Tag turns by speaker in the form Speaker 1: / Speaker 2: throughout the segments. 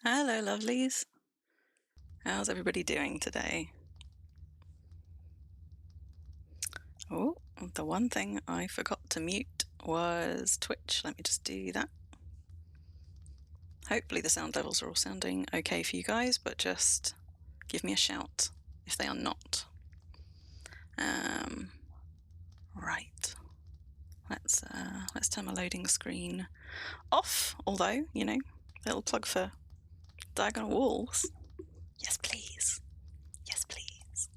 Speaker 1: Hello, lovelies. How's everybody doing today? Oh, the one thing I forgot to mute was Twitch. Let me just do that. Hopefully the sound levels are all sounding okay for you guys, but just give me a shout if they are not. Right. Let's turn my loading screen off, although, you know, little plug for diagonal walls. Yes, please. Yes, please.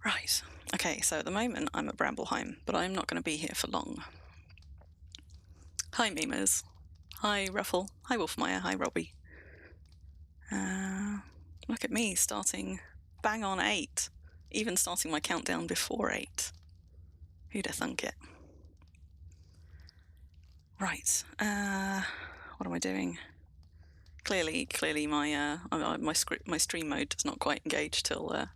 Speaker 1: Right. Okay, so at the moment I'm at Brambleheim, but I'm not going to be here for long. Hi, memers. Hi, Ruffle. Hi, Wolfmeyer. Hi, Robbie. Look at me starting bang on 8, even starting my countdown before 8. Who'd have thunk it? Right. What am I doing? Clearly, my stream mode does not quite engage till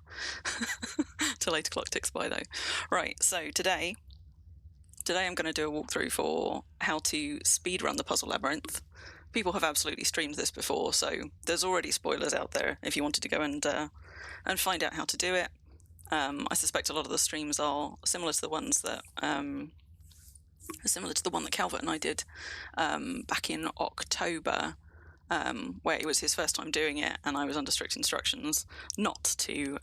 Speaker 1: till 8 o'clock ticks by though. Right. So today I'm going to do a walkthrough for how to speedrun the Puzzle Labyrinth. People have absolutely streamed this before, so there's already spoilers out there if you wanted to go and find out how to do it. I suspect a lot of the streams are similar to the ones that similar to the one that Calvert and I did back in October, where it was his first time doing it, and I was under strict instructions not to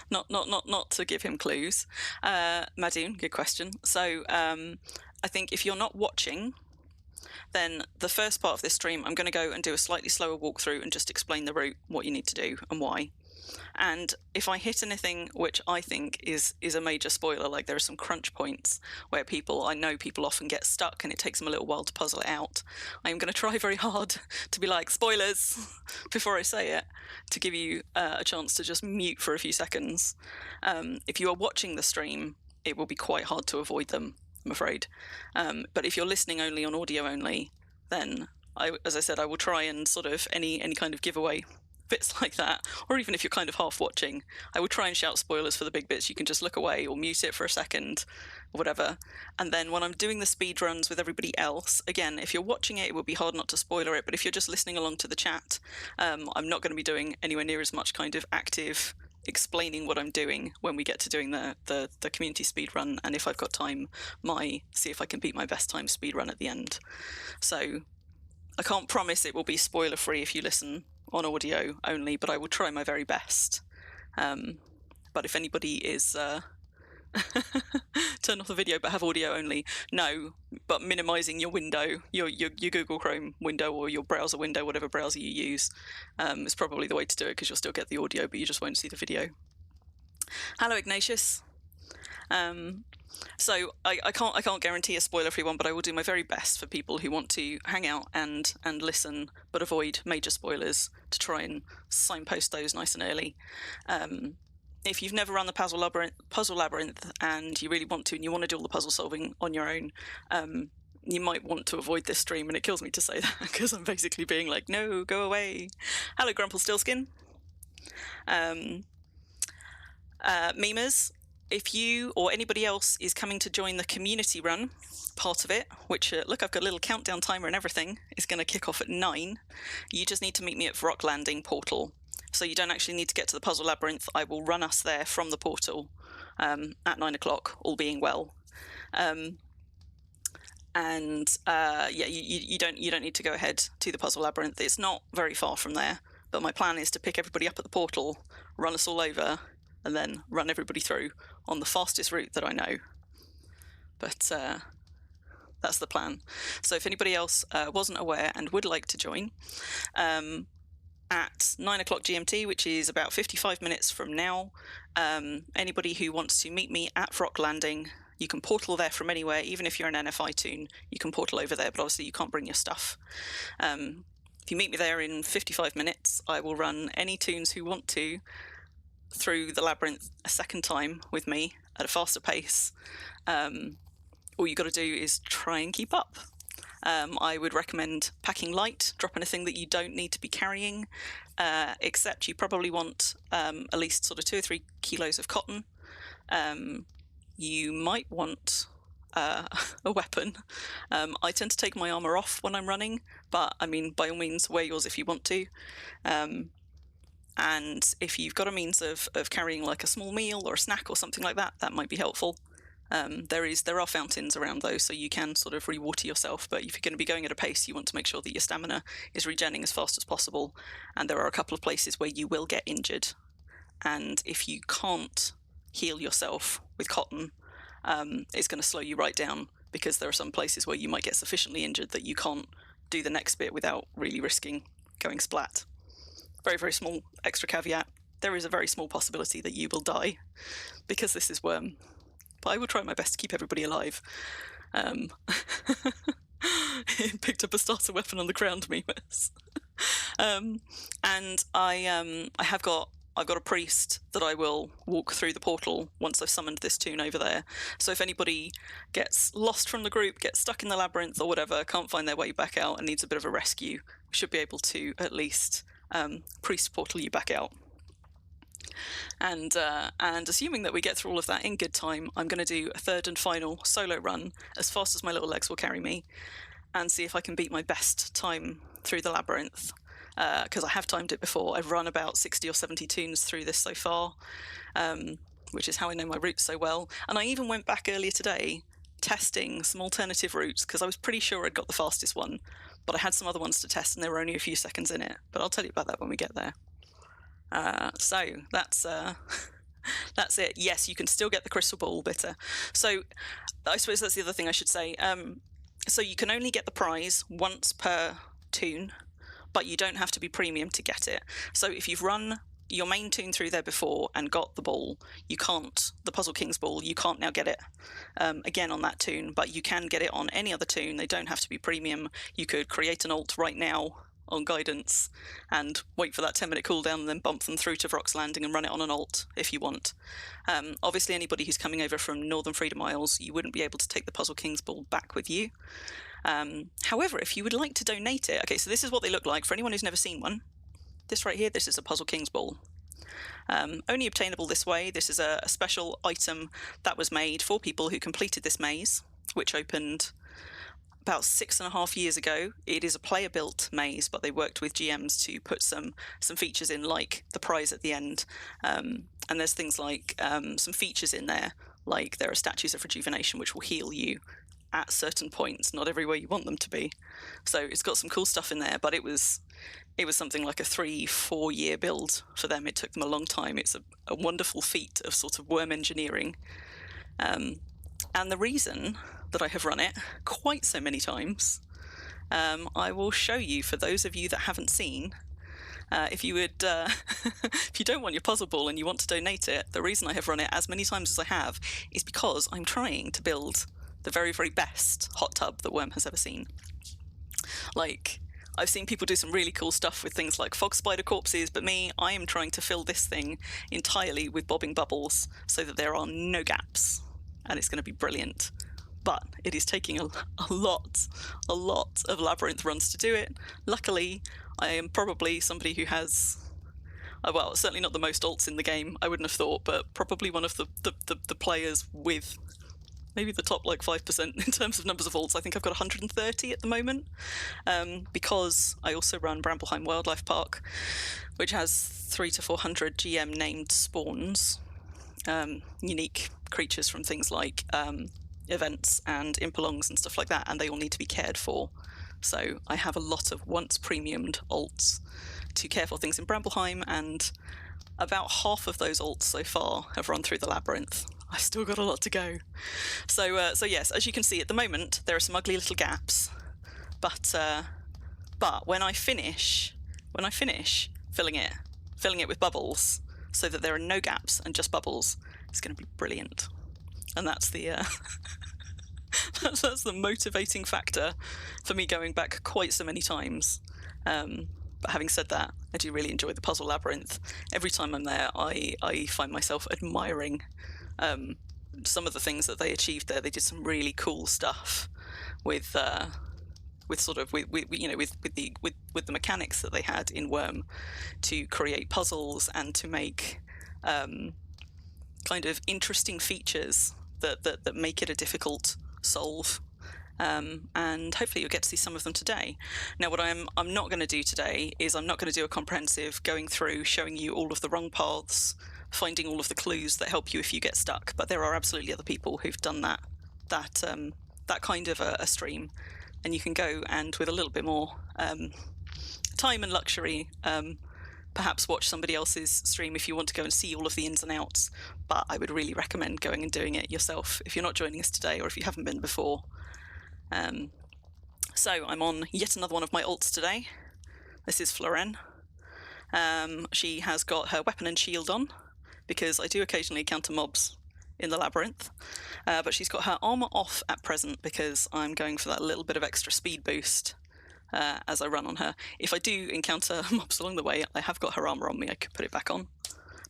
Speaker 1: not to give him clues. Madoon, good question. So I think if you're not watching, then the first part of this stream, I'm going to go and do a slightly slower walkthrough and just explain the route, what you need to do and why. And if I hit anything which I think is a major spoiler, like there are some crunch points where I know people often get stuck and it takes them a little while to puzzle it out, I'm going to try very hard to be like, spoilers, before I say it, to give you a chance to just mute for a few seconds. If you are watching the stream, it will be quite hard to avoid them, I'm afraid. But if you're listening only on audio only, then as I said, I will try and sort of any kind of giveaway bits like that, or even if you're kind of half watching, I will try and shout spoilers for the big bits. You can just look away or mute it for a second or whatever. And then when I'm doing the speed runs with everybody else, again, if you're watching it, it would be hard not to spoiler it, but if you're just listening along to the chat, I'm not going to be doing anywhere near as much kind of active explaining what I'm doing when we get to doing the community speed run, and if I've got time, see if I can beat my best time speed run at the end. So I can't promise it will be spoiler free if you listen on audio only, but I will try my very best. But if anybody is turn off the video but have audio only, no, but minimizing your window, your Google Chrome window or your browser window, whatever browser you use, is probably the way to do it, because you'll still get the audio but you just won't see the video. Hello, Ignatius. So I can't guarantee a spoiler-free one, but I will do my very best for people who want to hang out and listen but avoid major spoilers, to try and signpost those nice and early. If you've never run the Puzzle Labyrinth and you really want to, and you want to do all the puzzle solving on your own, you might want to avoid this stream, and it kills me to say that because I'm basically being like, no, go away. Hello, Grumplestillskin. Memers, if you or anybody else is coming to join the community run part of it, which look, I've got a little countdown timer and everything, is going to kick off at 9, you just need to meet me at Vrock Landing portal. So you don't actually need to get to the Puzzle Labyrinth. I will run us there from the portal at 9 o'clock, all being well. Yeah, you don't need to go ahead to the Puzzle Labyrinth. It's not very far from there, but my plan is to pick everybody up at the portal, run us all over, and then run everybody through on the fastest route that I know. But that's the plan. So if anybody else wasn't aware and would like to join, at 9 o'clock GMT, which is about 55 minutes from now, anybody who wants to meet me at Vrock Landing, you can portal there from anywhere. Even if you're an NFI toon, you can portal over there, but obviously you can't bring your stuff. If you meet me there in 55 minutes, I will run any toons who want to through the labyrinth a second time with me at a faster pace. All you got to do is try and keep up. I would recommend packing light, drop anything that you don't need to be carrying, except you probably want at least sort of 2 or 3 kilos of cotton. You might want a weapon. I tend to take my armor off when I'm running, but I mean, by all means, wear yours if you want to. And if you've got a means of carrying like a small meal or a snack or something like that, that might be helpful. There are fountains around though, so you can sort of re-water yourself, but if you're going to be going at a pace, you want to make sure that your stamina is regenerating as fast as possible. And there are a couple of places where you will get injured, and if you can't heal yourself with cotton, it's going to slow you right down, because there are some places where you might get sufficiently injured that you can't do the next bit without really risking going splat. Very, very small extra caveat. There is a very small possibility that you will die, because this is Wurm. But I will try my best to keep everybody alive. Picked up a starter weapon on the ground, Mimas. And I've got a priest that I will walk through the portal once I've summoned this toon over there. So if anybody gets lost from the group, gets stuck in the labyrinth or whatever, can't find their way back out and needs a bit of a rescue, we should be able to at least priest portal you back out. And assuming that we get through all of that in good time, I'm going to do a third and final solo run as fast as my little legs will carry me, and see if I can beat my best time through the labyrinth, because I have timed it before. I've run about 60 or 70 toons through this so far, which is how I know my routes so well. And I even went back earlier today testing some alternative routes, because I was pretty sure I'd got the fastest one, but I had some other ones to test and there were only a few seconds in it. But I'll tell you about that when we get there. So that's it. Yes, you can still get the crystal ball bitter. So I suppose that's the other thing I should say. So you can only get the prize once per toon, but you don't have to be premium to get it. So if you've run your main toon through there before and got the ball, you can't, the Puzzle King's ball, you can't now get it again on that toon, but you can get it on any other toon. They don't have to be premium. You could create an alt right now on guidance and wait for that 10-minute cooldown and then bump them through to Vrock's Landing and run it on an alt if you want. Obviously anybody who's coming over from Northern Freedom Isles, you wouldn't be able to take the Puzzle King's ball back with you. However, if you would like to donate it, okay, so this is what they look like for anyone who's never seen one. This right here, this is a Puzzle King's ball. Only obtainable this way. This is a special item that was made for people who completed this maze, which opened about 6.5 years ago. It is a player-built maze, but they worked with GMs to put some features in, like the prize at the end. And there's things like some features in there, like there are statues of rejuvenation which will heal you at certain points, not everywhere you want them to be. So it's got some cool stuff in there, but it was something like a 3-4 year build for them. It took them a long time. It's a wonderful feat of sort of Wurm engineering. And the reason that I have run it quite so many times, I will show you for those of you that haven't seen. If you would, if you don't want your puzzle ball and you want to donate it, the reason I have run it as many times as I have is because I'm trying to build the very, very best hot tub that Wurm has ever seen. Like, I've seen people do some really cool stuff with things like fog spider corpses, but I am trying to fill this thing entirely with bobbing bubbles so that there are no gaps, and it's going to be brilliant. But it is taking a lot of labyrinth runs to do it. Luckily, I am probably somebody who has, well, certainly not the most alts in the game, I wouldn't have thought, but probably one of the players with maybe the top like 5% in terms of numbers of alts. I think I've got 130 at the moment, because I also run Brambleheim Wildlife Park, which has 300 to 400 GM named spawns, unique creatures from things like events and impalongs and stuff like that, and they all need to be cared for. So I have a lot of once premiumed alts to care for things in Brambleheim, and about half of those alts so far have run through the labyrinth. I've still got a lot to go. So yes, as you can see at the moment, there are some ugly little gaps, but when I finish filling it with bubbles, so that there are no gaps and just bubbles, it's going to be brilliant. And that's the that's the motivating factor for me going back quite so many times. But having said that, I do really enjoy the Puzzle Labyrinth. Every time I'm there, I find myself admiring some of the things that they achieved there. They did some really cool stuff with the mechanics that they had in Wurm to create puzzles and to make kind of interesting features that make it a difficult solve. And hopefully you'll get to see some of them today. Now, what I'm not going to do today is I'm not going to do a comprehensive going through showing you all of the wrong paths, finding all of the clues that help you if you get stuck. But there are absolutely other people who've done that kind of a stream, and you can go and with a little bit more time and luxury, perhaps watch somebody else's stream if you want to go and see all of the ins and outs. But I would really recommend going and doing it yourself if you're not joining us today or if you haven't been before. So I'm on yet another one of my alts today. This is Floren. She has got her weapon and shield on, because I do occasionally encounter mobs in the labyrinth, but she's got her armour off at present because I'm going for that little bit of extra speed boost as I run on her. If I do encounter mobs along the way, I have got her armour on me, I could put it back on.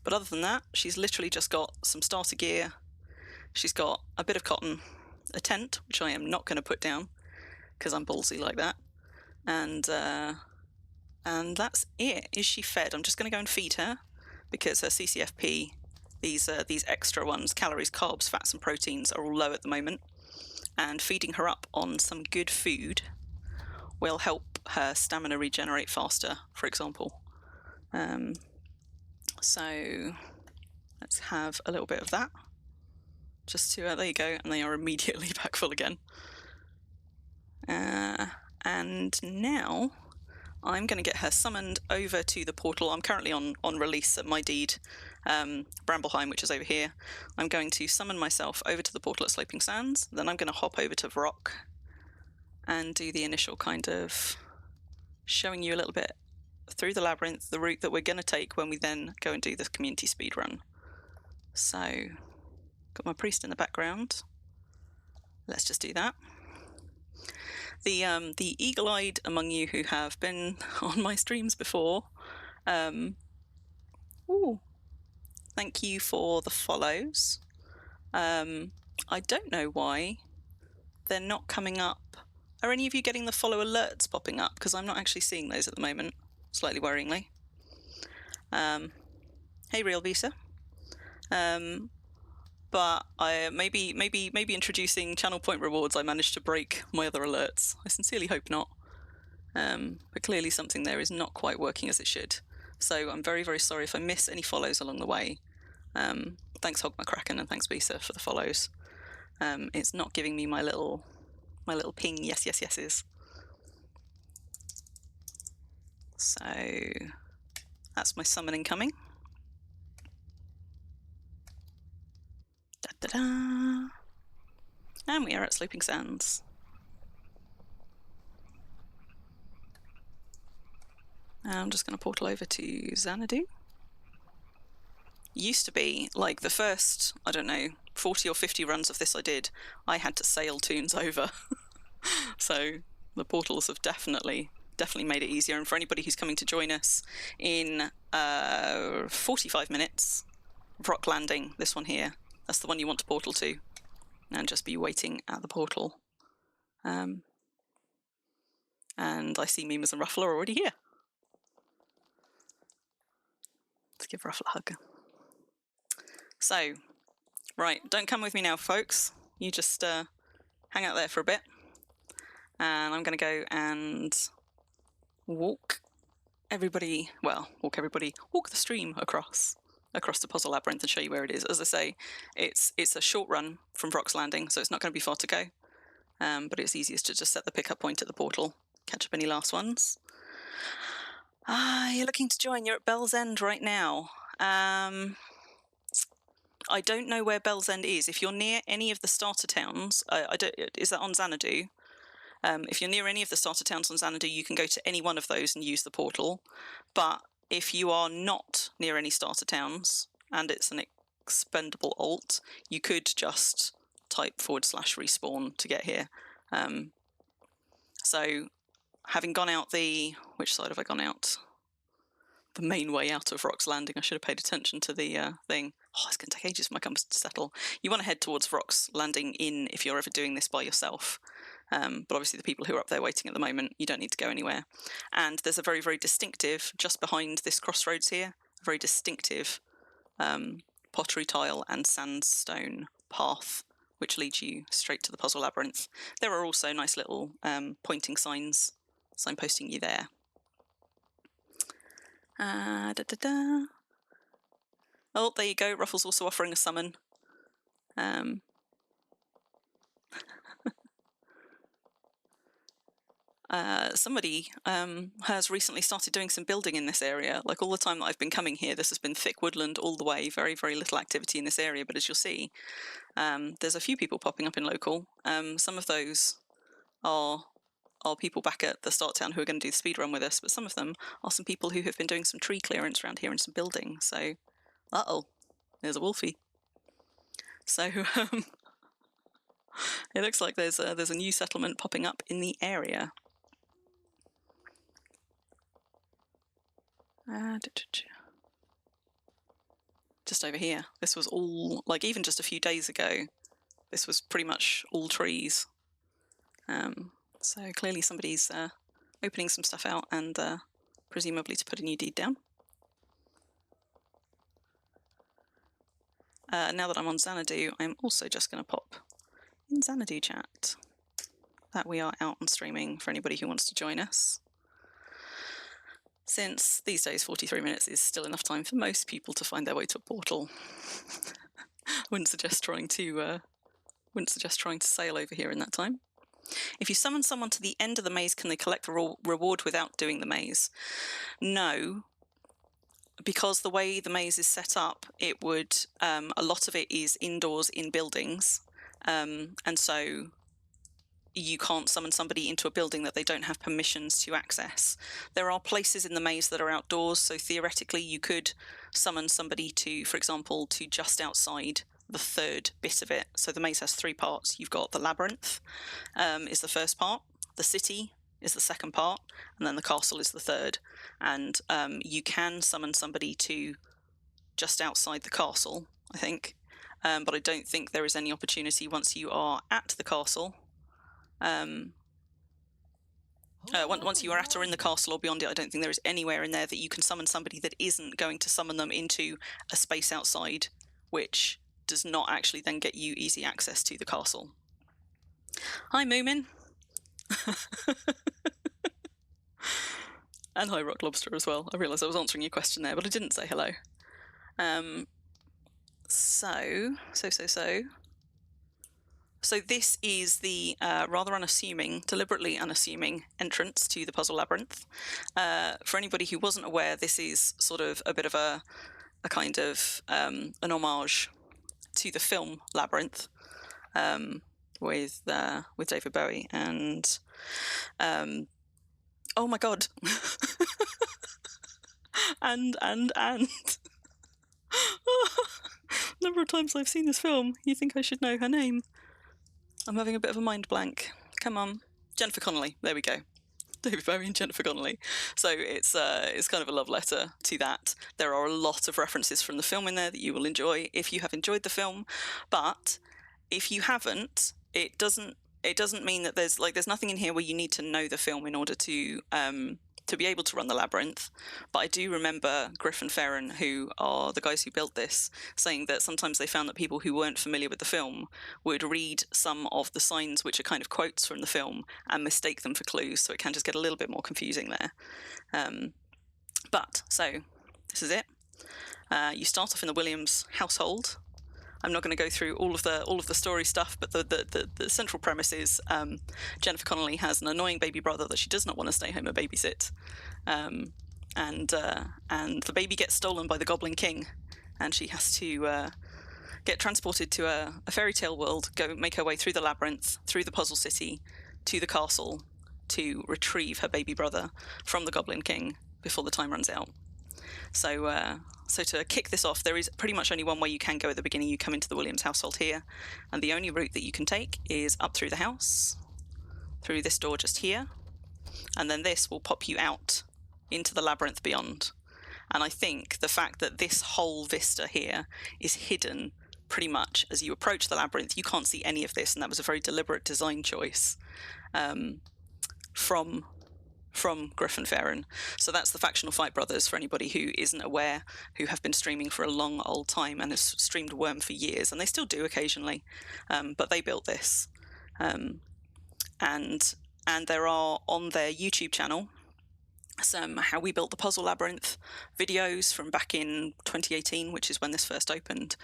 Speaker 1: But other than that, she's literally just got some starter gear. She's got a bit of cotton, a tent, which I am not going to put down because I'm ballsy like that, and that's it. Is she fed? I'm just going to go and feed her because her CCFP, these extra ones, calories, carbs, fats and proteins, are all low at the moment, and feeding her up on some good food will help her stamina regenerate faster, for example. So let's have a little bit of that. Just to, there you go, and they are immediately back full again. And now I'm going to get her summoned over to the portal. I'm currently on release at my deed, Brambleheim, which is over here. I'm going to summon myself over to the portal at Sloping Sands. Then I'm going to hop over to Vrock and do the initial kind of showing you a little bit through the labyrinth, the route that we're going to take when we then go and do the community speed run. So, got my priest in the background. Let's just do that. The eagle-eyed among you who have been on my streams before, thank you for the follows. I don't know why they're not coming up. Are any of you getting the follow alerts popping up? Because I'm not actually seeing those at the moment, slightly worryingly. Hey, Real Visa. But I maybe introducing channel point rewards, I managed to break my other alerts. I sincerely hope not. But clearly something there is not quite working as it should. So I'm very, very sorry if I miss any follows along the way. Thanks Hog McCracken and thanks Bisa for the follows. It's not giving me my little ping yeses. So that's my summoning coming. Da-da-da. And we are at Sloping Sands. I'm just going to portal over to Xanadu. Used to be, like, the first, I don't know, 40 or 50 runs of this I did, I had to sail tunes over. So the portals have definitely made it easier. And for anybody who's coming to join us in 45 minutes, Vrock Landing, this one here, that's the one you want to portal to, and just be waiting at the portal. And I see Mimas and Ruffle are already here. Let's give Ruffle a hug. So, right, don't come with me now, folks. You just hang out there for a bit. And I'm going to go and walk the stream across the Puzzle Labyrinth and show you where it is. As I say, it's a short run from Vrock's Landing, so it's not going to be far to go. But it's easiest to just set the pickup point at the portal, catch up any last ones. You're looking to join. You're at Bell's End right now. I don't know where Bell's End is. If you're near any of the starter towns, is that on Xanadu? If you're near any of the starter towns on Xanadu, you can go to any one of those and use the portal. But if you are not near any starter towns, and it's an expendable alt, you could just type /respawn to get here. So, having gone out which side have I gone out? The main way out of Vrock's Landing. I should have paid attention to the thing. Oh, it's going to take ages for my compass to settle. You want to head towards Vrock's Landing if you're ever doing this by yourself. But obviously the people who are up there waiting at the moment, you don't need to go anywhere. And there's a very, very distinctive, just behind this crossroads here, a very distinctive pottery tile and sandstone path which leads you straight to the Puzzle Labyrinth. There are also nice little pointing signs signposting you there. Oh, there you go. Ruffle's also offering a summon. Somebody has recently started doing some building in this area. Like all the time that I've been coming here, this has been thick woodland all the way, very, very little activity in this area. But as you'll see, there's a few people popping up in local. Some of those are people back at the start town who are going to do the speed run with us, but some of them are some people who have been doing some tree clearance around here and some building. So, there's a wolfie. So it looks like there's a new settlement popping up in the area. Just over here. This was all, like, even just a few days ago, this was pretty much all trees. So clearly somebody's opening some stuff out and presumably to put a new deed down. Now that I'm on Xanadu, I'm also just going to pop in Xanadu chat that we are out and streaming for anybody who wants to join us. Since these days 43 minutes is still enough time for most people to find their way to a portal. Wouldn't suggest trying to sail over here in that time. If you summon someone to the end of the maze, can they collect a reward without doing the maze? No, because the way the maze is set up, it would a lot of it is indoors in buildings, and so you can't summon somebody into a building that they don't have permissions to access. There are places in the maze that are outdoors, so theoretically you could summon somebody to, for example, to just outside the third bit of it. So the maze has 3 parts. You've got the labyrinth is the first part, the city is the second part, and then the castle is the third. And you can summon somebody to just outside the castle, I think, but I don't think there is any opportunity once you are at the castle. Once you are at or in the castle or beyond it, I don't think there is anywhere in there that you can summon somebody that isn't going to summon them into a space outside, which does not actually then get you easy access to the castle. Hi, Moomin. And hi, Rock Lobster as well. I realised I was answering your question there, but I didn't say hello. So this is the rather unassuming, deliberately unassuming entrance to the Puzzle Labyrinth. For anybody who wasn't aware, this is sort of a bit of a kind of an homage to the film Labyrinth with David Bowie and oh my god and number of times I've seen this film, you think I should know her name. I'm having a bit of a mind blank. Come on. Jennifer Connelly. There we go. David Bowie and Jennifer Connelly. So it's kind of a love letter to that. There are a lot of references from the film in there that you will enjoy if you have enjoyed the film. But if you haven't, it doesn't mean that there's nothing in here where you need to know the film in order to be able to run the labyrinth. But I do remember Griff and Farron, who are the guys who built this, saying that sometimes they found that people who weren't familiar with the film would read some of the signs which are kind of quotes from the film and mistake them for clues, so it can just get a little bit more confusing there. So this is it. You start off in the Williams household. I'm not going to go through all of the story stuff, but the central premise is Jennifer Connelly has an annoying baby brother that she does not want to stay home and babysit, and the baby gets stolen by the Goblin King, and she has to get transported to a fairy tale world, go make her way through the labyrinth, through the puzzle city, to the castle, to retrieve her baby brother from the Goblin King before the time runs out. So to kick this off, there is pretty much only one way you can go at the beginning. You come into the Williams household here, and the only route that you can take is up through the house, through this door just here, and then this will pop you out into the labyrinth beyond. And I think the fact that this whole vista here is hidden pretty much as you approach the labyrinth, you can't see any of this, and that was a very deliberate design choice from from Griffin. So that's the Factional Fight Brothers, for anybody who isn't aware, who have been streaming for a long old time and has streamed Wurm for years, and they still do occasionally, but they built this. And there are on their YouTube channel some How We Built the Puzzle Labyrinth videos from back in 2018, which is when this first opened,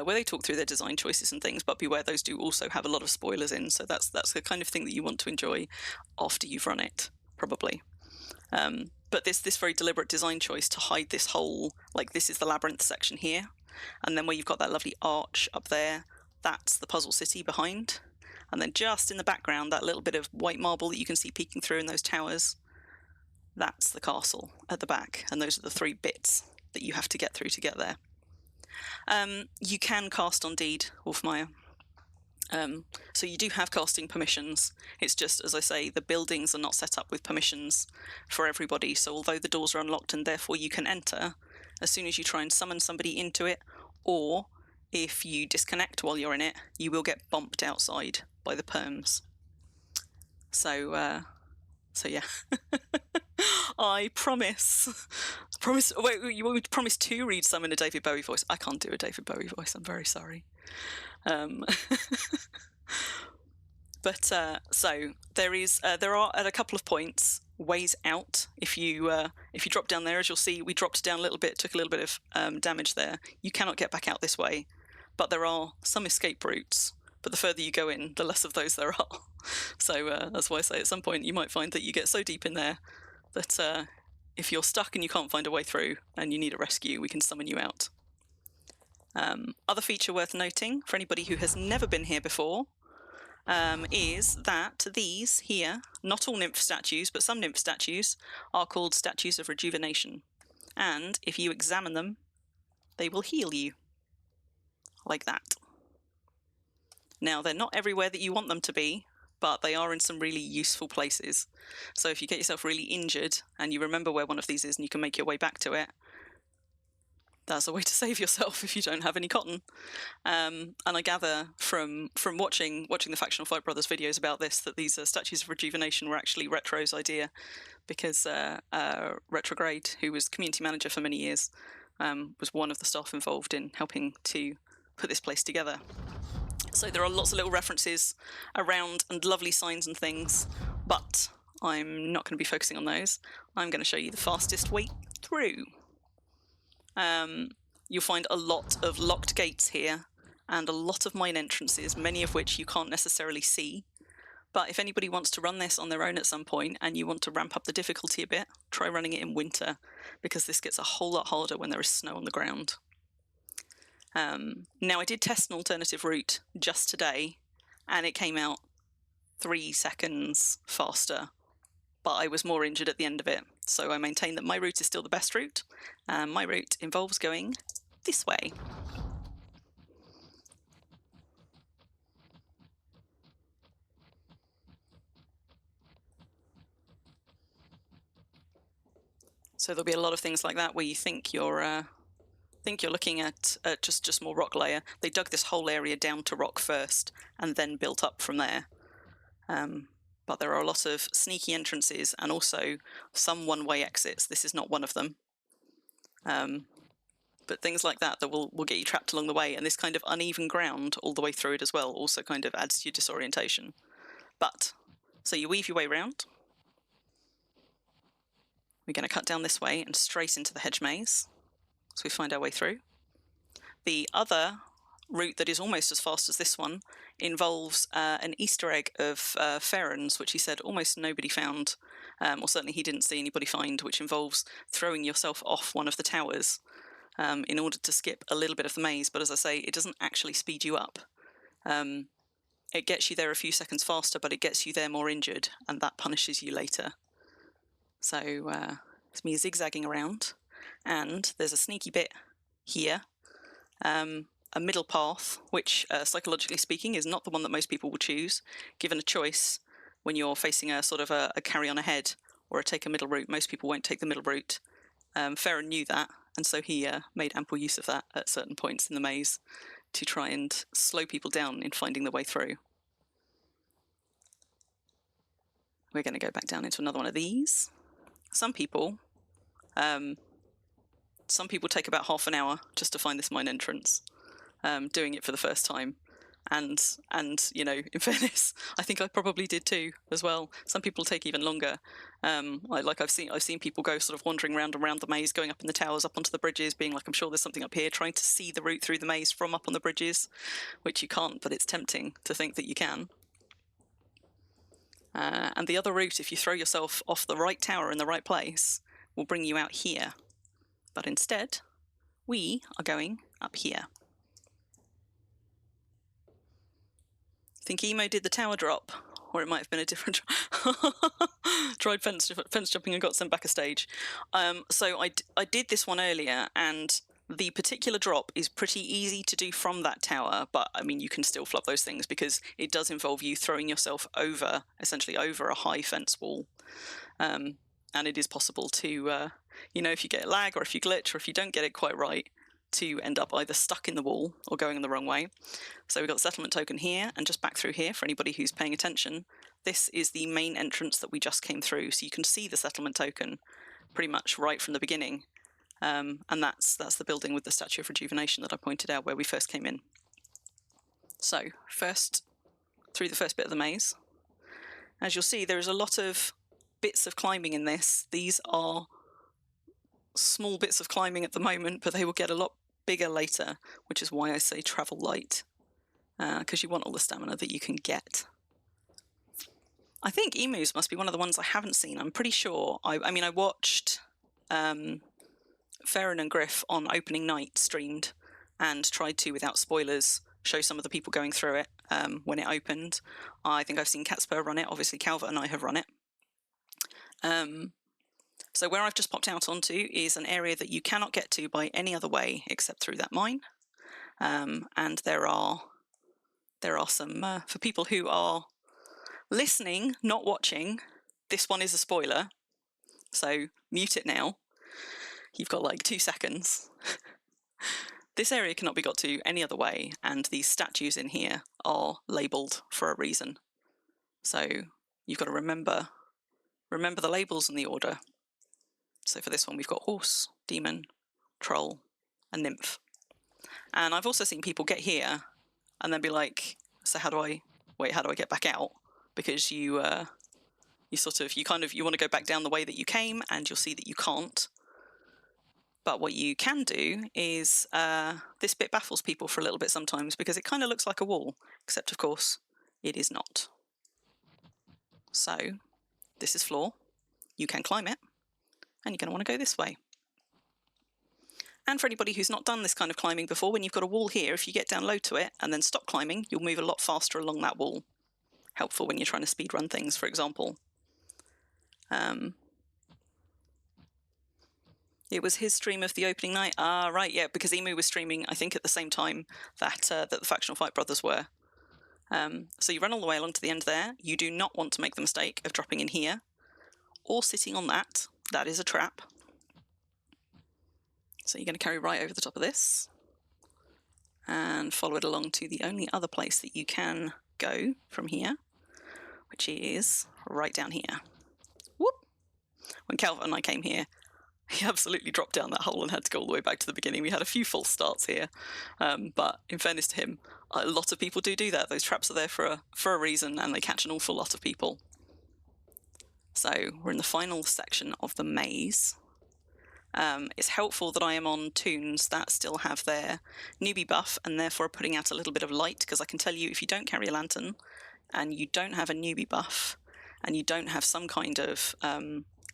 Speaker 1: where they talk through their design choices and things, but beware, those do also have a lot of spoilers in, so that's the kind of thing that you want to enjoy after you've run it, probably. But this very deliberate design choice to hide this whole, like, this is the labyrinth section here, and then where you've got that lovely arch up there, that's the puzzle city behind, and then just in the background, that little bit of white marble that you can see peeking through in those towers, that's the castle at the back, and those are the 3 bits that you have to get through to get there. You can cast on deed, Wolfmeyer. So you do have casting permissions. It's just, as I say, the buildings are not set up with permissions for everybody, so although the doors are unlocked and therefore you can enter, as soon as you try and summon somebody into it, or if you disconnect while you're in it, you will get bumped outside by the perms. So yeah. I promise. Wait, you want me to promise to read some in a David Bowie voice? I can't do a David Bowie voice, I'm very sorry. But so there are at a couple of points ways out. If you drop down there, as you'll see, we dropped down a little bit, took a little bit of damage there. You cannot get back out this way, but there are some escape routes. But the further you go in, the less of those there are. So that's why I say at some point you might find that you get so deep in there that if you're stuck and you can't find a way through and you need a rescue, we can summon you out. Other feature worth noting for anybody who has never been here before is that these here, not all nymph statues, but some nymph statues, are called statues of rejuvenation. And if you examine them, they will heal you. Like that. Now, they're not everywhere that you want them to be, but they are in some really useful places. So if you get yourself really injured and you remember where one of these is and you can make your way back to it, that's a way to save yourself if you don't have any cotton. And I gather from watching the Factional Fight Brothers videos about this that these statues of rejuvenation were actually Retro's idea, because Retrograde, who was community manager for many years, was one of the staff involved in helping to put this place together. So there are lots of little references around and lovely signs and things, but I'm not going to be focusing on those. I'm going to show you the fastest way through. You'll find a lot of locked gates here and a lot of mine entrances, many of which you can't necessarily see. But if anybody wants to run this on their own at some point and you want to ramp up the difficulty a bit, try running it in winter, because this gets a whole lot harder when there is snow on the ground. Now, I did test an alternative route just today, and it came out 3 seconds faster, but I was more injured at the end of it. So I maintain that my route is still the best route, and my route involves going this way. So there'll be a lot of things like that where you think you're looking at just more rock layer. They dug this whole area down to rock first and then built up from there. But there are a lot of sneaky entrances and also some one-way exits. This is not one of them. But things like that will get you trapped along the way, and this kind of uneven ground all the way through it as well also kind of adds to your disorientation. But, so you weave your way around. We're going to cut down this way and straight into the hedge maze. So we find our way through. The other route that is almost as fast as this one involves an Easter egg of Farron's, which he said almost nobody found, or certainly he didn't see anybody find, which involves throwing yourself off one of the towers in order to skip a little bit of the maze. But as I say, it doesn't actually speed you up. It gets you there a few seconds faster, but it gets you there more injured, and that punishes you later. So it's me zigzagging around. And there's a sneaky bit here, a middle path, which psychologically speaking is not the one that most people will choose. Given a choice, when you're facing a sort of a carry on ahead or a take a middle route, most people won't take the middle route. Farron knew that, and so he made ample use of that at certain points in the maze to try and slow people down in finding the way through. we're going to go back down into another one of these. Some people take about half an hour just to find this mine entrance, doing it for the first time. And you know, in fairness, I think I probably did too as well. Some people take even longer. I've seen people go sort of wandering around and around the maze, going up in the towers, up onto the bridges, being like, I'm sure there's something up here, trying to see the route through the maze from up on the bridges, which you can't, but it's tempting to think that you can. And the other route, if you throw yourself off the right tower in the right place, will bring you out here. But instead, we are going up here. I think Emo did the tower drop, or it might have been a different tried fence jumping and got sent back a stage. So I did this one earlier, and the particular drop is pretty easy to do from that tower, but I mean, you can still flub those things because it does involve you throwing yourself over, essentially over a high fence wall. And it is possible to, you know, if you get lag or if you glitch or if you don't get it quite right, to end up either stuck in the wall or going in the wrong way. So we've got the settlement token here, and just back through here for anybody who's paying attention, this is the main entrance that we just came through, so you can see the settlement token pretty much right from the beginning. And that's the building with the Statue of Rejuvenation that I pointed out where we first came in. So first, through the first bit of the maze, as you'll see, there is a lot of bits of climbing in this. These are small bits of climbing at the moment, but they will get a lot bigger later, which is why I say travel light, because you want all the stamina that you can get. I think emus must be one of the ones I haven't seen. I'm pretty sure. I mean, I watched Farron and Griff on opening night streamed and tried to, without spoilers, show some of the people going through it when it opened. I think I've seen Catspur run it. Obviously, Calvert and I have run it. So where I've just popped out onto is an area that you cannot get to by any other way except through that mine. And there are some, for people who are listening, not watching, this one is a spoiler. So mute it now. You've got like 2 seconds. This area cannot be got to any other way, and these statues in here are labelled for a reason. So you've got to remember the labels and the order. So for this one, we've got horse, demon, troll, and nymph. And I've also seen people get here and then be like, so how do I get back out? Because you want to go back down the way that you came, and you'll see that you can't. But what you can do is, this bit baffles people for a little bit sometimes because it kind of looks like a wall, except of course it is not. So this is floor. You can climb it, and you're going to want to go this way. And for anybody who's not done this kind of climbing before, when you've got a wall here, if you get down low to it and then stop climbing, you'll move a lot faster along that wall. Helpful when you're trying to speed run things, for example. It was his stream of the opening night. Ah, right, yeah, because Emu was streaming, I think, at the same time that the Factional Fight Brothers were. So you run all the way along to the end there. You do not want to make the mistake of dropping in here or sitting on that. That is a trap. So you're going to carry right over the top of this and follow it along to the only other place that you can go from here, which is right down here. Whoop! When Calvert and I came here, he absolutely dropped down that hole and had to go all the way back to the beginning. We had a few false starts here, but in fairness to him, a lot of people do that. Those traps are there for a reason, and they catch an awful lot of people. So we're in the final section of the maze. It's helpful that I am on tunes that still have their newbie buff and therefore are putting out a little bit of light, because I can tell you if you don't carry a lantern and you don't have a newbie buff and you don't have some kind of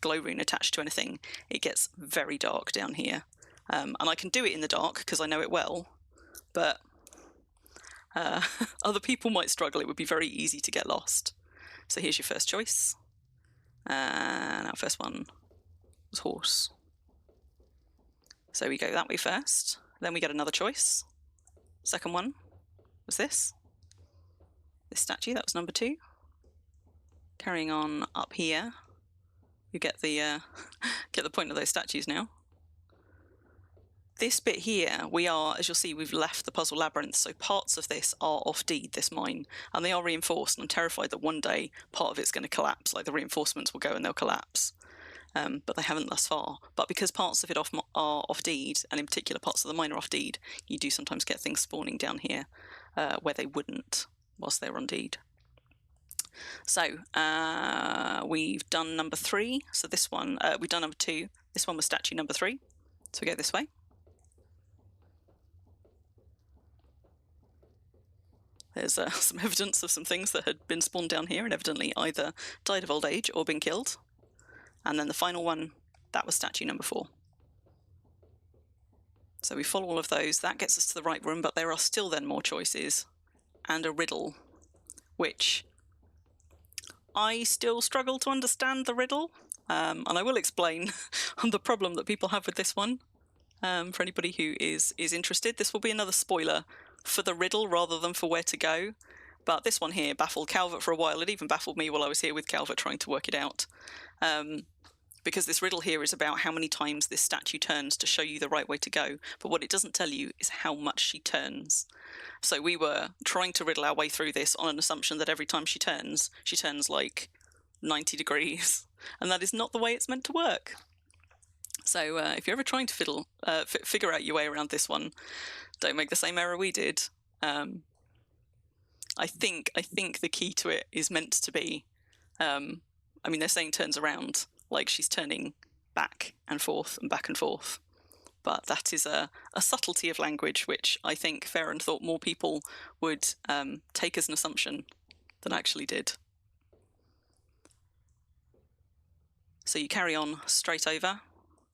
Speaker 1: glow rune attached to anything, it gets very dark down here. And I can do it in the dark because I know it well, but other people might struggle. It would be very easy to get lost. So here's your first choice. And our first one was horse. So we go that way first, then we get another choice. Second one was this statue, that was number 2. Carrying on up here, you get the point of those statues now. this bit here, we are, as you'll see, we've left the Puzzle Labyrinth, so parts of this are off deed, this mine, and they are reinforced, and I'm terrified that one day part of it's going to collapse, like the reinforcements will go and they'll collapse. But they haven't thus far. But because parts of it are off deed, and in particular parts of the mine are off deed, you do sometimes get things spawning down here where they wouldn't whilst they're on deed. So we've done number 3. So this one, we've done number 2. This one was statue number 3. So we go this way. There's some evidence of some things that had been spawned down here and evidently either died of old age or been killed. And then the final one, that was statue number 4. So we follow all of those. That gets us to the right room, but there are still then more choices and a riddle, which I still struggle to understand the riddle. And I will explain the problem that people have with this one. For anybody who is interested, this will be another spoiler for the riddle rather than for where to go. But this one here baffled Calvert for a while. It even baffled me while I was here with Calvert trying to work it out. Because this riddle here is about how many times this statue turns to show you the right way to go. But what it doesn't tell you is how much she turns. So we were trying to riddle our way through this on an assumption that every time she turns like 90 degrees. And that is not the way it's meant to work. So if you're ever trying to figure out your way around this one, don't make the same error we did. I think the key to it is meant to be, I mean, they're saying turns around, like she's turning back and forth and back and forth. But that is a subtlety of language, which I think Farron thought more people would take as an assumption than actually did. So you carry on straight over.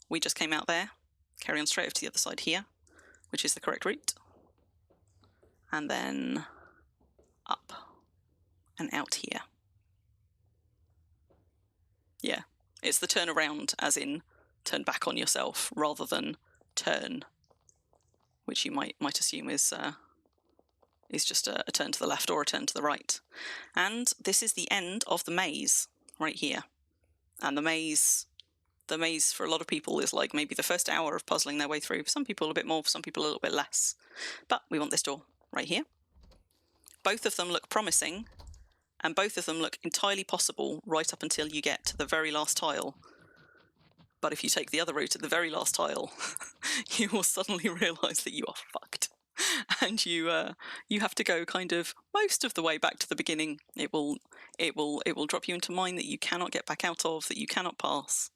Speaker 1: We just came out there. Carry on straight over to the other side here, which is the correct route. And then up and out here. Yeah, it's the turn around as in turn back on yourself rather than turn, which you might assume is just a turn to the left or a turn to the right. And this is the end of the maze right here. And the maze for a lot of people is like maybe the first hour of puzzling their way through. For some people a bit more, for some people a little bit less. But we want this door right here. Both of them look promising, and both of them look entirely possible right up until you get to the very last tile. But if you take the other route at the very last tile, you will suddenly realise that you are fucked. And you have to go kind of most of the way back to the beginning. It will drop you into mine that you cannot get back out of, that you cannot pass.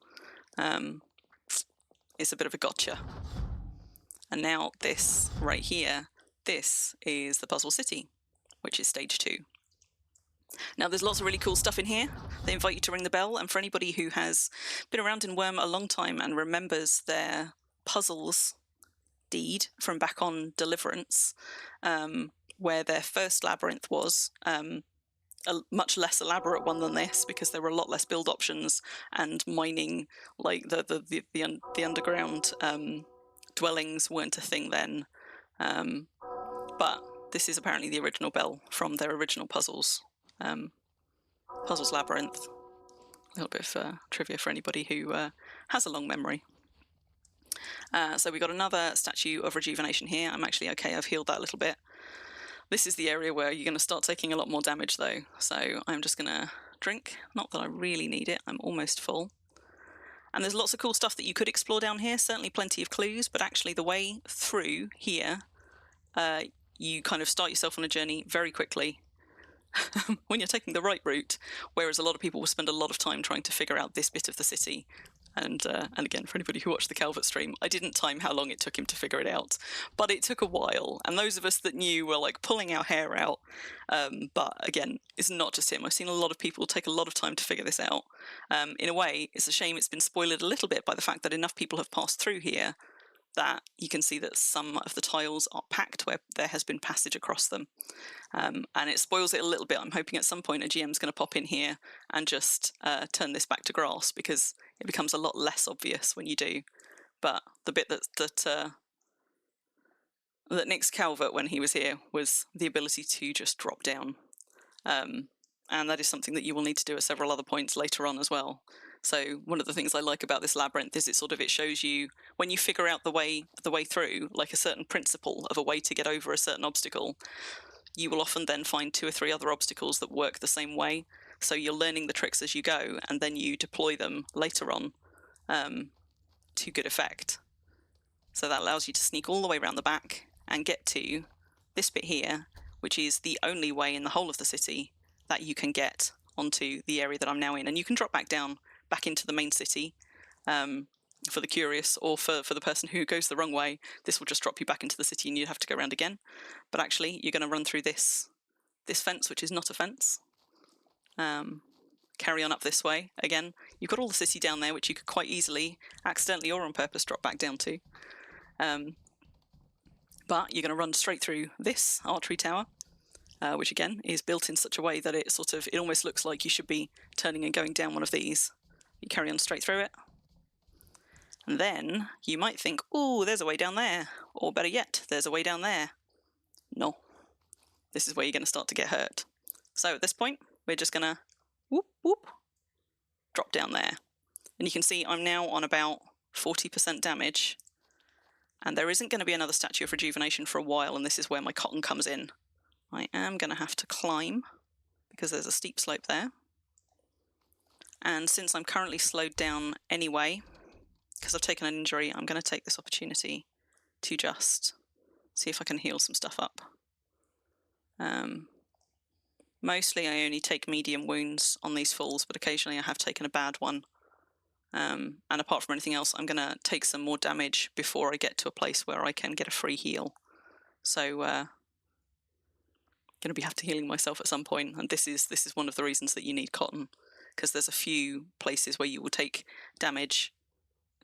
Speaker 1: It's a bit of a gotcha. And now this right here, this is the Puzzle City, which is stage 2. Now there's lots of really cool stuff in here. They invite you to ring the bell, and for anybody who has been around in Wurm a long time and remembers their puzzles deed from back on Deliverance, where their first labyrinth was, a much less elaborate one than this, because there were a lot less build options and mining, like the underground dwellings weren't a thing then. But this is apparently the original bell from their original puzzles. Puzzles Labyrinth. A little bit of trivia for anybody who has a long memory. So we got another statue of rejuvenation here. I'm actually okay, I've healed that a little bit. This is the area where you're going to start taking a lot more damage though, so I'm just going to drink. Not that I really need it, I'm almost full. And there's lots of cool stuff that you could explore down here, certainly plenty of clues, but actually the way through here, you kind of start yourself on a journey very quickly when you're taking the right route, whereas a lot of people will spend a lot of time trying to figure out this bit of the city. And again, for anybody who watched the Calvert stream, I didn't time how long it took him to figure it out, but it took a while. And those of us that knew were like pulling our hair out. But again, it's not just him. I've seen a lot of people take a lot of time to figure this out. In a way, it's a shame it's been spoiled a little bit by the fact that enough people have passed through here that you can see that some of the tiles are packed where there has been passage across them. And it spoils it a little bit. I'm hoping at some point a GM's going to pop in here and just turn this back to grass, because it becomes a lot less obvious when you do. But the bit that nixed Calvert when he was here was the ability to just drop down. And that is something that you will need to do at several other points later on as well. So one of the things I like about this labyrinth is it shows you, when you figure out the way through, like a certain principle of a way to get over a certain obstacle, you will often then find 2 or 3 other obstacles that work the same way. So you're learning the tricks as you go, and then you deploy them later on to good effect. So that allows you to sneak all the way around the back and get to this bit here, which is the only way in the whole of the city that you can get onto the area that I'm now in. And you can drop back into the main city for the curious, or for the person who goes the wrong way. This will just drop you back into the city and you have to go around again. But actually, you're going to run through this fence, which is not a fence. Carry on up this way. Again, you've got all the city down there, which you could quite easily, accidentally or on purpose, drop back down to. But you're going to run straight through this archery tower, which again is built in such a way that it almost looks like you should be turning and going down one of these. You carry on straight through it. And then you might think, oh, there's a way down there. Or better yet, there's a way down there. No. This is where you're going to start to get hurt. So at this point, we're just going to whoop, whoop, drop down there. And you can see I'm now on about 40% damage. And there isn't going to be another Statue of Rejuvenation for a while, and this is where my cotton comes in. I am going to have to climb, because there's a steep slope there. And since I'm currently slowed down anyway, because I've taken an injury, I'm going to take this opportunity to just see if I can heal some stuff up. Mostly I only take medium wounds on these falls, but occasionally I have taken a bad one. And apart from anything else, I'm going to take some more damage before I get to a place where I can get a free heal. So going to have to healing myself at some point, and this is one of the reasons that you need cotton, because there's a few places where you will take damage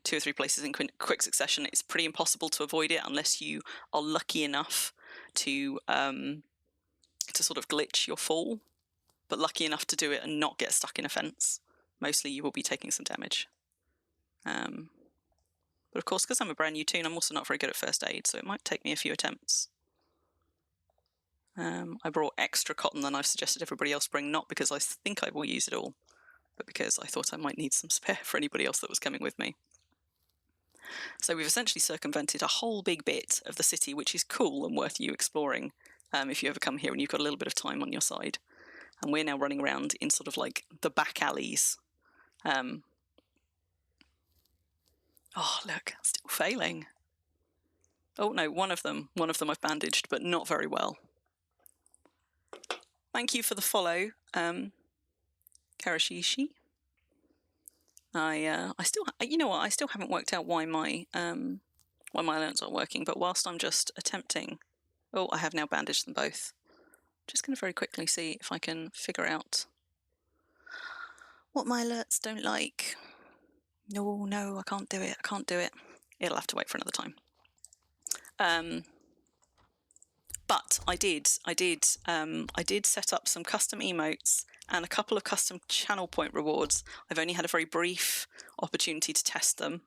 Speaker 1: 2 or 3 places in quick succession. It's pretty impossible to avoid it unless you are lucky enough to sort of glitch your fall, but lucky enough to do it and not get stuck in a fence. Mostly you will be taking some damage. But of course, because I'm a brand new toon, I'm also not very good at first aid, so it might take me a few attempts. I brought extra cotton than I've suggested everybody else bring, not because I think I will use it all, but because I thought I might need some spare for anybody else that was coming with me. So we've essentially circumvented a whole big bit of the city, which is cool and worth you exploring if you ever come here and you've got a little bit of time on your side. And we're now running around in sort of like the back alleys. Oh, look, still failing. Oh no, one of them I've bandaged, but not very well. Thank you for the follow, Karashishi. I still, you know what? I still haven't worked out why my alerts aren't working. But whilst I'm just attempting, oh, I have now bandaged them both. Just going to very quickly see if I can figure out what my alerts don't like. No, I can't do it. It'll have to wait for another time. But I did set up some custom emotes and a couple of custom channel point rewards. I've only had a very brief opportunity to test them,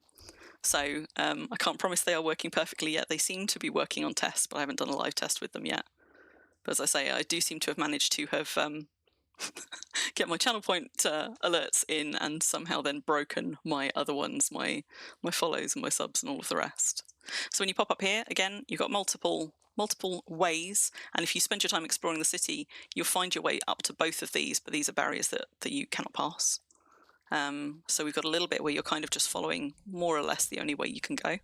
Speaker 1: so I can't promise they are working perfectly yet. They seem to be working on tests, but I haven't done a live test with them yet. But as I say, I do seem to have managed to have get my channel point alerts in, and somehow then broken my other ones, my follows and my subs and all of the rest. So when you pop up here, again, you've got multiple ways, and if you spend your time exploring the city, you'll find your way up to both of these, but these are barriers that you cannot pass. So we've got a little bit where you're kind of just following more or less the only way you can go.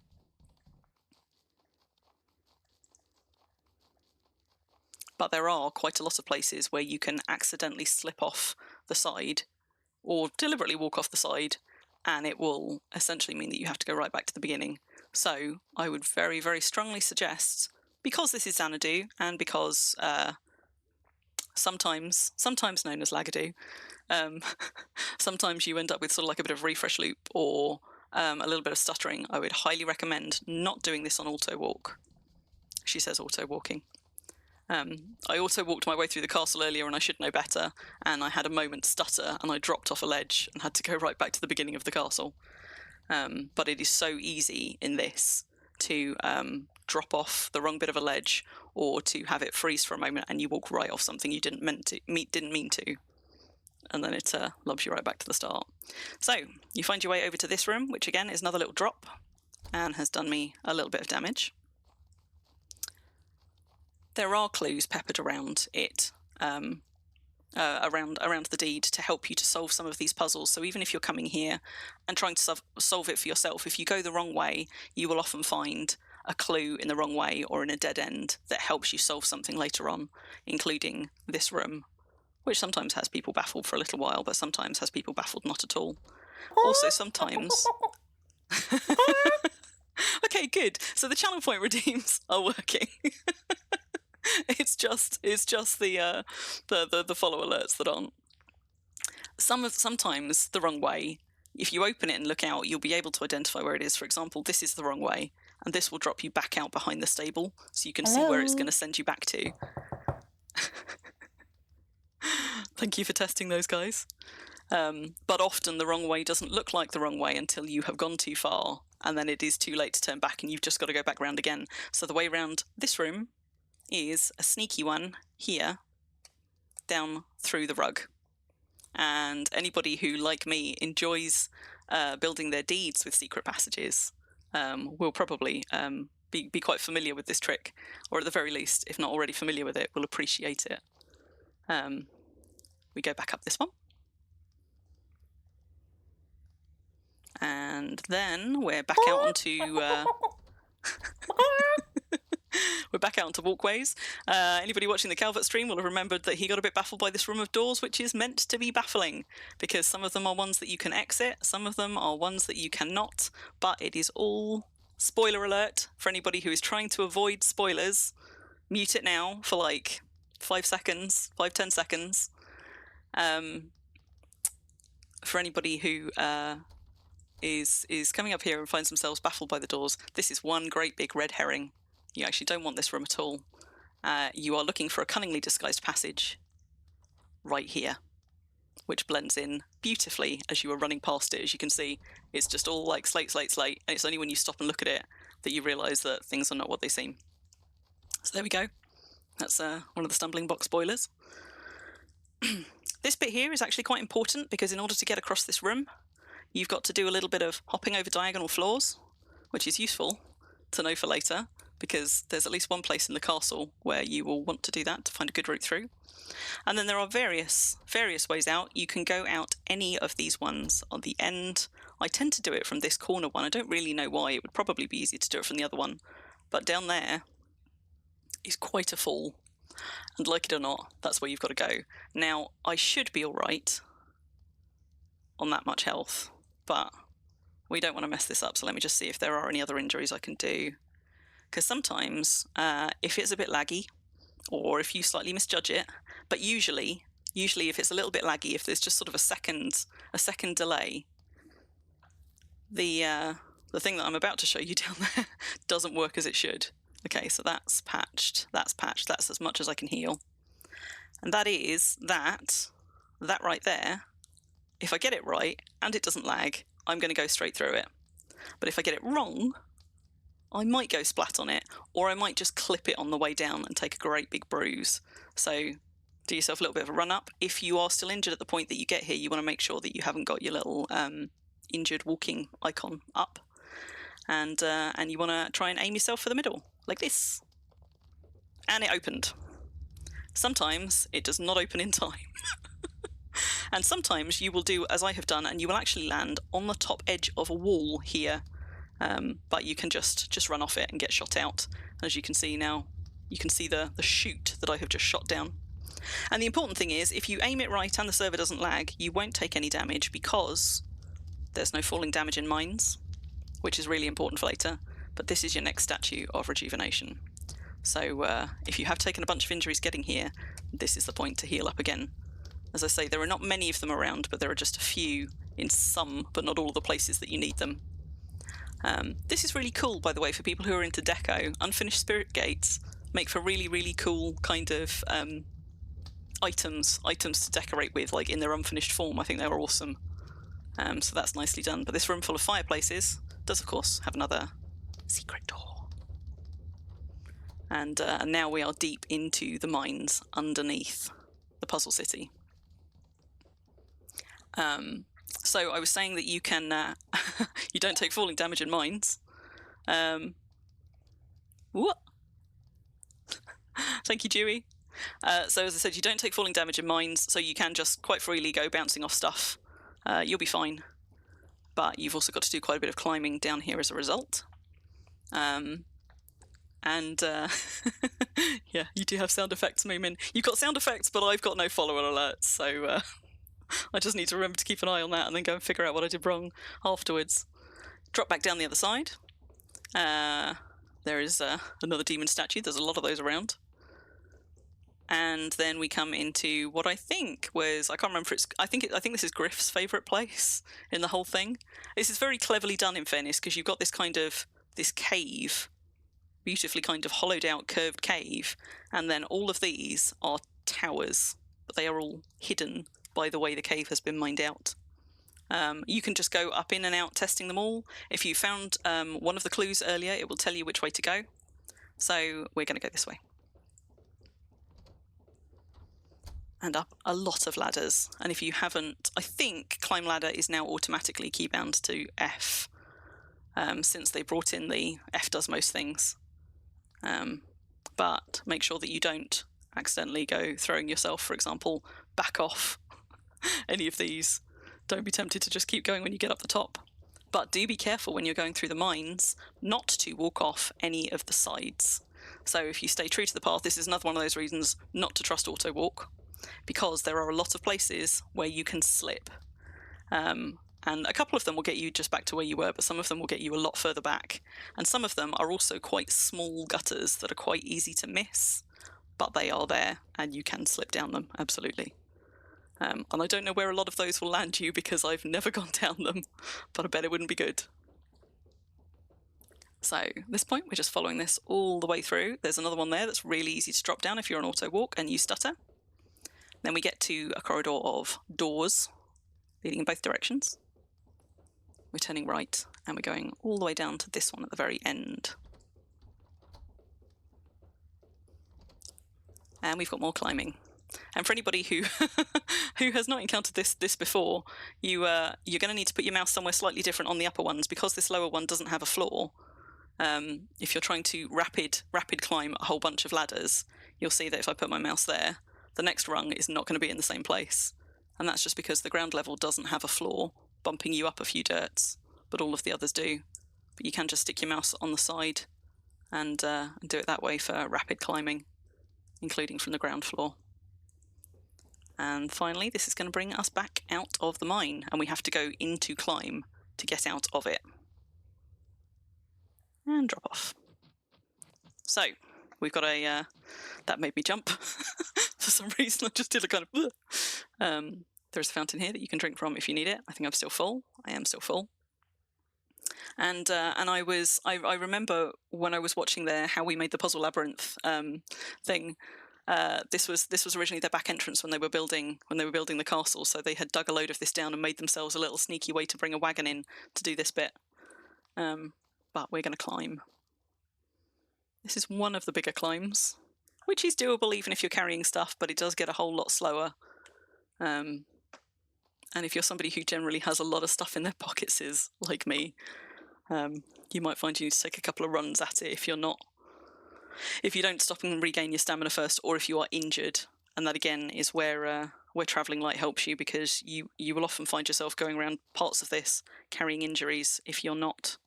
Speaker 1: But there are quite a lot of places where you can accidentally slip off the side or deliberately walk off the side, and it will essentially mean that you have to go right back to the beginning. So I would very, very strongly suggest, because this is Xanadu, and because sometimes known as Lagadoo, sometimes you end up with sort of like a bit of refresh loop or a little bit of stuttering, I would highly recommend not doing this on auto walk. She says auto walking. I auto walked my way through the castle earlier, and I should know better, and I had a moment stutter and I dropped off a ledge and had to go right back to the beginning of the castle. But it is so easy in this to drop off the wrong bit of a ledge, or to have it freeze for a moment and you walk right off something you didn't mean to. and then it lobs you right back to the start. So you find your way over to this room, which again is another little drop and has done me a little bit of damage. There are clues peppered around it, around the deed, to help you to solve some of these puzzles. So even if you're coming here and trying to solve it for yourself, if you go the wrong way, you will often find a clue in the wrong way or in a dead end that helps you solve something later on, including this room, which sometimes has people baffled for a little while, but sometimes has people baffled not at all. Also, sometimes... Okay, good. So the channel point redeems are working. It's just the follow alerts that aren't. Sometimes the wrong way. If you open it and look out, you'll be able to identify where it is. For example, this is the wrong way, and this will drop you back out behind the stable, so you can see where it's going to send you back to. Thank you for testing those, guys. But often the wrong way doesn't look like the wrong way until you have gone too far, and then it is too late to turn back, and you've just got to go back round again. So the way round this room is a sneaky one here, down through the rug. And anybody who, like me, enjoys building their deeds with secret passages will probably be quite familiar with this trick, or at the very least, if not already familiar with it, will appreciate it. We go back up this one. And then we're back out onto... We're back out onto walkways. Anybody watching the Calvert stream will have remembered that he got a bit baffled by this room of doors, which is meant to be baffling, because some of them are ones that you can exit, some of them are ones that you cannot, but it is all spoiler alert for anybody who is trying to avoid spoilers. Mute it now for like 10 seconds. For anybody who is coming up here and finds themselves baffled by the doors, this is one great big red herring. You actually don't want this room at all. You are looking for a cunningly disguised passage right here, which blends in beautifully as you are running past it. As you can see, it's just all like slate, and it's only when you stop and look at it that you realise that things are not what they seem. So there we go. That's one of the stumbling block spoilers. This bit here is actually quite important, because in order to get across this room, you've got to do a little bit of hopping over diagonal floors, which is useful to know for later, because there's at least one place in the castle where you will want to do that to find a good route through. And then there are various ways out. You can go out any of these ones on the end. I tend to do it from this corner one. I don't really know why. It would probably be easier to do it from the other one. But down there is quite a fall. And like it or not, that's where you've got to go. Now, I should be all right on that much health, but we don't want to mess this up. So let me just see if there are any other injuries I can do. Because sometimes, if it's a bit laggy, or if you slightly misjudge it, but usually if it's a little bit laggy, if there's just sort of a second delay, the thing that I'm about to show you down there doesn't work as it should. Okay, so that's patched, that's as much as I can heal. And that is that right there. If I get it right, and it doesn't lag, I'm going to go straight through it. But if I get it wrong, I might go splat on it, or I might just clip it on the way down and take a great big bruise. So do yourself a little bit of a run up. If you are still injured at the point that you get here, you want to make sure that you haven't got your little injured walking icon up. And you want to try and aim yourself for the middle, like this. And it opened. Sometimes it does not open in time. And sometimes you will do as I have done, and you will actually land on the top edge of a wall here. But you can just run off it and get shot out. And as you can see now, you can see the chute that I have just shot down. And the important thing is, if you aim it right and the server doesn't lag, you won't take any damage, because there's no falling damage in mines, which is really important for later. But this is your next statue of rejuvenation. So if you have taken a bunch of injuries getting here, this is the point to heal up again. As I say, there are not many of them around, but there are just a few in some, but not all of the places that you need them. This is really cool, by the way, for people who are into deco. Unfinished spirit gates make for really, really cool kind of items to decorate with, like in their unfinished form. I think they were awesome. So that's nicely done. But this room full of fireplaces does, of course, have another secret door. And now we are deep into the mines underneath the puzzle city. So I was saying that you can, you don't take falling damage in mines. What? Thank you, Dewey. So as I said, you don't take falling damage in mines, so you can just quite freely go bouncing off stuff. You'll be fine. But you've also got to do quite a bit of climbing down here as a result. Yeah, you do have sound effects, Moomin. You've got sound effects, but I've got no follower alerts, so I just need to remember to keep an eye on that and then go and figure out what I did wrong afterwards. Drop back down the other side. There is another demon statue. There's a lot of those around. And then we come into what I think was, I can't remember if it's, I think this is Griff's favourite place in the whole thing. This is very cleverly done, in fairness, because you've got this kind of, this cave, beautifully kind of hollowed out curved cave, and then all of these are towers, but they are all hidden by the way the cave has been mined out. You can just go up in and out testing them all. If you found one of the clues earlier, it will tell you which way to go. So we're going to go this way. And up a lot of ladders. And if you haven't, I think Climb Ladder is now automatically keybound to F, since they brought in the F does most things. But make sure that you don't accidentally go throwing yourself, for example, back off any of these. Don't be tempted to just keep going when you get up the top. But do be careful when you're going through the mines not to walk off any of the sides. So if you stay true to the path, this is another one of those reasons not to trust auto walk, because there are a lot of places where you can slip. And a couple of them will get you just back to where you were, but some of them will get you a lot further back. And some of them are also quite small gutters that are quite easy to miss, but they are there and you can slip down them, absolutely. And I don't know where a lot of those will land you because I've never gone down them, but I bet it wouldn't be good. So at this point, we're just following this all the way through. There's another one there that's really easy to drop down if you're on auto walk and you stutter. Then we get to a corridor of doors leading in both directions. We're turning right and we're going all the way down to this one at the very end. And we've got more climbing. And for anybody who who has not encountered this before, you're going to need to put your mouse somewhere slightly different on the upper ones, because this lower one doesn't have a floor. If you're trying to rapid climb a whole bunch of ladders, you'll see that if I put my mouse there, the next rung is not going to be in the same place. And that's just because the ground level doesn't have a floor, bumping you up a few dirts, but all of the others do. But you can just stick your mouse on the side and do it that way for rapid climbing, including from the ground floor. And finally, this is going to bring us back out of the mine, and we have to go into climb to get out of it. And drop off. So, we've got a... that made me jump. For some reason, I just did a kind of... there's a fountain here that you can drink from if you need it. I think I'm still full. I am still full. And I remember when I was watching how we made the Puzzle Labyrinth thing. This was originally their back entrance when they were building the castle. So they had dug a load of this down and made themselves a little sneaky way to bring a wagon in to do this bit. But we're going to climb. This is one of the bigger climbs, which is doable even if you're carrying stuff, but it does get a whole lot slower. And if you're somebody who generally has a lot of stuff in their pockets, like me, you might find you need to take a couple of runs at it if you don't stop and regain your stamina first, or if you are injured. And that again is where Travelling Light helps you, because you will often find yourself going around parts of this carrying injuries if you're not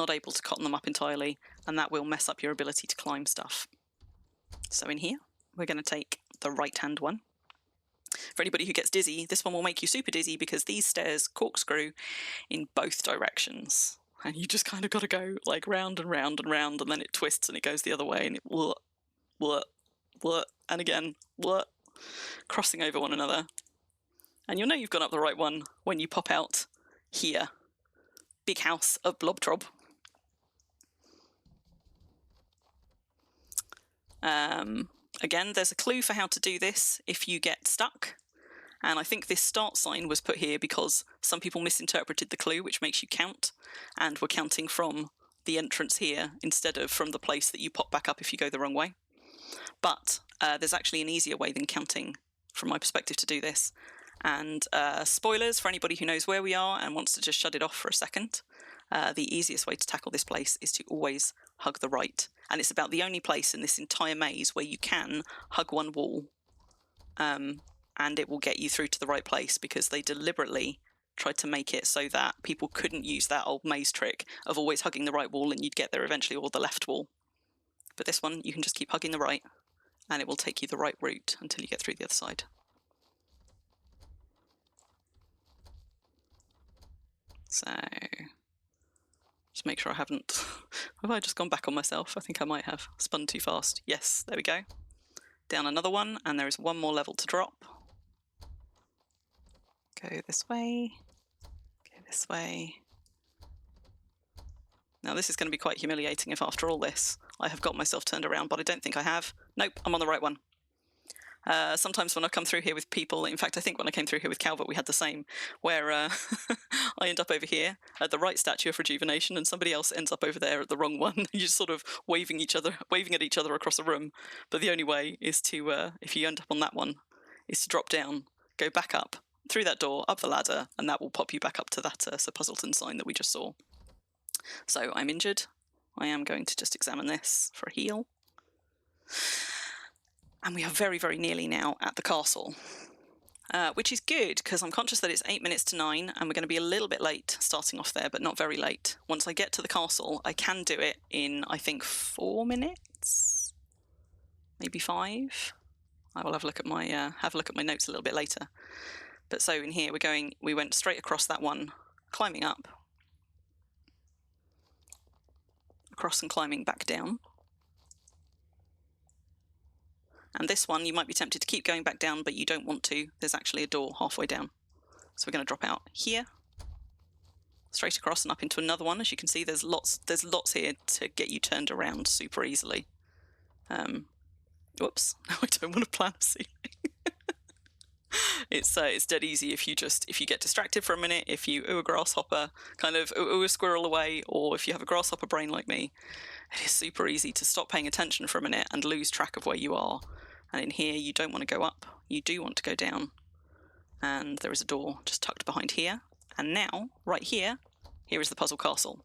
Speaker 1: able to cotton them up entirely, and that will mess up your ability to climb stuff. So in here, we're going to take the right-hand one. For anybody who gets dizzy, this one will make you super dizzy because these stairs corkscrew in both directions. And you just kind of got to go like round and round and round, and then it twists and it goes the other way, and it and again, crossing over one another. And you'll know you've gone up the right one when you pop out here. Big house of Blobtrob. Again, there's a clue for how to do this if you get stuck. And I think this start sign was put here because some people misinterpreted the clue, which makes you count, and we're counting from the entrance here instead of from the place that you pop back up if you go the wrong way. But there's actually an easier way than counting, from my perspective, to do this. And spoilers for anybody who knows where we are and wants to just shut it off for a second. The easiest way to tackle this place is to always hug the right. And it's about the only place in this entire maze where you can hug one wall, and it will get you through to the right place, because they deliberately tried to make it so that people couldn't use that old maze trick of always hugging the right wall and you'd get there eventually, or the left wall. But this one, you can just keep hugging the right and it will take you the right route until you get through the other side. So, just make sure I haven't... have I just gone back on myself? I think I might have spun too fast. Yes, there we go. Down another one, and there is one more level to drop. Go this way. Go this way. Now this is going to be quite humiliating if after all this I have got myself turned around, but I don't think I have. Nope, I'm on the right one. Sometimes when I come through here with people, in fact I think when I came through here with Calvert we had the same, where I end up over here at the right statue of rejuvenation and somebody else ends up over there at the wrong one. You're just sort of waving at each other across a room. But the only way is to, if you end up on that one, is to drop down, go back up, through that door, up the ladder, and that will pop you back up to that Sir Puzzleton sign that we just saw. So I'm injured. I am going to just examine this for a heal. And we are very, very nearly now at the castle, which is good because I'm conscious that it's 8 minutes to 9 and we're going to be a little bit late starting off there, but not very late. Once I get to the castle, I can do it in, I think, 4 minutes, maybe 5. I will have a look at my notes a little bit later. But so in here we went straight across that one, climbing up, across and climbing back down. And this one, you might be tempted to keep going back down, but you don't want to. There's actually a door halfway down. So we're going to drop out here, straight across and up into another one. As you can see, there's lots here to get you turned around super easily. Whoops, no, I don't want to plan a ceiling. It's dead easy if you get distracted for a minute, if you ooh a grasshopper, kind of ooh a squirrel away, or if you have a grasshopper brain like me, it is super easy to stop paying attention for a minute and lose track of where you are. And in here, you don't want to go up, you do want to go down. And there is a door just tucked behind here. And now, right here, here is the puzzle castle.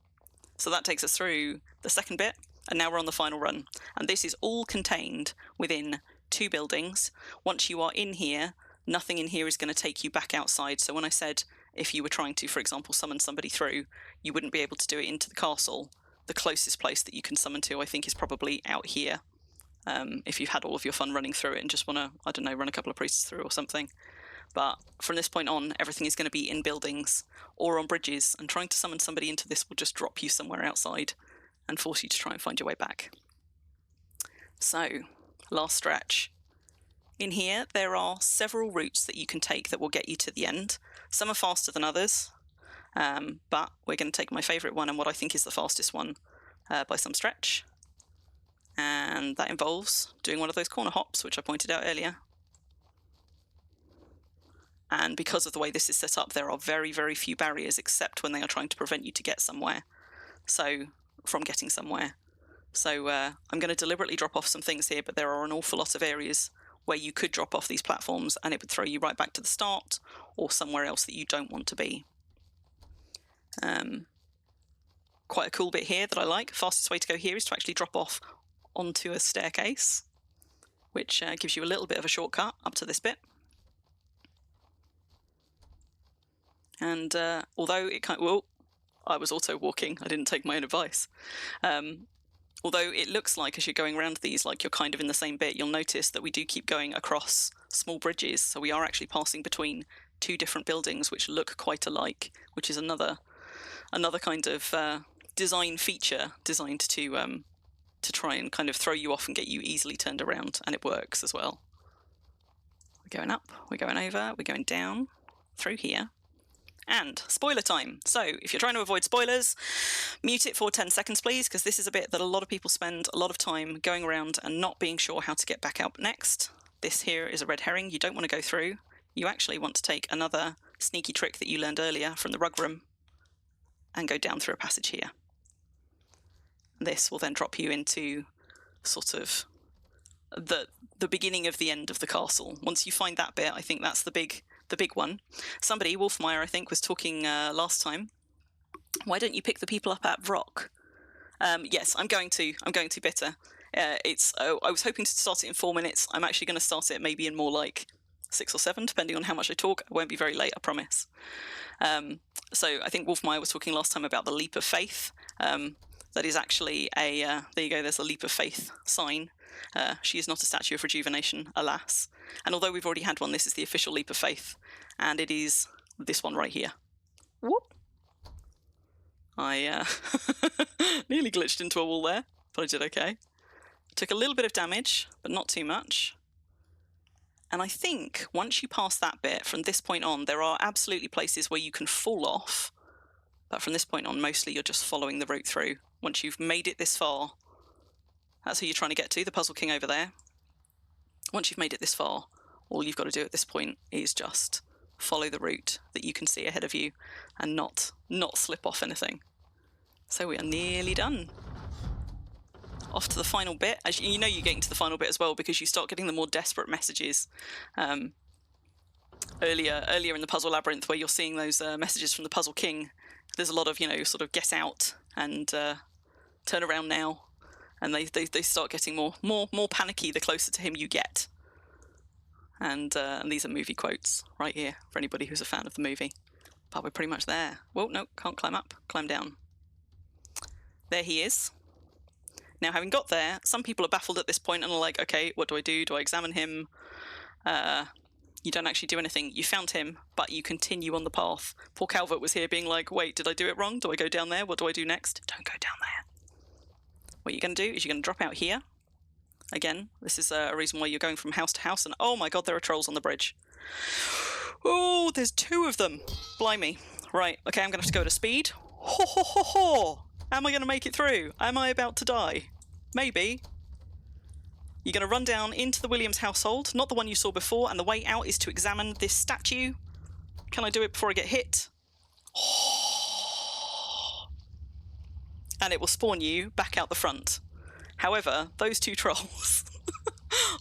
Speaker 1: So that takes us through the second bit, and now we're on the final run. And this is all contained within 2 buildings. Once you are in here, nothing in here is going to take you back outside. So when I said if you were trying to, for example, summon somebody through, you wouldn't be able to do it into the castle. The closest place that you can summon to, I think, is probably out here. If you've had all of your fun running through it and just want to, I don't know, run a couple of priests through or something. But from this point on, everything is going to be in buildings or on bridges, and trying to summon somebody into this will just drop you somewhere outside and force you to try and find your way back. So, last stretch. In here, there are several routes that you can take that will get you to the end. Some are faster than others, but we're going to take my favourite one and what I think is the fastest one by some stretch. And that involves doing one of those corner hops, which I pointed out earlier. And because of the way this is set up, there are very, very few barriers, except when they are trying to prevent you to get somewhere. So, from getting somewhere. So I'm going to deliberately drop off some things here, but there are an awful lot of areas where you could drop off these platforms and it would throw you right back to the start or somewhere else that you don't want to be. Quite a cool bit here that I like. Fastest way to go here is to actually drop off onto a staircase, which gives you a little bit of a shortcut up to this bit. And although it kind of, well, I was also walking, I didn't take my own advice. Although it looks like as you're going around these, like you're kind of in the same bit, you'll notice that we do keep going across small bridges. So we are actually passing between 2 different buildings which look quite alike, which is another kind of design feature designed to try and kind of throw you off and get you easily turned around, and it works as well. We're going up, we're going over, we're going down, through here. And spoiler time. So if you're trying to avoid spoilers, mute it for 10 seconds, please, because this is a bit that a lot of people spend a lot of time going around and not being sure how to get back out next. This here is a red herring. You don't want to go through. You actually want to take another sneaky trick that you learned earlier from the rug room and go down through a passage here. This will then drop you into sort of the beginning of the end of the castle. Once you find that bit, I think that's the big the big one. Somebody, Wolfmeyer, I think, was talking last time. Why don't you pick the people up at Vrock? Yes, I'm going to, Bitter. I was hoping to start it in 4 minutes. I'm actually going to start it maybe in more like 6 or 7, depending on how much I talk. I won't be very late, I promise. So I think Wolfmeyer was talking last time about the leap of faith. That is actually there you go, there's a leap of faith sign. She is not a statue of rejuvenation, alas. And although we've already had one, this is the official leap of faith. And it is this one right here. Whoop. I nearly glitched into a wall there, but I did okay. Took a little bit of damage, but not too much. And I think once you pass that bit, from this point on, there are absolutely places where you can fall off. But from this point on, mostly you're just following the route through. Once you've made it this far, that's who you're trying to get to, the Puzzle King over there. Once you've made it this far, all you've got to do at this point is just follow the route that you can see ahead of you and not slip off anything. So we are nearly done. Off to the final bit. As you know, you're getting to the final bit as well because you start getting the more desperate messages earlier in the Puzzle Labyrinth, where you're seeing those messages from the Puzzle King. There's a lot of, sort of get out and turn around now, and they start getting more panicky the closer to him you get. And these are movie quotes right here for anybody who's a fan of the movie. But we're pretty much there. Whoa, no, can't climb up, climb down. There he is. Now, having got there, some people are baffled at this point and are like, okay, what do I do? Do I examine him? You don't actually do anything. You found him, but you continue on the path. Poor Calvert was here being like, wait, did I do it wrong? Do I go down there? What do I do next? Don't go down there. What you're going to do is you're going to drop out here. Again, this is a reason why you're going from house to house. And oh my god, there are trolls on the bridge. Oh, there's 2 of them. Blimey. Right, okay, I'm going to have to go at speed. Ho ho ho ho! Am I going to make it through? Am I about to die? Maybe. You're going to run down into the Williams household, not the one you saw before, and the way out is to examine this statue. Can I do it before I get hit? And it will spawn you back out the front. However, those 2 trolls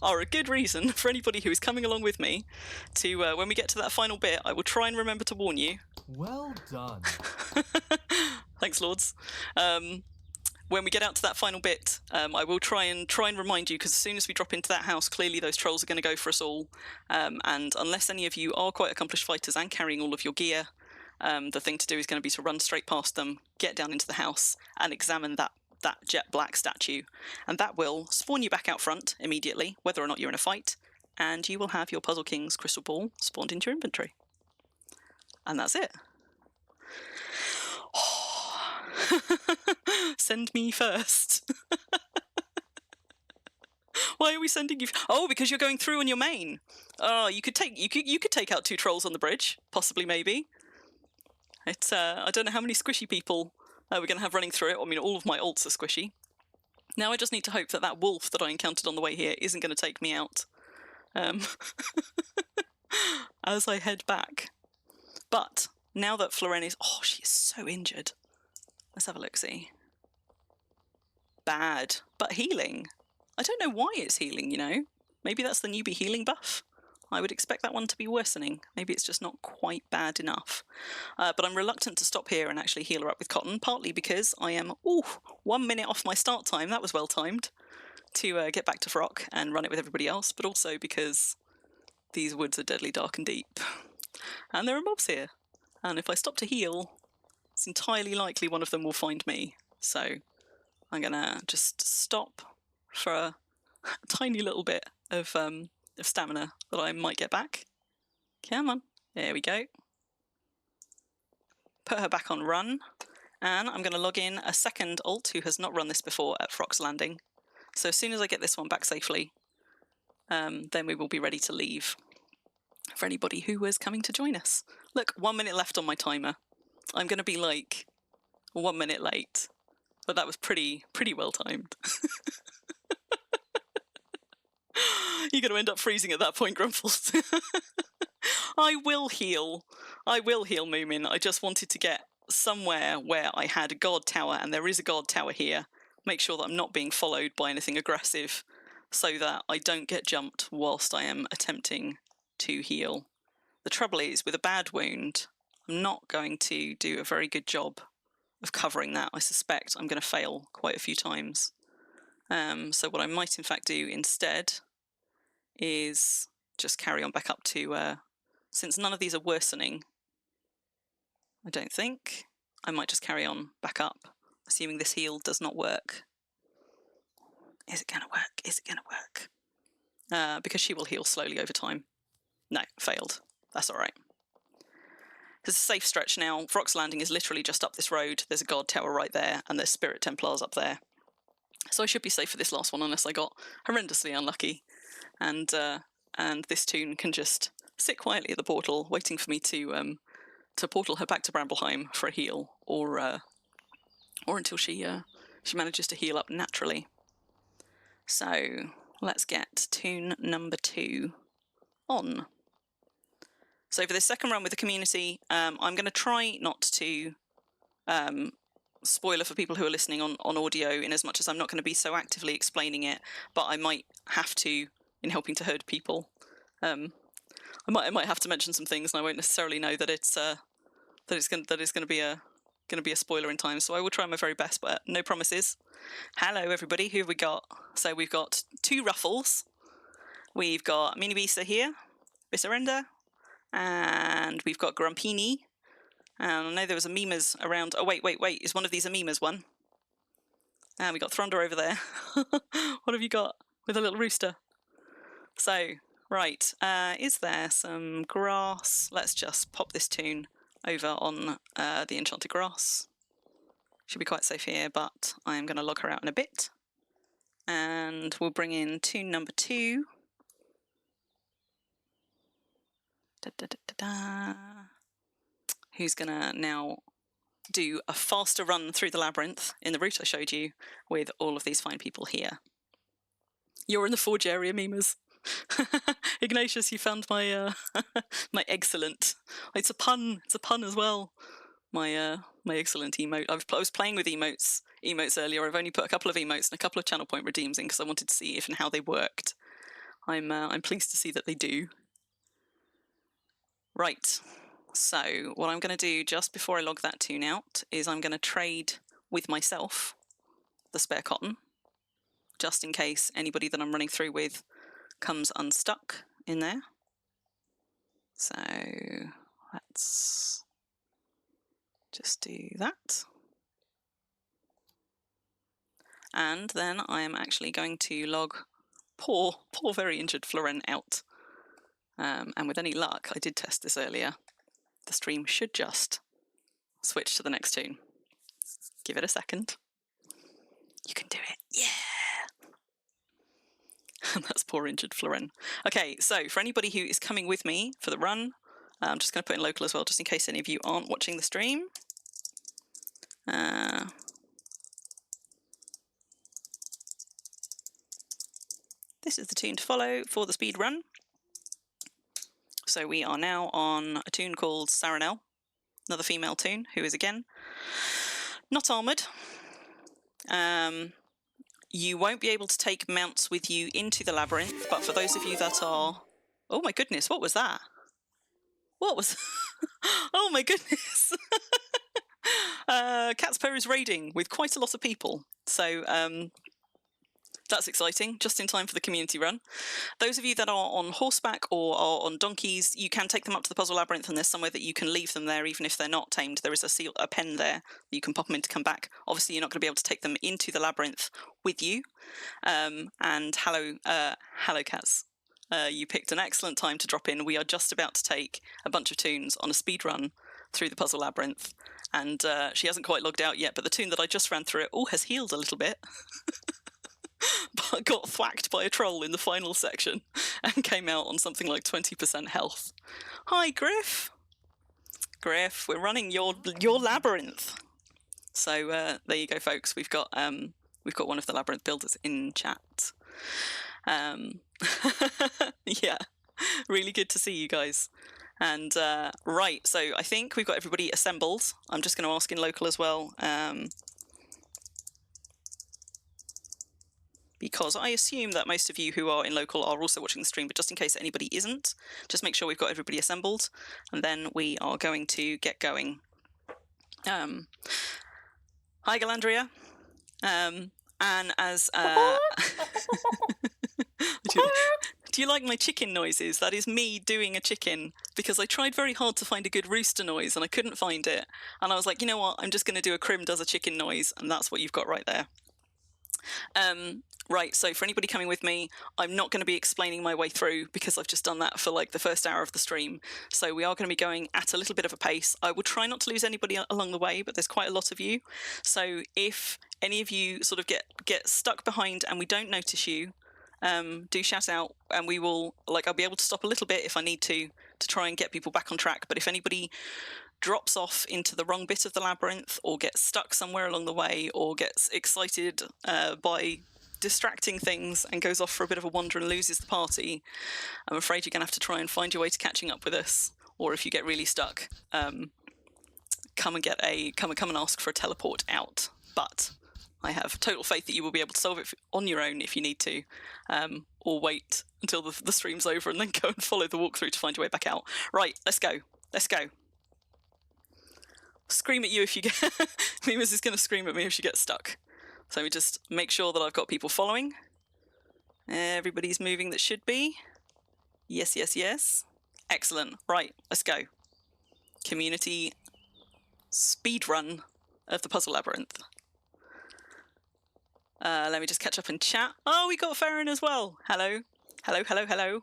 Speaker 1: are a good reason for anybody who is coming along with me to, when we get to that final bit, I will try and remember to warn you.
Speaker 2: Well done.
Speaker 1: Thanks, Lords. When we get out to that final bit, I will try and remind you, because as soon as we drop into that house, clearly those trolls are going to go for us all. And unless any of you are quite accomplished fighters and carrying all of your gear, the thing to do is going to be to run straight past them, get down into the house, and examine that jet black statue. And that will spawn you back out front immediately, whether or not you're in a fight, and you will have your Puzzle King's crystal ball spawned into your inventory. And that's it. Send me first. Why are we sending you? Oh, because you're going through on your main. Oh, you could take out 2 trolls on the bridge, possibly, maybe. It's I don't know how many squishy people we're going to have running through it. I mean, all of my ults are squishy. Now I just need to hope that wolf that I encountered on the way here isn't going to take me out as I head back. But now that Floren is... Oh, she is so injured. Let's have a look-see. Bad, but healing. I don't know why it's healing, Maybe that's the newbie healing buff. I would expect that one to be worsening. Maybe it's just not quite bad enough. But I'm reluctant to stop here and actually heal her up with cotton, partly because I am 1 minute off my start time. That was well timed to get back to Vrock and run it with everybody else, but also because these woods are deadly dark and deep. And there are mobs here. And if I stop to heal, it's entirely likely one of them will find me. So I'm going to just stop for a tiny little bit of stamina that I might get back. Come on. There we go. Put her back on run. And I'm going to log in a second ult who has not run this before at Vrock's Landing. So as soon as I get this one back safely, then we will be ready to leave. For anybody who was coming to join us. Look, 1 minute left on my timer. I'm going to be like 1 minute late. But that was pretty well timed. You're going to end up freezing at that point, Grumples. I will heal. Moomin. I just wanted to get somewhere where I had a guard tower, and there is a guard tower here. Make sure that I'm not being followed by anything aggressive, so that I don't get jumped whilst I am attempting to heal. The trouble is, with a bad wound, I'm not going to do a very good job of covering that. I suspect I'm going to fail quite a few times. So what I might in fact do instead is just carry on back up to, since none of these are worsening, I don't think, I might just carry on back up, assuming this heal does not work. Is it going to work? Is it going to work? Because she will heal slowly over time. No, failed. That's all right. There's a safe stretch now. Vrock's Landing is literally just up this road. There's a guard tower right there, and there's Spirit Templars up there. So I should be safe for this last one, unless I got horrendously unlucky. And this toon can just sit quietly at the portal, waiting for me to portal her back to Brambleheim for a heal, or until she manages to heal up naturally. So let's get toon number 2 on. So for this second run with the community, I'm going to try not to spoiler for people who are listening on audio, in as much as I'm not going to be so actively explaining it, but I might have to in helping to herd people. I might have to mention some things, and I won't necessarily know that it's going to be a spoiler in time. So I will try my very best, but no promises. Hello everybody, who have we got? So we've got 2 Ruffles. We've got Mini Bisa here, Bisarenda, and we've got Grumpini. And I know there was a Mimas around. Oh, wait. Is one of these a Mimas one? And we got Thronder over there. What have you got with a little rooster? So, right. Is there some grass? Let's just pop this toon over on the Enchanted Grass. Should be quite safe here, but I'm going to log her out in a bit. And we'll bring in toon number 2. Who's gonna now do a faster run through the labyrinth in the route I showed you with all of these fine people here. You're in the Forge area, Mimas. Ignatius, you found my my excellent. It's a pun as well. My excellent emote. I was playing with emotes earlier. I've only put a couple of emotes and a couple of channel point redeems in because I wanted to see if and how they worked. I'm pleased to see that they do. Right, so what I'm going to do just before I log that toon out is I'm going to trade with myself the spare cotton, just in case anybody that I'm running through with comes unstuck in there. So let's just do that. And then I am actually going to log poor very injured Floren out. And with any luck, I did test this earlier, the stream should just switch to the next toon. Give it a second. You can do it. Yeah! That's poor injured Floren. Okay, so for anybody who is coming with me for the run, I'm just going to put in local as well, just in case any of you aren't watching the stream. This is the toon to follow for the speed run. So we are now on a toon called Saranel, another female toon, who is again not armoured. You won't be able to take mounts with you into the labyrinth, but for those of you that are... Oh my goodness, what was that? What was... Oh my goodness! Catspur is raiding with quite a lot of people, so that's exciting, just in time for the community run. Those of you that are on horseback or are on donkeys, you can take them up to the Puzzle Labyrinth, and there's somewhere that you can leave them there even if they're not tamed. There is a pen there that you can pop them in to come back. Obviously, you're not going to be able to take them into the labyrinth with you. And hello cats. You picked an excellent time to drop in. We are just about to take a bunch of toons on a speed run through the Puzzle Labyrinth, and she hasn't quite logged out yet, but the toon that I just ran through it has healed a little bit. But got thwacked by a troll in the final section and came out on something like 20% health. Hi, Griff. Griff, we're running your labyrinth. So there you go, folks. We've got one of the labyrinth builders in chat. Yeah, really good to see you guys. And right, so I think we've got everybody assembled. I'm just going to ask in local as well. because I assume that most of you who are in local are also watching the stream, but just in case anybody isn't, just make sure we've got everybody assembled, and then we are going to get going. Hi, Galandria. And as... Do you like my chicken noises? That is me doing a chicken, because I tried very hard to find a good rooster noise and I couldn't find it. And I was like, you know what, I'm just going to do a Crim does a chicken noise, and that's what you've got right there. Right, so for anybody coming with me, I'm not going to be explaining my way through because I've just done that for like the first hour of the stream. So we are going to be going at a little bit of a pace. I will try not to lose anybody along the way, but there's quite a lot of you. So if any of you sort of get stuck behind and we don't notice you, do shout out, and we will, like, I'll be able to stop a little bit if I need to try and get people back on track. But if anybody drops off into the wrong bit of the labyrinth, or gets stuck somewhere along the way, or gets excited by distracting things and goes off for a bit of a wander and loses the party, I'm afraid you're going to have to try and find your way to catching up with us. Or if you get really stuck, come and ask for a teleport out. But I have total faith that you will be able to solve it on your own if you need to, or wait until the stream's over and then go and follow the walkthrough to find your way back out. Right, let's go. Let's go. Scream at you if you get... Mimas is going to scream at me if she gets stuck. So we just make sure that I've got people following. Everybody's moving that should be. Yes, yes, yes. Excellent. Right, let's go. Community speed run of the Puzzle Labyrinth. Let me just catch up and chat. Oh, we got Farron as well. Hello. Hello, hello, hello.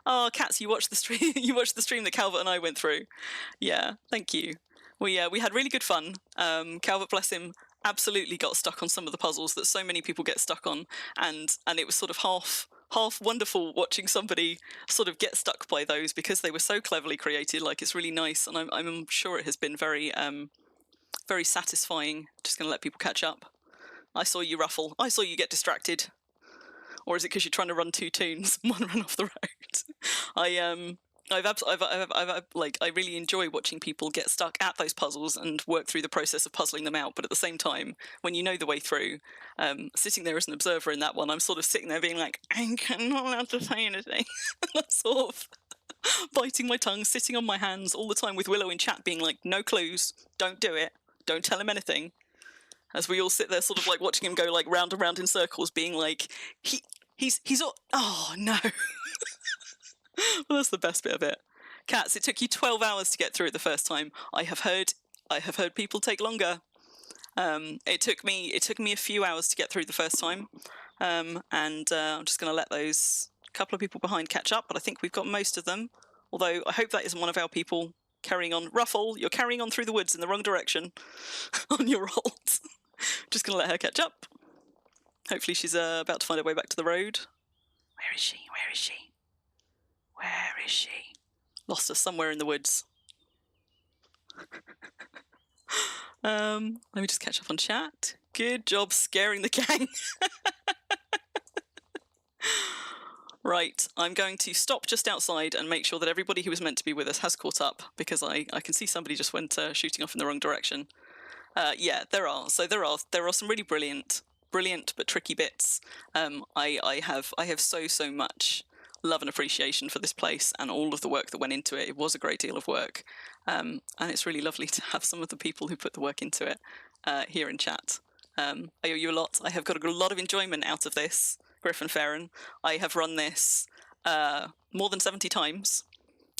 Speaker 1: Oh, Cats, you watched the stream. You watched the stream that Calvert and I went through. Yeah, thank you. We had really good fun. Calvert, bless him, absolutely got stuck on some of the puzzles that so many people get stuck on, and it was sort of half wonderful watching somebody sort of get stuck by those because they were so cleverly created. Like, it's really nice, and I'm sure it has been very very satisfying. Just going to let people catch up. I saw you ruffle. I saw you get distracted. Or is it because you're trying to run two tunes and one run off the road? I really enjoy watching people get stuck at those puzzles and work through the process of puzzling them out. But at the same time, when you know the way through, sitting there as an observer in that one, I'm sort of sitting there being like, I'm not allowed to say anything. I'm sort of biting my tongue, sitting on my hands all the time with Willow in chat being like, no clues, don't do it, don't tell him anything. As we all sit there sort of like watching him go like round and round in circles, being like, he's oh no. Well, that's the best bit of it. Cats, it took you 12 hours to get through it the first time. I have heard people take longer. It took me a few hours to get through the first time. And I'm just going to let those couple of people behind catch up, but I think we've got most of them. Although I hope that isn't one of our people carrying on. Ruffle, you're carrying on through the woods in the wrong direction on your rolls. Just going to let her catch up. Hopefully she's about to find her way back to the road. Where is she? Where is she? Where is she? Lost her somewhere in the woods. Let me just catch up on chat. Good job scaring the gang. Right, I'm going to stop just outside and make sure that everybody who was meant to be with us has caught up, because I can see somebody just went shooting off in the wrong direction. Yeah, there are. So there are some really brilliant but tricky bits. I have so much love and appreciation for this place and all of the work that went into it. It was a great deal of work, and it's really lovely to have some of the people who put the work into it here in chat. I owe you a lot. I have got a lot of enjoyment out of this, Griffin Farron. I have run this more than 70 times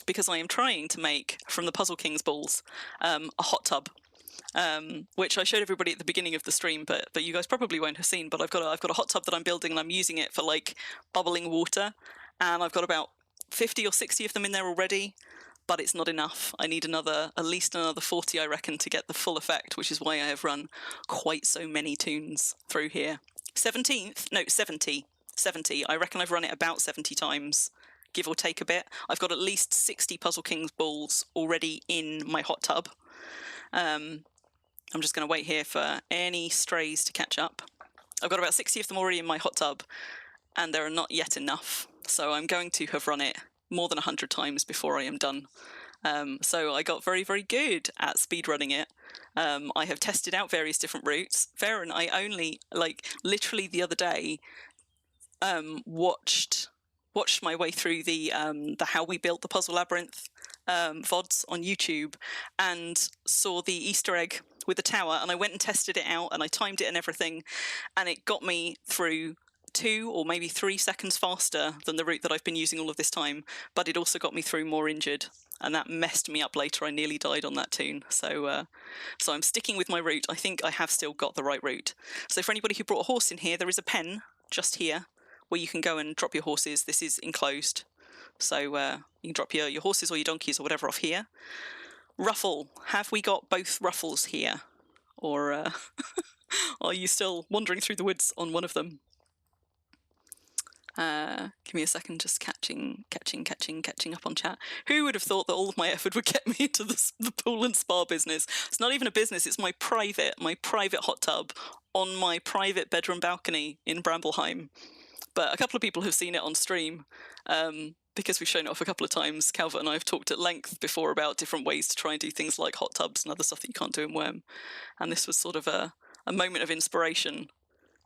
Speaker 1: because I am trying to make from the Puzzle King's balls a hot tub. Which I showed everybody at the beginning of the stream, but you guys probably won't have seen. But I've got a hot tub that I'm building, and I'm using it for like bubbling water, and I've got about 50 or 60 of them in there already. But it's not enough. I need at least another 40, I reckon, to get the full effect, which is why I have run quite so many tunes through here. 70. I reckon I've run it about 70 times, give or take a bit. I've got at least 60 Puzzle King's balls already in my hot tub. I'm just going to wait here for any strays to catch up. I've got about 60 of them already in my hot tub, and there are not yet enough. So I'm going to have run it more than 100 times before I am done. So I got very, very good at speed running it. I have tested out various different routes. Farron, I only, like, literally the other day, watched my way through the How We Built the Puzzle Labyrinth VODs on YouTube, and saw the Easter egg with the tower, and I went and tested it out, and I timed it and everything, and it got me through 2 or maybe 3 seconds faster than the route that I've been using all of this time, but it also got me through more injured, and that messed me up later. I nearly died on that toon. So I'm sticking with my route. I think I have still got the right route. So for anybody who brought a horse in here, there is a pen just here where you can go and drop your horses. This is enclosed, so you can drop your horses or your donkeys or whatever off here. Ruffle, have we got both ruffles here, or are you still wandering through the woods on one of them? Give me a second, just catching up on chat. Who would have thought that all of my effort would get me into the pool and spa business? It's not even a business, it's my private hot tub on my private bedroom balcony in Brambleheim. But a couple of people have seen it on stream, because we've shown it off a couple of times. Calvert and I have talked at length before about different ways to try and do things like hot tubs and other stuff that you can't do in Wurm. And this was sort of a moment of inspiration,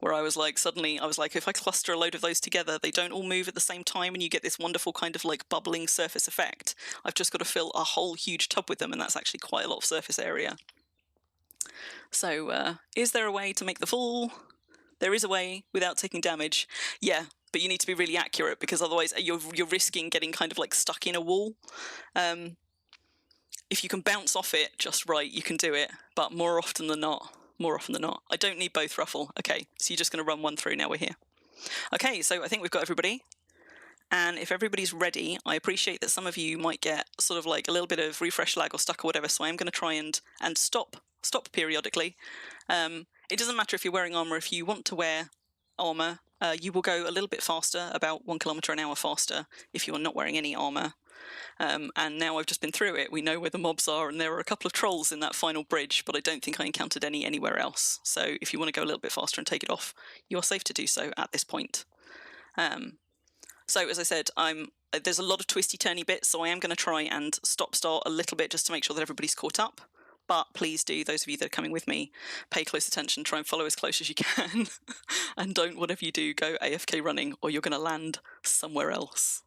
Speaker 1: where I was like, suddenly I was like, if I cluster a load of those together, they don't all move at the same time, and you get this wonderful kind of like bubbling surface effect. I've just got to fill a whole huge tub with them, and that's actually quite a lot of surface area. So is there a way to make the fall? There is a way without taking damage. Yeah, but you need to be really accurate, because otherwise you're risking getting kind of like stuck in a wall. If you can bounce off it just right, you can do it, but more often than not, I don't need both ruffle. Okay, so you're just going to run one through. Now we're here. Okay, so I think we've got everybody. And if everybody's ready, I appreciate that some of you might get sort of like a little bit of refresh lag or stuck or whatever, so I'm going to try and stop periodically. It doesn't matter if you're wearing armour. If you want to wear armour, you will go a little bit faster, about 1 kilometre an hour faster, if you are not wearing any armour. And now I've just been through it, we know where the mobs are, and there are a couple of trolls in that final bridge, but I don't think I encountered any anywhere else. So if you want to go a little bit faster and take it off, you are safe to do so at this point. So as I said, there's a lot of twisty-turny bits, so I am going to try and stop-start a little bit just to make sure that everybody's caught up. But please do, those of you that are coming with me, pay close attention, try and follow as close as you can, and don't, whatever you do, go AFK running, or you're going to land somewhere else.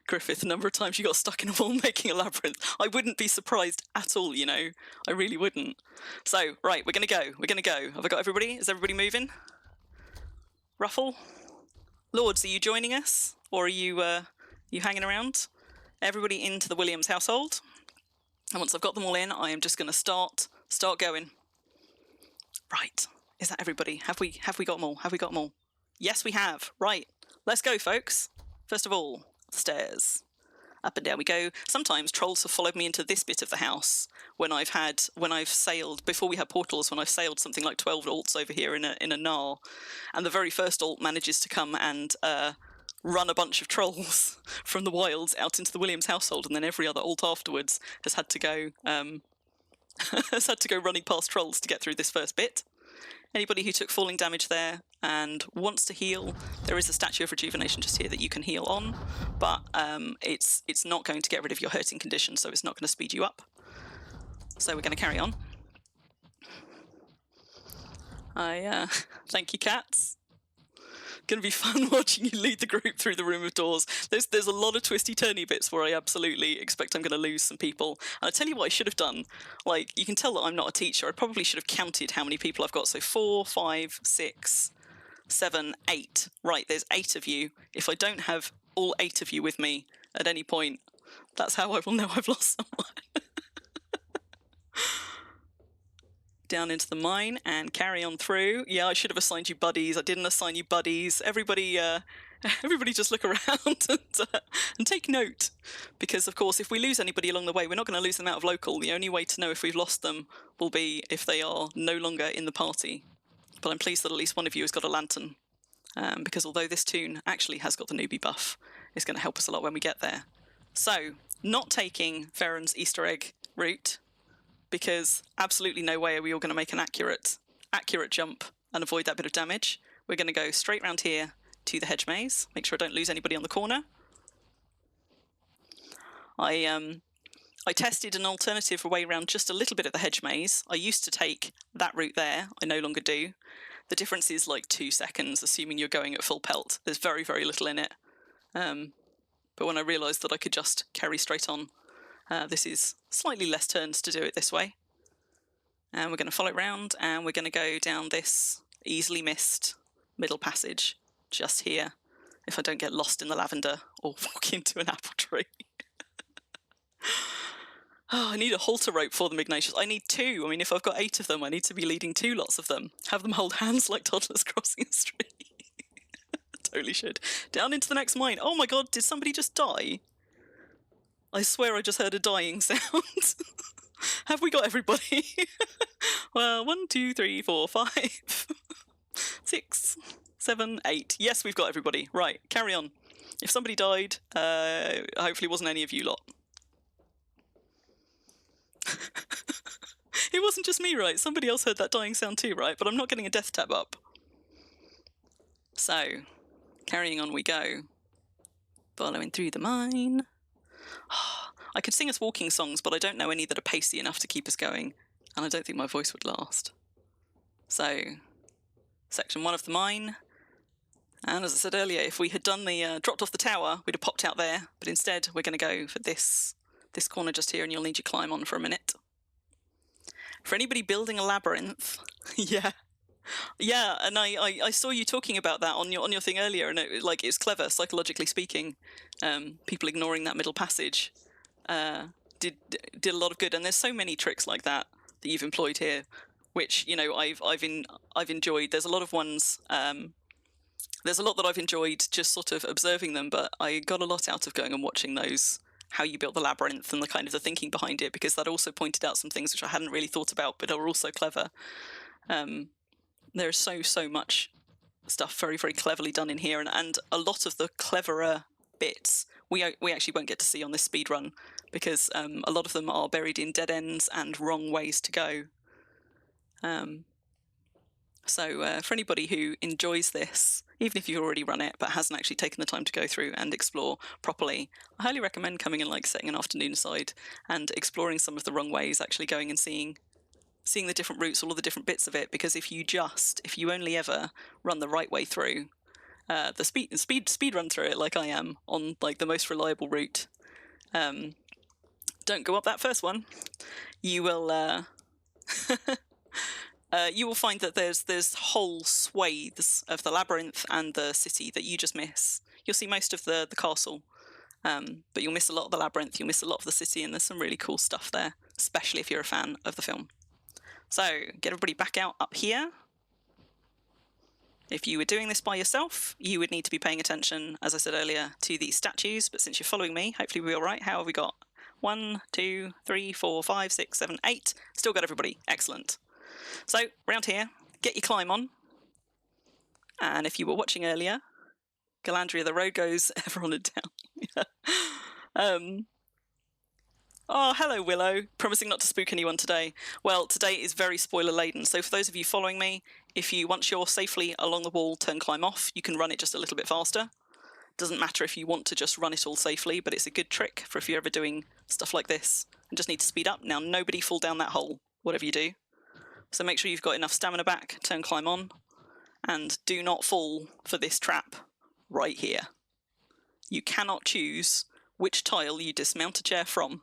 Speaker 1: Griffith, the number of times you got stuck in a wall making a labyrinth. I wouldn't be surprised at all, you know. I really wouldn't. So, right, we're going to go. Have I got everybody? Is everybody moving? Ruffle? Lords, are you joining us? Or are you hanging around? Everybody into the Williams household. And once I've got them all in, I am just going to start going. Right, is that everybody? Have we got them all? Have we got them all? Yes, we have. Right, let's go, folks. First of all, the stairs. Up and down we go. Sometimes trolls have followed me into this bit of the house when I've sailed, before we had portals, when I've sailed something like 12 alts over here in a gnar, and the very first alt manages to come and run a bunch of trolls from the wilds out into the Williams household, and then every other alt afterwards has had to go running past trolls to get through this first bit. Anybody who took falling damage there and wants to heal, there is a statue of rejuvenation just here that you can heal on, but it's not going to get rid of your hurting condition, so it's not going to speed you up. So we're going to carry on. Thank you, cats. Going to be fun watching you lead the group through the room of doors. There's a lot of twisty-turny bits where I absolutely expect I'm going to lose some people. And I tell you what I should have done. Like, you can tell that I'm not a teacher. I probably should have counted how many people I've got. So 4, 5, 6, 7, 8. Right, there's 8 of you. If I don't have all 8 of you with me at any point, that's how I will know I've lost someone. Down into the mine and carry on through. Yeah, I should have assigned you buddies. I didn't assign you buddies. Everybody just look around and take note, because of course if we lose anybody along the way, we're not going to lose them out of local. The only way to know if we've lost them will be if they are no longer in the party. But I'm pleased that at least one of you has got a lantern, because although this toon actually has got the newbie buff, it's going to help us a lot when we get there. So, not taking Farron's Easter egg route, because absolutely no way are we all going to make an accurate jump and avoid that bit of damage. We're going to go straight round here to the hedge maze. Make sure I don't lose anybody on the corner. I I tested an alternative way around just a little bit of the hedge maze. I used to take that route there. I no longer do. The difference is like 2 seconds, assuming you're going at full pelt. There's very, very little in it. But when I realised that I could just carry straight on, this is slightly less turns to do it this way. And we're going to follow it round, and we're going to go down this easily missed middle passage just here, if I don't get lost in the lavender or walk into an apple tree. Oh, I need a halter rope for them, Ignatius. I need 2. I mean, if I've got 8 of them, I need to be leading 2 lots of them. Have them hold hands like toddlers crossing a street. Totally should. Down into the next mine. Oh my god, did somebody just die? I swear I just heard a dying sound. Have we got everybody? Well, 1, 2, 3, 4, 5, 6, 7, 8. Yes, we've got everybody. Right, carry on. If somebody died, hopefully it wasn't any of you lot. It wasn't just me, right? Somebody else heard that dying sound too, right? But I'm not getting a death tab up. So, carrying on we go. Following through the mine. I could sing us walking songs, but I don't know any that are pacey enough to keep us going, and I don't think my voice would last. So, section 1 of the mine. And as I said earlier, if we had done the dropped off the tower, we'd have popped out there. But instead, we're going to go for this corner just here, and you'll need to climb on for a minute. For anybody building a labyrinth, yeah, and I saw you talking about that on your thing earlier, and it's clever, psychologically speaking. People ignoring that middle passage did a lot of good, and there's so many tricks like that you've employed here, which I've enjoyed. There's a lot of ones. There's a lot that I've enjoyed just sort of observing them, but I got a lot out of going and watching those. How you built the labyrinth and the kind of the thinking behind it, because that also pointed out some things which I hadn't really thought about, but are also clever. There's so much stuff very, very cleverly done in here, and a lot of the cleverer bits we actually won't get to see on this speed run, because a lot of them are buried in dead ends and wrong ways to go. So for anybody who enjoys this, even if you've already run it but hasn't actually taken the time to go through and explore properly, I highly recommend coming and setting an afternoon aside and exploring some of the wrong ways, actually going and seeing the different routes, all of the different bits of it, because if you only ever run the right way through, the speed run through it like I am on the most reliable route, don't go up that first one. You will you will find that there's whole swathes of the labyrinth and the city that you just miss. You'll see most of the castle, but you'll miss a lot of the labyrinth, you'll miss a lot of the city, and there's some really cool stuff there, especially if you're a fan of the film. So, get everybody back out up here. If you were doing this by yourself, you would need to be paying attention, as I said earlier, to these statues, but since you're following me, hopefully we'll be alright. How have we got? 1, 2, 3, 4, 5, 6, 7, 8. Still got everybody. Excellent. So, round here, get your climb on. And if you were watching earlier, Galandria, the road goes ever on and down. Oh, hello, Willow. Promising not to spook anyone today. Well, today is very spoiler-laden, so for those of you following me, once you're safely along the wall, turn climb off, you can run it just a little bit faster. Doesn't matter if you want to just run it all safely, but it's a good trick for if you're ever doing stuff like this and just need to speed up. Now, nobody fall down that hole, whatever you do. So make sure you've got enough stamina back, turn climb on, and do not fall for this trap right here. You cannot choose which tile you dismount a chair from,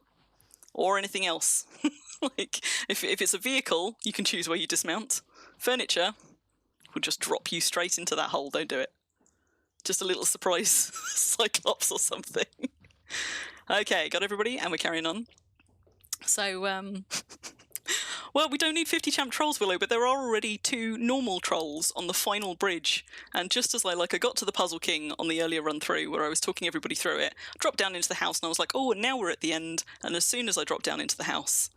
Speaker 1: or anything else. If it's a vehicle, you can choose where you dismount. Furniture will just drop you straight into that hole, don't do it. Just a little surprise cyclops or something. Okay, got everybody, and we're carrying on. So, well, we don't need 50 champ trolls, Willow, but there are already 2 normal trolls on the final bridge. And just as I got to the Puzzle King on the earlier run through, where I was talking everybody through it, I dropped down into the house and I was like, oh, and now we're at the end. And as soon as I dropped down into the house,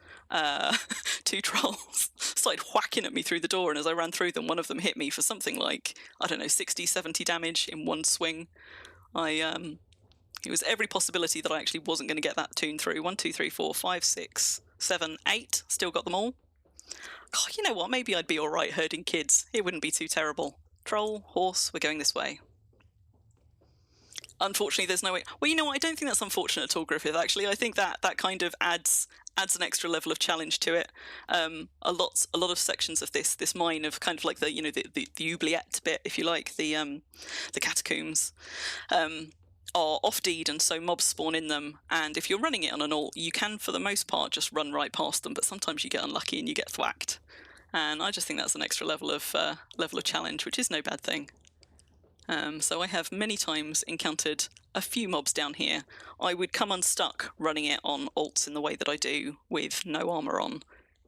Speaker 1: 2 trolls started whacking at me through the door. And as I ran through them, one of them hit me for something like, I don't know, 60, 70 damage in one swing. It was every possibility that I actually wasn't going to get that toon through. 1, 2, 3, 4, 5, 6, 7, 8. Still got them all. God, you know what? Maybe I'd be all right herding kids. It wouldn't be too terrible. Troll, horse, we're going this way. unfortunately, there's no way. Well, you know what? I don't think that's unfortunate at all, Griffith. Actually, I think that kind of adds an extra level of challenge to it. A lot of sections of this mine of kind of like the the oubliette bit, if you like, the catacombs, are off-deed, and so mobs spawn in them. And if you're running it on an alt, you can, for the most part, just run right past them. But sometimes you get unlucky and you get thwacked. And I just think that's an extra level of challenge, which is no bad thing. So I have many times encountered a few mobs down here. I would come unstuck running it on alts in the way that I do with no armour on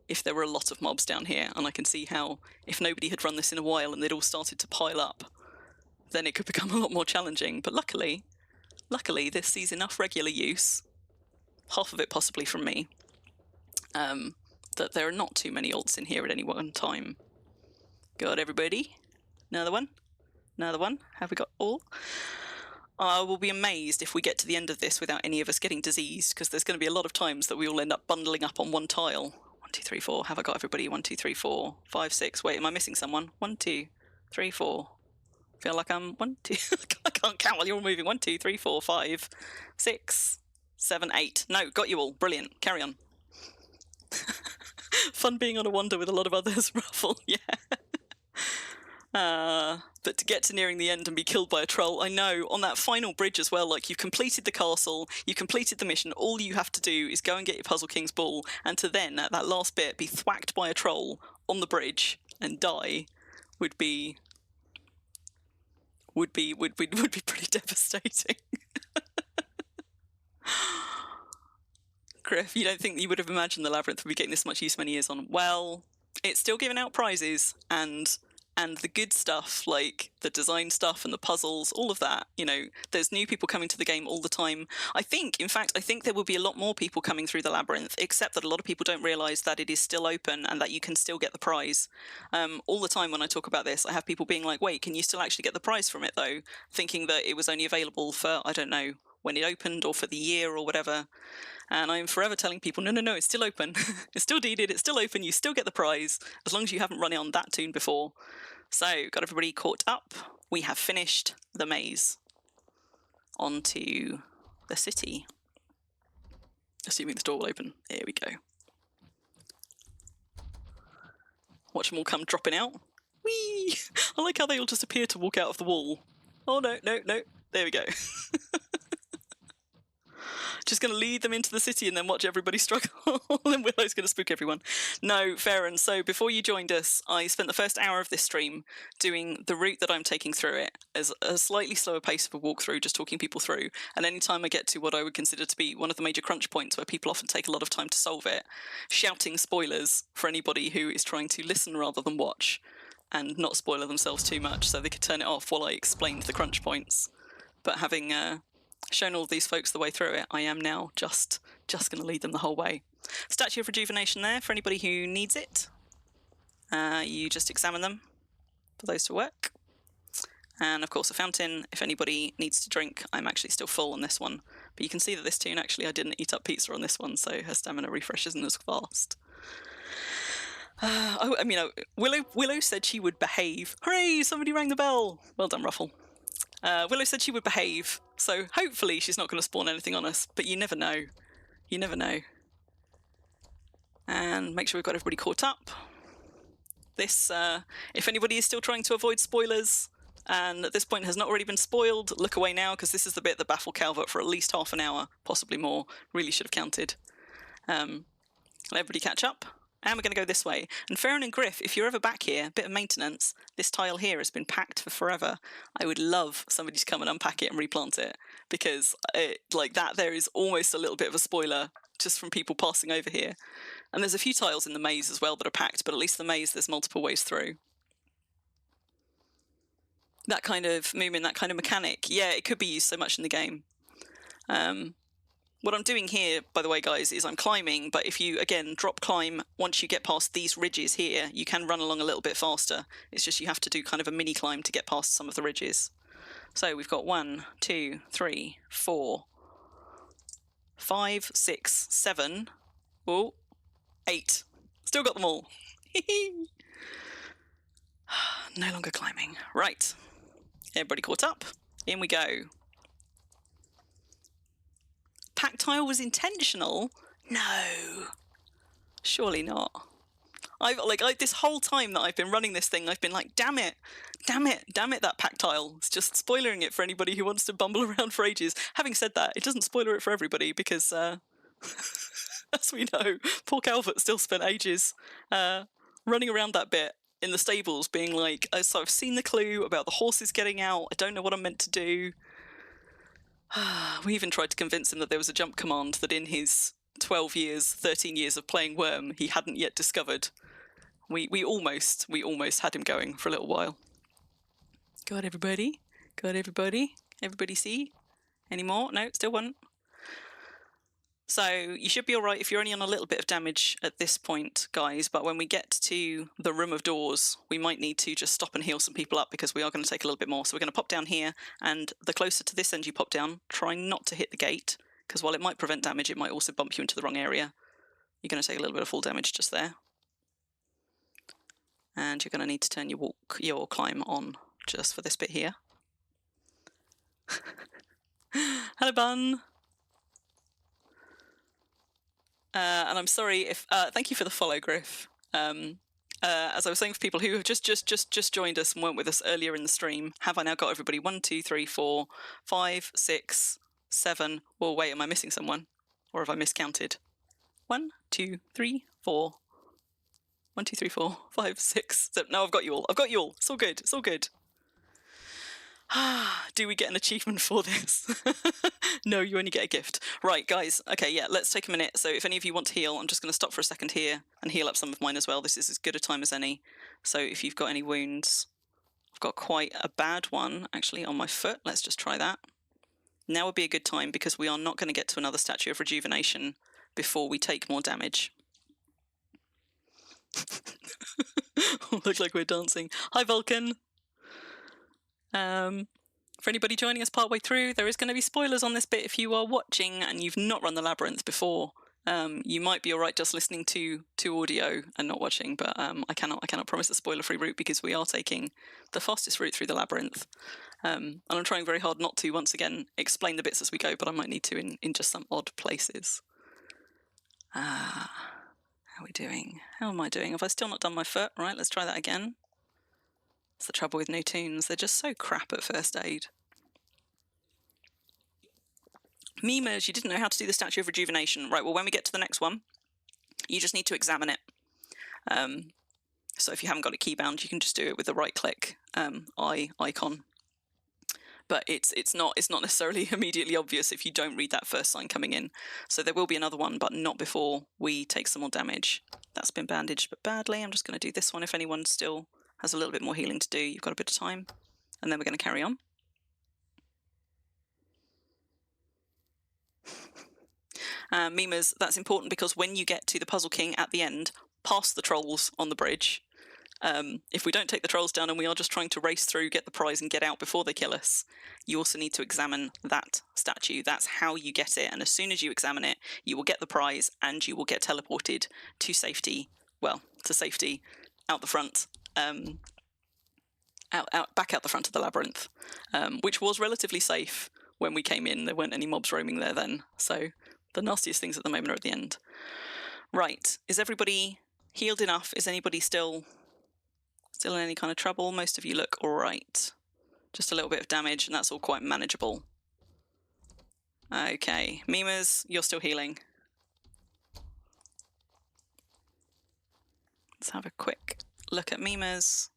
Speaker 1: if there were a lot of mobs down here, and I can see how if nobody had run this in a while and they'd all started to pile up, then it could become a lot more challenging. But luckily this sees enough regular use, half of it possibly from me, that there are not too many alts in here at any one time. Got everybody? Another one? Another one? Have we got all? I will be amazed if we get to the end of this without any of us getting diseased, because there's going to be a lot of times that we all end up bundling up on one tile. 1, 2, 3, 4. Have I got everybody? 1, 2, 3, 4, 5, 6. Wait, am I missing someone? 1, 2, 3, 4. Feel like I'm 1, 2. I can't count while you're all moving. 1, 2, 3, 4, 5, 6, 7, 8. No, got you all. Brilliant. Carry on. Fun being on a wander with a lot of others, Ruffle. Yeah. But to get to nearing the end and be killed by a troll, I know, on that final bridge as well, like, you've completed the castle, you've completed the mission, all you have to do is go and get your Puzzle King's ball, and to then, at that last bit, be thwacked by a troll on the bridge and die would be pretty devastating. Griff, you don't think you would have imagined the Labyrinth would be getting this much use many years on? Well, it's still giving out prizes, and the good stuff, like the design stuff and the puzzles, all of that, you know, there's new people coming to the game all the time. I think there will be a lot more people coming through the Labyrinth, except that a lot of people don't realise that it is still open and that you can still get the prize. All the time when I talk about this, I have people being like, wait, can you still actually get the prize from it though? Thinking that it was only available for, I don't know, when it opened or for the year or whatever. And I'm forever telling people, no, it's still open. It's still deeded, it's still open, you still get the prize, as long as you haven't run it on that toon before. So, got everybody caught up. We have finished the maze. On to the city. Assuming the door will open. Here we go. Watch them all come dropping out. Whee! I like how they all just appear to walk out of the wall. Oh, no. There we go. Just going to lead them into the city and then watch everybody struggle. And Willow's going to spook everyone. No, Farron, so before you joined us, I spent the first hour of this stream doing the route that I'm taking through it as a slightly slower pace of a walkthrough, just talking people through. And any time I get to what I would consider to be one of the major crunch points where people often take a lot of time to solve it, shouting spoilers for anybody who is trying to listen rather than watch and not spoiler themselves too much so they could turn it off while I explained the crunch points. But having shown all of these folks the way through it, I am now just going to lead them the whole way. Statue of Rejuvenation there for anybody who needs it. You just examine them for those to work. And of course a fountain if anybody needs to drink. I'm actually still full on this one. But you can see that this toon, actually I didn't eat up pizza on this one, so her stamina refresh isn't as fast. Willow said she would behave. Hooray, somebody rang the bell. Well done, Ruffle. Willow said she would behave, so hopefully she's not going to spawn anything on us, but you never know. You never know. And make sure we've got everybody caught up. This, if anybody is still trying to avoid spoilers, and at this point has not already been spoiled, look away now, because this is the bit that baffled Calvert for at least half an hour, possibly more. Really should have counted. Let everybody catch up. And we're going to go this way. And Farron and Griff, if you're ever back here, a bit of maintenance, this tile here has been packed for forever. I would love somebody to come and unpack it and replant it, because like that there is almost a little bit of a spoiler just from people passing over here. And there's a few tiles in the maze as well that are packed, but at least the maze there's multiple ways through. That kind of movement, that kind of mechanic, yeah, it could be used so much in the game. What I'm doing here, by the way, guys, is I'm climbing, but if you, again, drop climb, once you get past these ridges here, you can run along a little bit faster. It's just you have to do kind of a mini climb to get past some of the ridges. So we've got 1, 2, 3, 4, 5, 6, 7, 8. Still got them all. No longer climbing. Right. Everybody caught up? In we go. pack tile was intentional? No. Surely not. This whole time that I've been running this thing, I've been like, damn it, that pack tile. It's just spoilering it for anybody who wants to bumble around for ages. Having said that, it doesn't spoiler it for everybody because, as we know, poor Calvert still spent ages running around that bit in the stables being like, oh, so I've seen the clue about the horses getting out. I don't know what I'm meant to do. We even tried to convince him that there was a jump command that in his 12 years, 13 years of playing Wurm, he hadn't yet discovered. We almost had him going for a little while. Got everybody? Everybody see? Any more? No, still one. So you should be all right if you're only on a little bit of damage at this point, guys, but when we get to the Room of Doors, we might need to just stop and heal some people up because we are going to take a little bit more. So we're going to pop down here, and the closer to this end you pop down, try not to hit the gate, because while it might prevent damage, it might also bump you into the wrong area. You're going to take a little bit of fall damage just there. And you're going to need to turn your climb on just for this bit here. Hello, Bun. And I'm sorry if thank you for the follow, Griff. As I was saying, for people who have just joined us and weren't with us earlier in the stream, have I now got everybody? 1, 2, 3, 4, 5, 6, 7. Well, wait, am I missing someone, or have I miscounted? 1, 2, 3, 4. 1, 2, 3, 4, 5, 6, 7. No, I've got you all. It's all good. It's all good. Do we get an achievement for this? No, you only get a gift. Right, guys. Okay, yeah, let's take a minute. So if any of you want to heal, I'm just going to stop for a second here and heal up some of mine as well. This is as good a time as any. So if you've got any wounds, I've got quite a bad one, actually, on my foot. Let's just try that. Now would be a good time because we are not going to get to another statue of rejuvenation before we take more damage. Look like we're dancing. Hi, Vulcan. For anybody joining us partway through, there is going to be spoilers on this bit if you are watching and you've not run the labyrinth before. You might be all right just listening to audio and not watching, but I cannot promise a spoiler-free route because we are taking the fastest route through the labyrinth. And I'm trying very hard not to, once again, explain the bits as we go, but I might need to in just some odd places. How are we doing? How am I doing? Have I still not done my foot? Right, let's try that again. It's the trouble with new tunes. They're just so crap at first aid. Memers, you didn't know how to do the Statue of Rejuvenation. Right, well, when we get to the next one, you just need to examine it. So if you haven't got it keybound, you can just do it with the right-click icon. But it's not necessarily immediately obvious if you don't read that first sign coming in. So there will be another one, but not before we take some more damage. That's been bandaged, but badly. I'm just going to do this one if anyone still has a little bit more healing to do. You've got a bit of time. And then we're going to carry on. Memers, that's important because when you get to the Puzzle King at the end, past the trolls on the bridge, if we don't take the trolls down and we are just trying to race through, get the prize and get out before they kill us, you also need to examine that statue. That's how you get it. And as soon as you examine it, you will get the prize and you will get teleported to safety. Well, to safety out the front. Back out the front of the labyrinth, which was relatively safe when we came in. There weren't any mobs roaming there then. So the nastiest things at the moment are at the end. Right. Is everybody healed enough? Is anybody still in any kind of trouble? Most of you look all right. Just a little bit of damage, and that's all quite manageable. Okay. Memers, you're still healing. Let's have a quick look at Memers.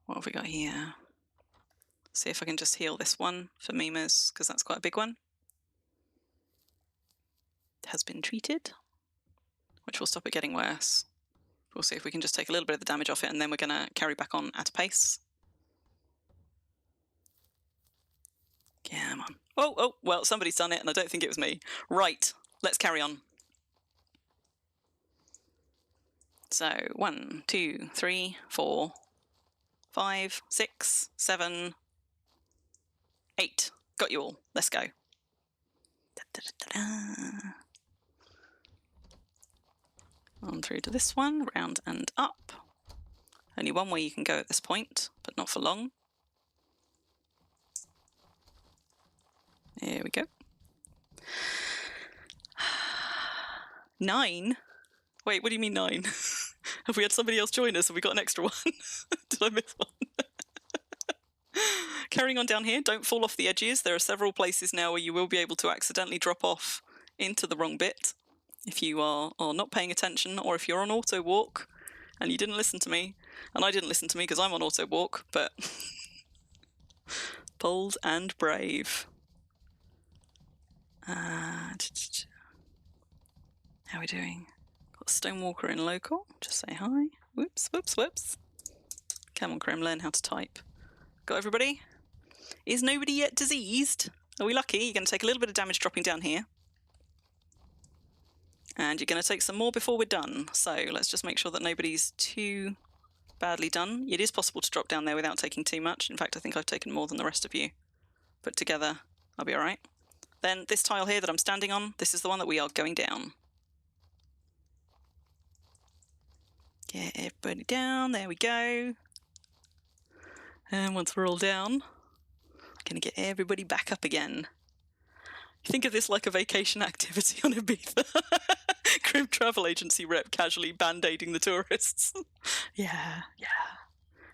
Speaker 1: What have we got here? See if I can just heal this one for Memers, because that's quite a big one. It has been treated, which will stop it getting worse. We'll see if we can just take a little bit of the damage off it, and then we're going to carry back on at a pace. Come on. Oh, well, somebody's done it, and I don't think it was me. Right, let's carry on. So, 1, 2, 3, 4, 5, 6, 7, 8. Got you all. Let's go. On through to this one, round and up. Only one way you can go at this point, but not for long. Here we go. 9? Wait, what do you mean 9? Have we had somebody else join us? Have we got an extra one? Did I miss one? Carrying on down here, don't fall off the edges. There are several places now where you will be able to accidentally drop off into the wrong bit if you are not paying attention, or if you're on auto walk and you didn't listen to me, and I didn't listen to me because I'm on auto walk, but bold and brave. How are we doing? Got Stonewalker in local. Just say hi. Whoops, whoops, whoops. Come on, Crim, learn how to type. Got everybody? Is nobody yet diseased? Are we lucky? You're going to take a little bit of damage dropping down here. And you're going to take some more before we're done. So let's just make sure that nobody's too badly done. It is possible to drop down there without taking too much. In fact, I think I've taken more than the rest of you. Put together, I'll be all right. Then this tile here that I'm standing on, this is the one that we are going down. Get everybody down, there we go. And once we're all down, I'm going to get everybody back up again. Think of this like a vacation activity on Ibiza. Crim travel agency rep casually band-aiding the tourists. Yeah.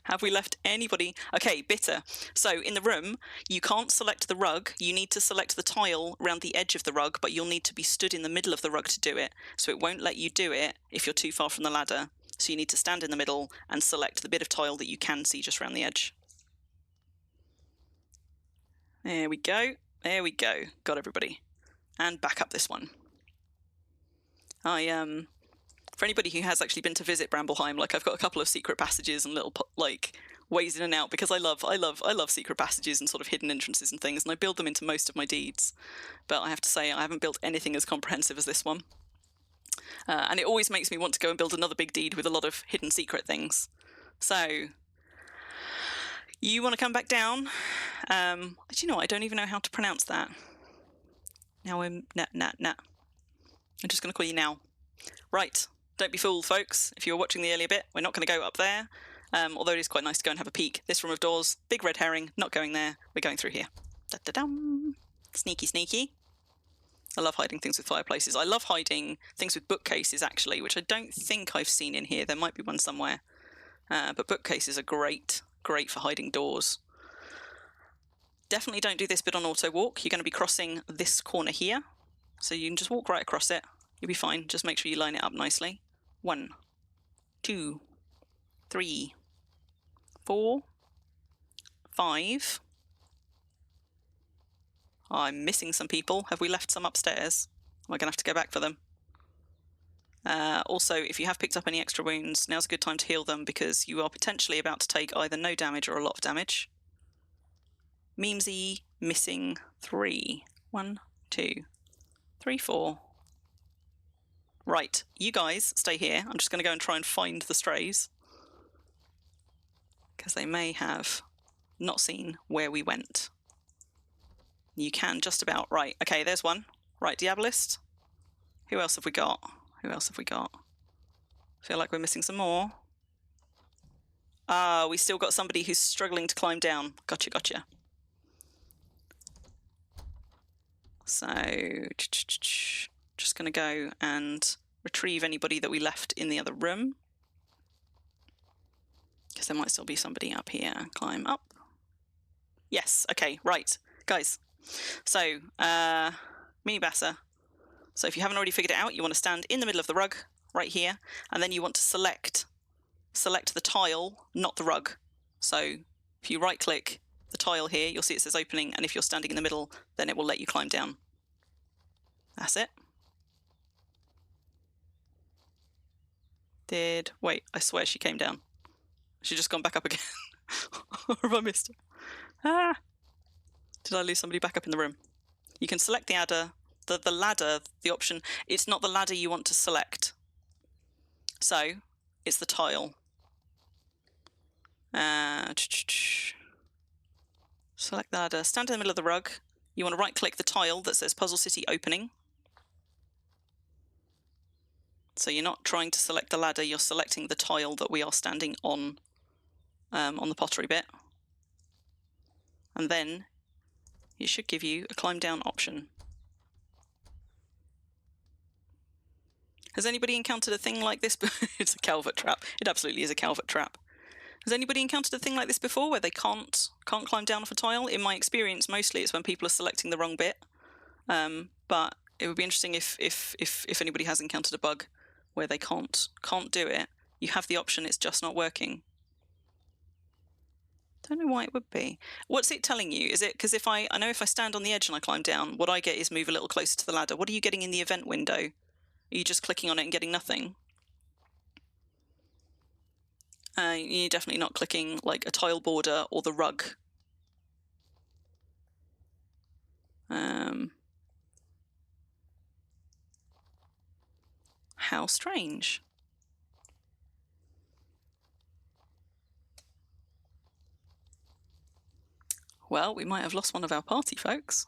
Speaker 1: Have we left anybody? Okay, bitter. So in the room, you can't select the rug. You need to select the tile around the edge of the rug, but you'll need to be stood in the middle of the rug to do it. So it won't let you do it if you're too far from the ladder. So you need to stand in the middle and select the bit of tile that you can see just around the edge. There we go. There we go. Got everybody. And back up this one. For anybody who has actually been to visit Brambleheim, like I've got a couple of secret passages and little like ways in and out, because I love secret passages and sort of hidden entrances and things, and I build them into most of my deeds. But I have to say I haven't built anything as comprehensive as this one. And it always makes me want to go and build another big deed with a lot of hidden secret things. So you want to come back down. Do you know what? I don't even know how to pronounce that. Now I'm I'm just going to call you now. Right. Don't be fooled, folks. If you were watching the earlier bit, we're not going to go up there. Although it is quite nice to go and have a peek. This room of doors, big red herring, not going there. We're going through here. Da-da-dum. Sneaky, sneaky. I love hiding things with fireplaces. I love hiding things with bookcases, actually, which I don't think I've seen in here. There might be one somewhere. But bookcases are great for hiding doors. Definitely don't do this bit on auto walk. You're going to be crossing this corner here. So you can just walk right across it. You'll be fine. Just make sure you line it up nicely. 1, 2, 3, 4, 5. Oh, I'm missing some people. Have we left some upstairs? Am I going to have to go back for them? Also, if you have picked up any extra wounds, now's a good time to heal them, because you are potentially about to take either no damage or a lot of damage. Memesy, missing 3. 1, 2, 3, 4. Right, you guys stay here. I'm just going to go and try and find the strays, because they may have not seen where we went. You can just about. Right, okay, there's one. Right, Diabolist. Who else have we got? Who else have we got? Feel like we're missing some more. Ah, we still got somebody who's struggling to climb down. Gotcha. So, just going to go and retrieve anybody that we left in the other room, because there might still be somebody up here. Climb up. Yes, okay, right. Guys, so, Minibassa. So if you haven't already figured it out, you want to stand in the middle of the rug, right here, and then you want to select the tile, not the rug. So if you right-click the tile here, you'll see it says opening, and if you're standing in the middle, then it will let you climb down. That's it. Wait, I swear she came down. She's just gone back up again. Or have I missed her? Ah! Did I lose somebody back up in the room? You can select the adder. The ladder, the option, it's not the ladder you want to select. So, it's the tile. Select the ladder. Stand in the middle of the rug. You want to right-click the tile that says Puzzle City Opening. So you're not trying to select the ladder, you're selecting the tile that we are standing on the pottery bit. And then it should give you a climb down option. Has anybody encountered a thing like this? It's a Calvert trap. It absolutely is a Calvert trap. Has anybody encountered a thing like this before, where they can't climb down off a tile? In my experience, mostly it's when people are selecting the wrong bit. But it would be interesting if anybody has encountered a bug where they can't do it. You have the option, it's just not working. Don't know why it would be. What's it telling you? Is it because if I know if I stand on the edge and I climb down, what I get is move a little closer to the ladder. What are you getting in the event window? Are you just clicking on it and getting nothing? You're definitely not clicking like a tile border or the rug. How strange. Well, we might have lost one of our party folks.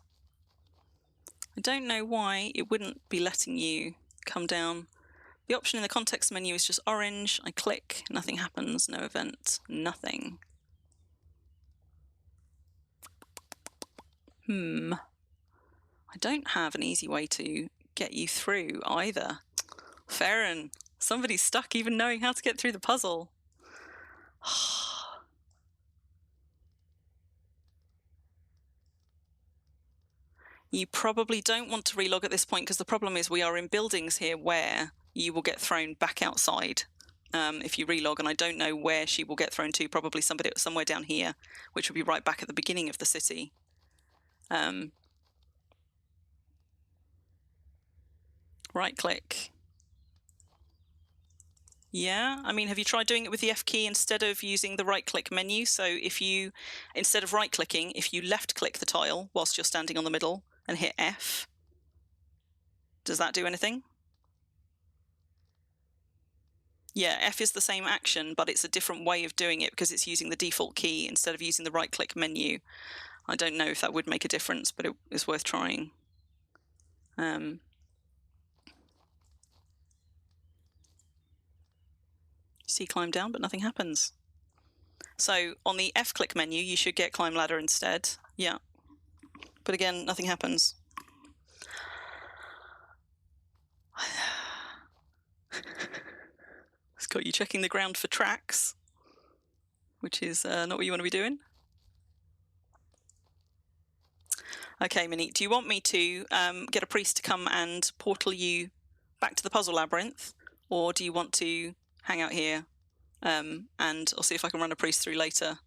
Speaker 1: I don't know why it wouldn't be letting you come down. The option in the context menu is just orange. I click, nothing happens, no event, nothing. I don't have an easy way to get you through either. Farron, somebody's stuck even knowing how to get through the puzzle. You probably don't want to relog at this point, because the problem is we are in buildings here where you will get thrown back outside if you relog, and I don't know where she will get thrown to, probably somewhere down here, which will be right back at the beginning of the city. Right click. Yeah, I mean, have you tried doing it with the F key instead of using the right click menu? So if you, instead of right clicking, if you left click the tile whilst you're standing on the middle and hit F, does that do anything? Yeah, F is the same action, but it's a different way of doing it because it's using the default key instead of using the right click menu. I don't know if that would make a difference, but it is worth trying. See climb down, but nothing happens. So on the F click menu, you should get climb ladder instead. Yeah. But again, nothing happens. It's got you checking the ground for tracks, which is not what you want to be doing. Okay, Minnie, do you want me to get a priest to come and portal you back to the Puzzle Labyrinth, or do you want to hang out here and I'll see if I can run a priest through later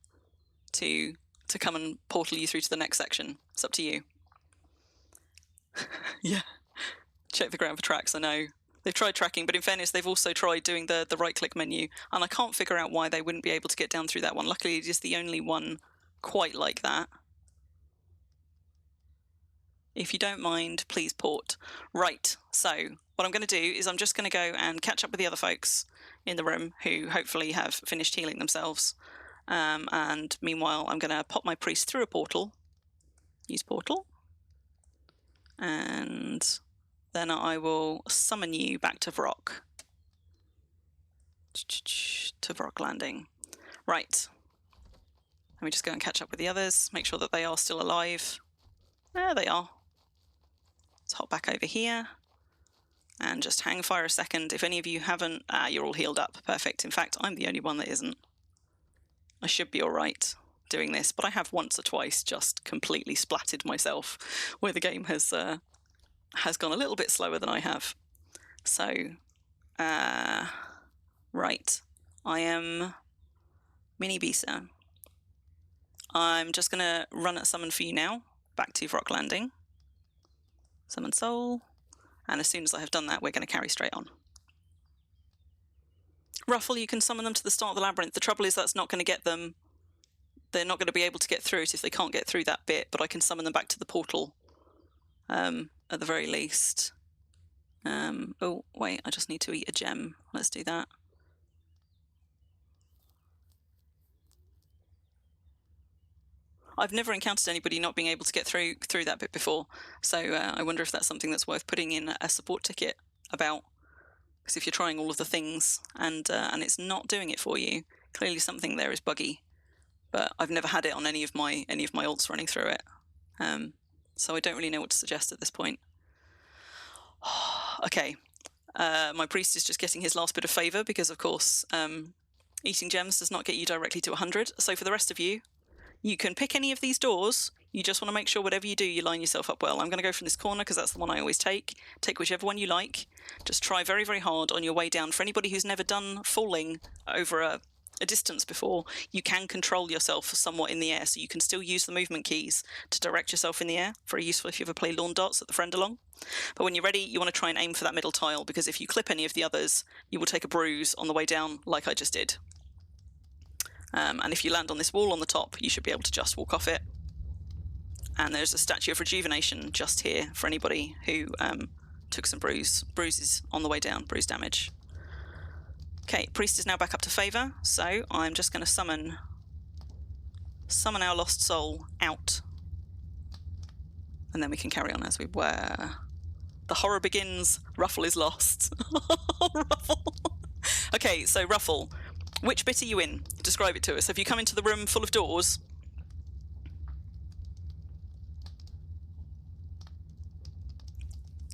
Speaker 1: to come and portal you through to the next section? It's up to you. Yeah, check the ground for tracks. I know they've tried tracking, but in fairness, they've also tried doing the right click menu, and I can't figure out why they wouldn't be able to get down through that one. Luckily, it is the only one quite like that. If you don't mind, please port. Right, so what I'm going to do is I'm just going to go and catch up with the other folks in the room who hopefully have finished healing themselves. And meanwhile, I'm going to pop my priest through a portal. Use portal. And then I will summon you back to Vrock. To Vrock Landing. Right. Let me just go and catch up with the others, make sure that they are still alive. There they are. Let's hop back over here and just hang fire a second. If any of you haven't, you're all healed up. Perfect. In fact, I'm the only one that isn't. I should be all right doing this, but I have once or twice just completely splatted myself where the game has gone a little bit slower than I have. So, right. I am Mini Bisa. I'm just going to run a summon for you now, back to Vrock Landing. Summon Soul. And as soon as I have done that, we're going to carry straight on. Ruffle, you can summon them to the start of the labyrinth. The trouble is that's not going to get them... They're not going to be able to get through it if they can't get through that bit, but I can summon them back to the portal at the very least. Oh, wait, I just need to eat a gem. Let's do that. I've never encountered anybody not being able to get through that bit before, so I wonder if that's something that's worth putting in a support ticket about. Because if you're trying all of the things and it's not doing it for you, clearly something there is buggy. But I've never had it on any of my alts running through it, so I don't really know what to suggest at this point. Okay, My priest is just getting his last bit of favour because, of course, eating gems does not get you directly to 100. So for the rest of you, you can pick any of these doors. You just want to make sure whatever you do, you line yourself up well. I'm going to go from this corner because that's the one I always take. Take whichever one you like. Just try very, very hard on your way down. For anybody who's never done falling over a distance before, you can control yourself somewhat in the air, so you can still use the movement keys to direct yourself in the air. Very useful if you ever play lawn darts at the friend along. But when you're ready, you want to try and aim for that middle tile, because if you clip any of the others, you will take a bruise on the way down, like I just did. And if you land on this wall on the top, you should be able to just walk off it. And there's a statue of rejuvenation just here for anybody who took some bruises on the way down, bruise damage. Okay, priest is now back up to favour, so I'm just going to summon our lost soul out. And then we can carry on as we were. The horror begins. Ruffle is lost. Ruffle. Okay, so Ruffle, which bit are you in? Describe it to us. Have you come into the room full of doors?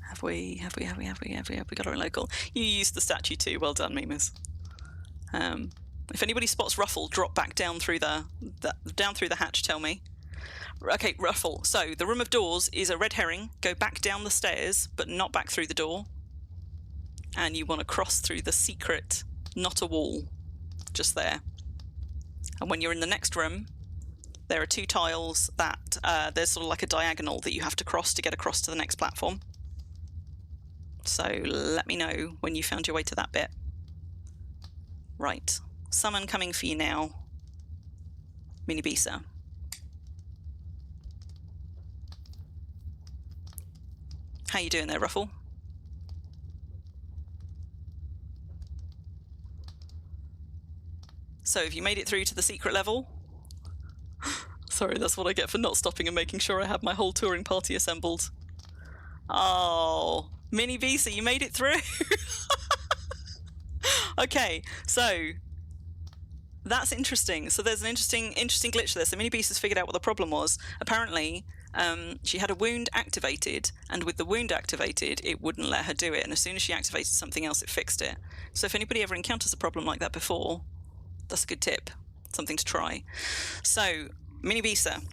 Speaker 1: Have we got our own local? You used the statue too. Well done, memers. If anybody spots Ruffle, drop back down through the hatch. Tell me. Okay, Ruffle. So the room of doors is a red herring. Go back down the stairs, but not back through the door. And you want to cross through the secret, not a wall, just there. And when you're in the next room, there are two tiles that there's sort of like a diagonal that you have to cross to get across to the next platform. So let me know when you found your way to that bit. Right, summon coming for you now. Mini Bisa. How you doing there, Ruffle? So have you made it through to the secret level? Sorry, that's what I get for not stopping and making sure I have my whole touring party assembled. Oh, Mini Bisa, you made it through. Okay, so that's interesting. So there's an interesting glitch there. So Mini Bisa's figured out what the problem was. Apparently, she had a wound activated, and with the wound activated, it wouldn't let her do it. And as soon as she activated something else, it fixed it. So if anybody ever encounters a problem like that before, that's a good tip, something to try. So Mini Bisa,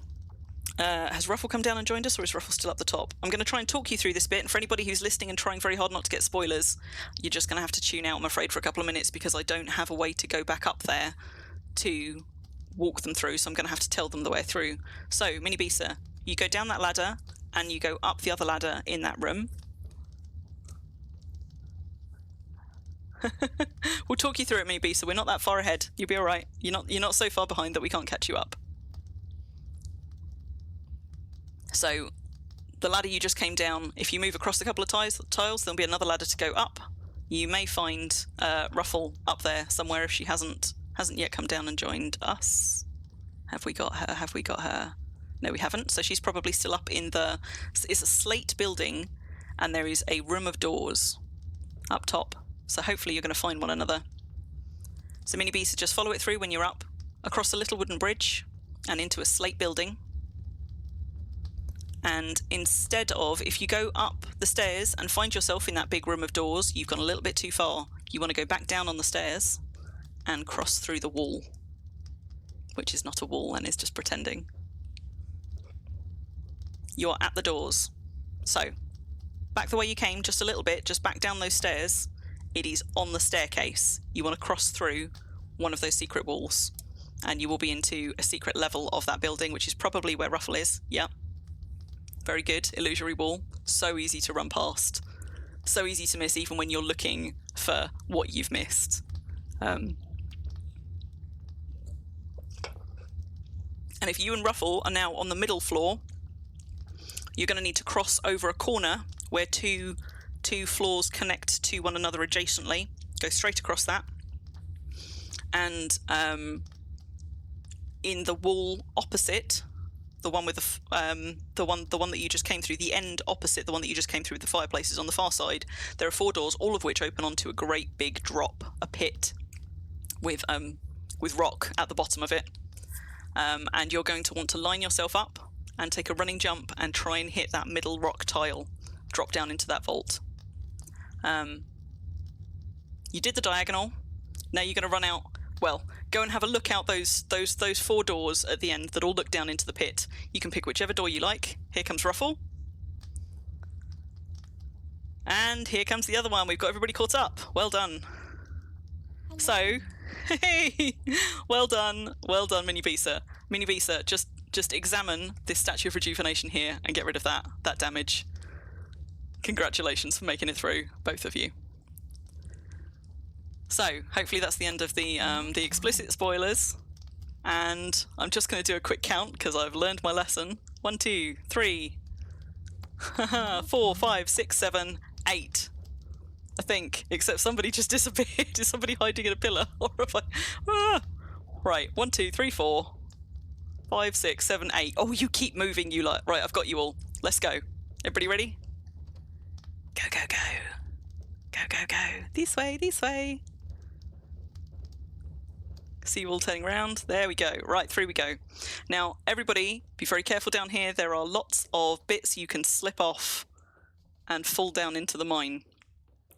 Speaker 1: has Ruffle come down and joined us, or is Ruffle still up the top? I'm going to try and talk you through this bit, and for anybody who's listening and trying very hard not to get spoilers, you're just going to have to tune out, I'm afraid, for a couple of minutes, because I don't have a way to go back up there to walk them through, so I'm going to have to tell them the way through. So, Mini Bisa, you go down that ladder, and you go up the other ladder in that room. We'll talk you through it, Mini Bisa. We're not that far ahead. You'll be all right. You're not so far behind that we can't catch you up. So the ladder you just came down, if you move across a couple of tiles, there'll be another ladder to go up. You may find Ruffle up there somewhere if she hasn't yet come down and joined us. Have we got her? No, we haven't. So she's probably still up in the... It's a slate building, and there is a room of doors up top. So hopefully you're going to find one another. So Mini Bisa, just follow it through when you're up, across a little wooden bridge, and into a slate building. And instead of, if you go up the stairs and find yourself in that big room of doors, you've gone a little bit too far. You want to go back down on the stairs and cross through the wall, which is not a wall and is just pretending. You're at the doors. So, back the way you came, just a little bit, just back down those stairs. It is on the staircase. You want to cross through one of those secret walls, and you will be into a secret level of that building, which is probably where Ruffle is. Yep. Very good. Illusory wall. So easy to run past. So easy to miss, even when you're looking for what you've missed. And if you and Ruffle are now on the middle floor, you're going to need to cross over a corner where two floors connect to one another adjacently. Go straight across that. And in the wall opposite... The one with the one that you just came through, the end opposite, the one that you just came through with the fireplaces on the far side, there are 4 doors, all of which open onto a great big drop, a pit with rock at the bottom of it. And you're going to want to line yourself up and take a running jump and try and hit that middle rock tile, drop down into that vault. You did the diagonal. Now you're going to run out. Well, go and have a look out those 4 doors at the end that all look down into the pit. You can pick whichever door you like. Here comes Ruffle. And here comes the other one. We've got everybody caught up. Well done. Hello. So, hey, well done, Mini Visa. Mini Visa, just examine this Statue of Rejuvenation here and get rid of that damage. Congratulations for making it through, both of you. So, hopefully that's the end of the explicit spoilers. And I'm just going to do a quick count because I've learned my lesson. 1, 2, 3, 4, 5, 6, 7, 8. I think, except somebody just disappeared. Is somebody hiding in a pillar? Or have I... Right, 1, 2, 3, 4, 5, 6, 7, 8. Oh, you keep moving, you lot. Right, I've got you all. Let's go. Everybody ready? Go, go, go. Go, go, go. This way, this way. See you all turning around. There we go. Right, through we go. Now, everybody, be very careful down here. There are lots of bits you can slip off and fall down into the mine.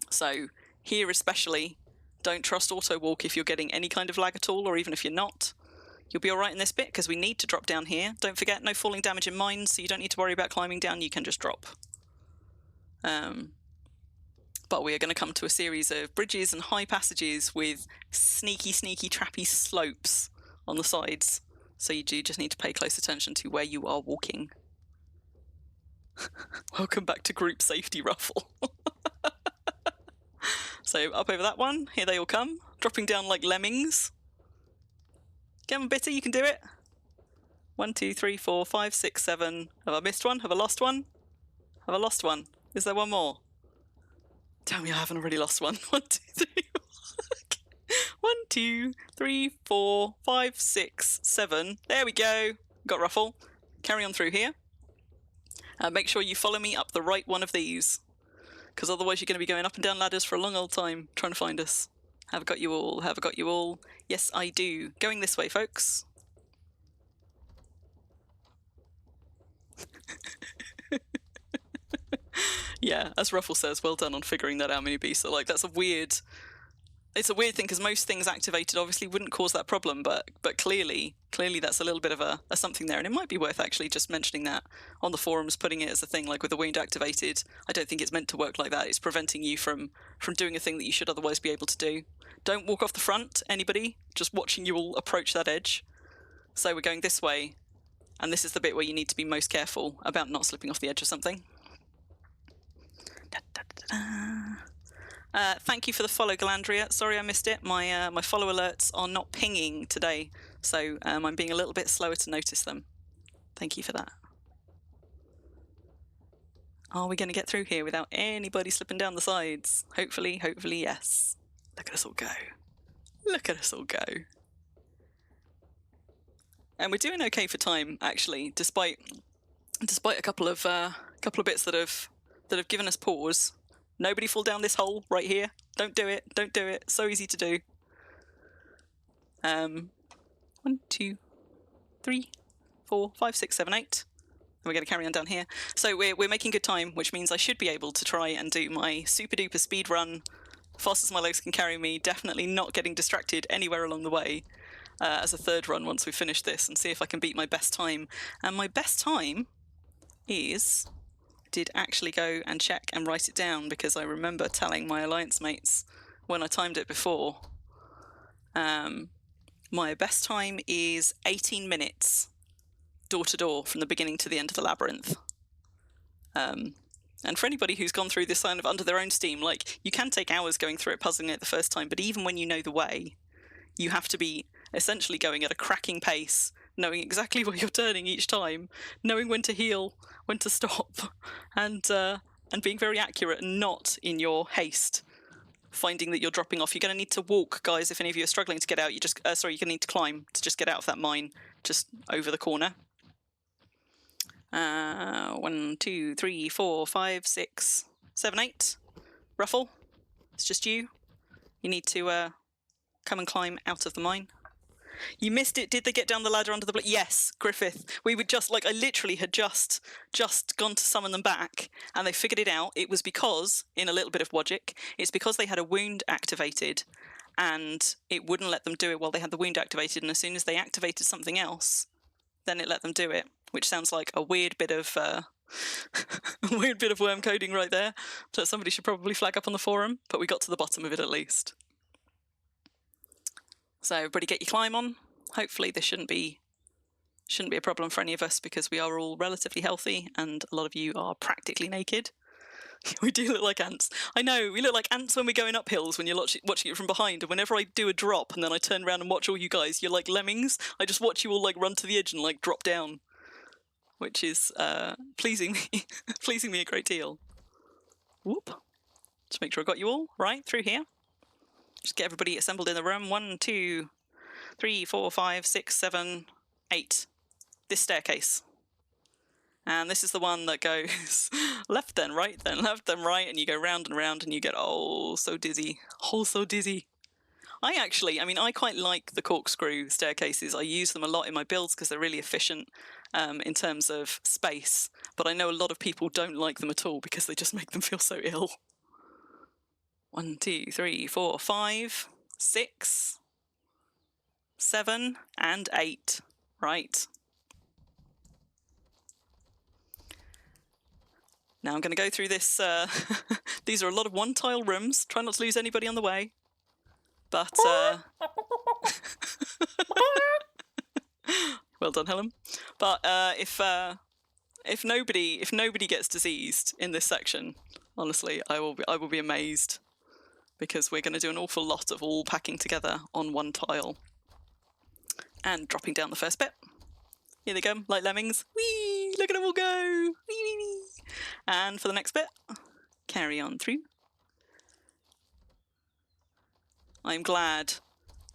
Speaker 1: So, here especially, don't trust auto walk if you're getting any kind of lag at all, or even if you're not. You'll be alright in this bit, because we need to drop down here. Don't forget, no falling damage in mines, so you don't need to worry about climbing down, you can just drop. But we are going to come to a series of bridges and high passages with sneaky, trappy slopes on the sides. So you do just need to pay close attention to where you are walking. Welcome back to group safety, Ruffle. So up over that one, here they all come, dropping down like lemmings. Get on, Bitter, you can do it. 1, 2, 3, 4, 5, 6, 7. Have I missed one? Have I lost one? Have I lost one? Is there one more? Tell me I haven't already lost one. 1, 2, 3, 1, 2, 3, 4, 5, 6, 7. There we go. Got Ruffle. Carry on through here. Make sure you follow me up the right one of these, because otherwise you're going to be going up and down ladders for a long old time trying to find us. Have I got you all? Have I got you all? Yes, I do. Going this way, folks. Yeah, as Ruffle says, well done on figuring that out, Mini B. So, like, that's a weird... It's a weird thing, because most things activated obviously wouldn't cause that problem, but clearly that's a little bit of a something there, and it might be worth actually just mentioning that on the forums, putting it as a thing, like with the wound activated. I don't think it's meant to work like that. It's preventing you from doing a thing that you should otherwise be able to do. Don't walk off the front, anybody. Just watching you all approach that edge. So we're going this way, and this is the bit where you need to be most careful about not slipping off the edge of something. Da, da, da, da. Thank you for the follow, Galandria. Sorry I missed it. My follow alerts are not pinging today, so I'm being a little bit slower to notice them. Thank you for that. Are we going to get through here without anybody slipping down the sides? Hopefully, yes. Look at us all go. Look at us all go. And we're doing okay for time, actually, despite a couple of bits that have given us pause. Nobody fall down this hole right here. Don't do it. Don't do it. So easy to do. 1, 2, 3, 4, 5, 6, 7, 8. And we're going to carry on down here. So we're making good time, which means I should be able to try and do my super duper speed run, fast as my legs can carry me, definitely not getting distracted anywhere along the way, as a third run once we've finished this, and see if I can beat my best time. And my best time is... did actually go and check and write it down, because I remember telling my alliance mates when I timed it before. My best time is 18 minutes door to door from the beginning to the end of the labyrinth. And for anybody who's gone through this kind of under their own steam, like, you can take hours going through it, puzzling it the first time, but even when you know the way, you have to be essentially going at a cracking pace, knowing exactly where you're turning each time, knowing when to heal, when to stop, and being very accurate and not in your haste, finding that you're dropping off. You're going to need to walk, guys, if any of you are struggling to get out. You're going to need to climb to just get out of that mine, just over the corner. 1, 2, 3, 4, 5, 6, 7, 8. Ruffle, it's just you. You need to come and climb out of the mine. You missed it. Did they get down the ladder under the Yes, Griffith. We would just, like, I literally had just gone to summon them back, and they figured it out. It was because, in a little bit of logic, it's because they had a wound activated, and it wouldn't let them do it while they had the wound activated, and as soon as they activated something else, then it let them do it, which sounds like a weird bit of weird bit of worm coding right there that somebody should probably flag up on the forum, but we got to the bottom of it at least. So everybody get your climb on. Hopefully this shouldn't be a problem for any of us because we are all relatively healthy and a lot of you are practically naked. We do look like ants. I know, we look like ants when we're going up hills when you're watching it from behind, and whenever I do a drop and then I turn around and watch all you guys, you're like lemmings. I just watch you all like run to the edge and like drop down, which is pleasing me a great deal. Whoop. Just make sure I got you all right through here. Just get everybody assembled in the room. 1, 2, 3, 4, 5, 6, 7, 8. This staircase. And this is the one that goes left then right then left then right, and you go round and round and you get so dizzy. So dizzy. I quite like the corkscrew staircases. I use them a lot in my builds because they're really efficient in terms of space. But I know a lot of people don't like them at all because they just make them feel so ill. 1, 2, 3, 4, 5, 6, 7, and 8. Right. Now I'm going to go through this. These are a lot of one-tile rooms. Try not to lose anybody on the way. But well done, Helen. But if nobody gets diseased in this section, honestly, I will be amazed, because we're going to do an awful lot of all packing together on one tile and dropping down the first bit. Here they go, like lemmings. Whee! Look at them all go. Whee, wee, wee. And for the next bit, carry on through. I'm glad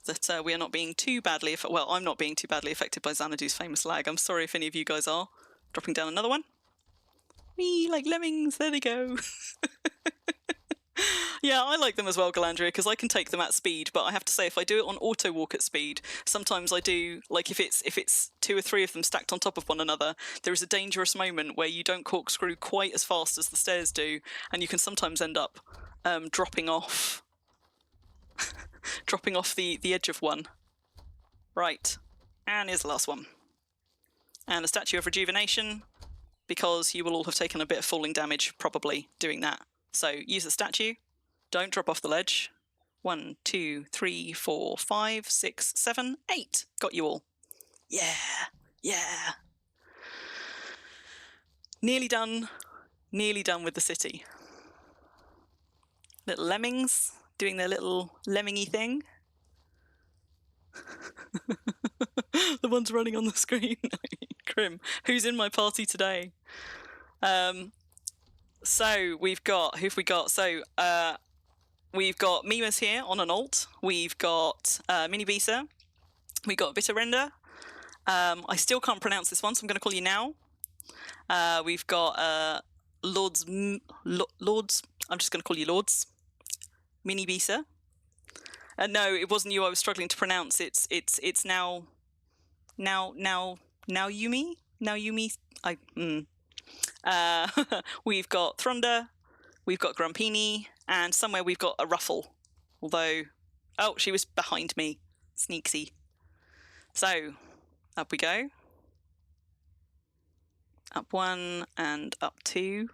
Speaker 1: that we are not being too badly well, I'm not being too badly affected by Xanadu's famous lag. I'm sorry if any of you guys are. Dropping down another one. Whee, like lemmings, there they go. Yeah, I like them as well, Galandria, because I can take them at speed, but I have to say, if I do it on auto walk at speed, sometimes I do, like if it's 2 or 3 of them stacked on top of one another, there is a dangerous moment where you don't corkscrew quite as fast as the stairs do, and you can sometimes end up dropping off the edge of one. Right, and here's the last one. And a statue of rejuvenation, because you will all have taken a bit of falling damage probably doing that. So use the statue. Don't drop off the ledge. 1, 2, 3, 4, 5, 6, 7, 8. Got you all. Yeah, yeah. Nearly done with the city. Little lemmings doing their little lemmingy thing. The ones running on the screen. Crim, who's in my party today? So we've got, who've we got? So we've got Mima's here on an alt. We've got Mini Bisa. We've got Bitterrender. I still can't pronounce this one, so I'm going to call you now. We've got Lords. I'm just going to call you Lords. Mini Bisa. No, it wasn't you I was struggling to pronounce. It's now Yumi. We've got Thrunder, we've got Grumpini, and somewhere we've got a Ruffle. Although, oh, she was behind me. Sneaksy. So, up we go. Up 1 and up 2.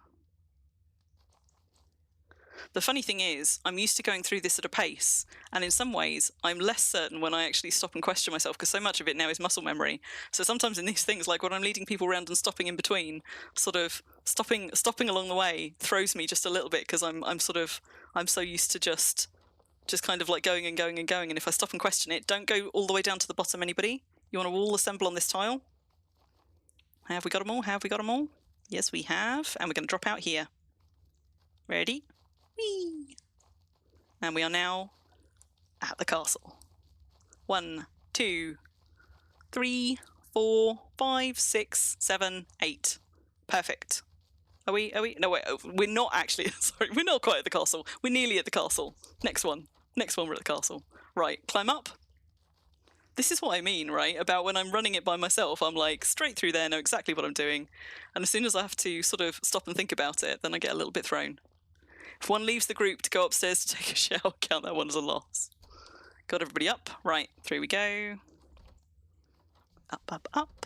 Speaker 1: The funny thing is, I'm used to going through this at a pace, and in some ways, I'm less certain when I actually stop and question myself, because so much of it now is muscle memory. So sometimes in these things, like when I'm leading people around and stopping in between, sort of stopping along the way throws me just a little bit, because I'm so used to just kind of like going and going and going, and if I stop and question it, don't go all the way down to the bottom, anybody. You want to all assemble on this tile? Have we got them all? Have we got them all? Yes, we have, and we're going to drop out here. Ready? Whee! And we are now at the castle. 1, 2, 3, 4, 5, 6, 7, 8. Perfect. Are we? No, wait, we're not actually. Sorry, we're not quite at the castle. We're nearly at the castle. Next one. We're at the castle. Right, climb up. This is what I mean, right? About when I'm running it by myself, I'm like straight through there, know exactly what I'm doing. And as soon as I have to sort of stop and think about it, then I get a little bit thrown. If one leaves the group to go upstairs to take a shower, count that one as a loss. Got everybody up. Right, through we go. Up, up, up.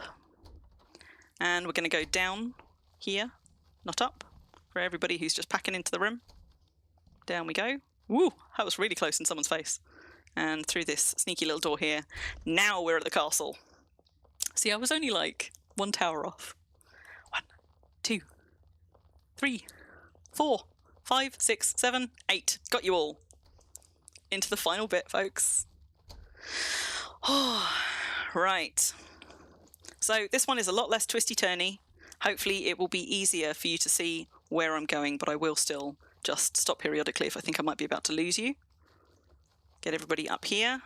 Speaker 1: And we're going to go down here, not up, for everybody who's just packing into the room. Down we go. Woo, that was really close in someone's face. And through this sneaky little door here. Now we're at the castle. See, I was only like one tower off. 1, 2, 3, 4, 5, 6, 7, 8. Got you all. Into the final bit, folks. Oh, right. So this one is a lot less twisty-turny. Hopefully it will be easier for you to see where I'm going, but I will still just stop periodically if I think I might be about to lose you. Get everybody up here.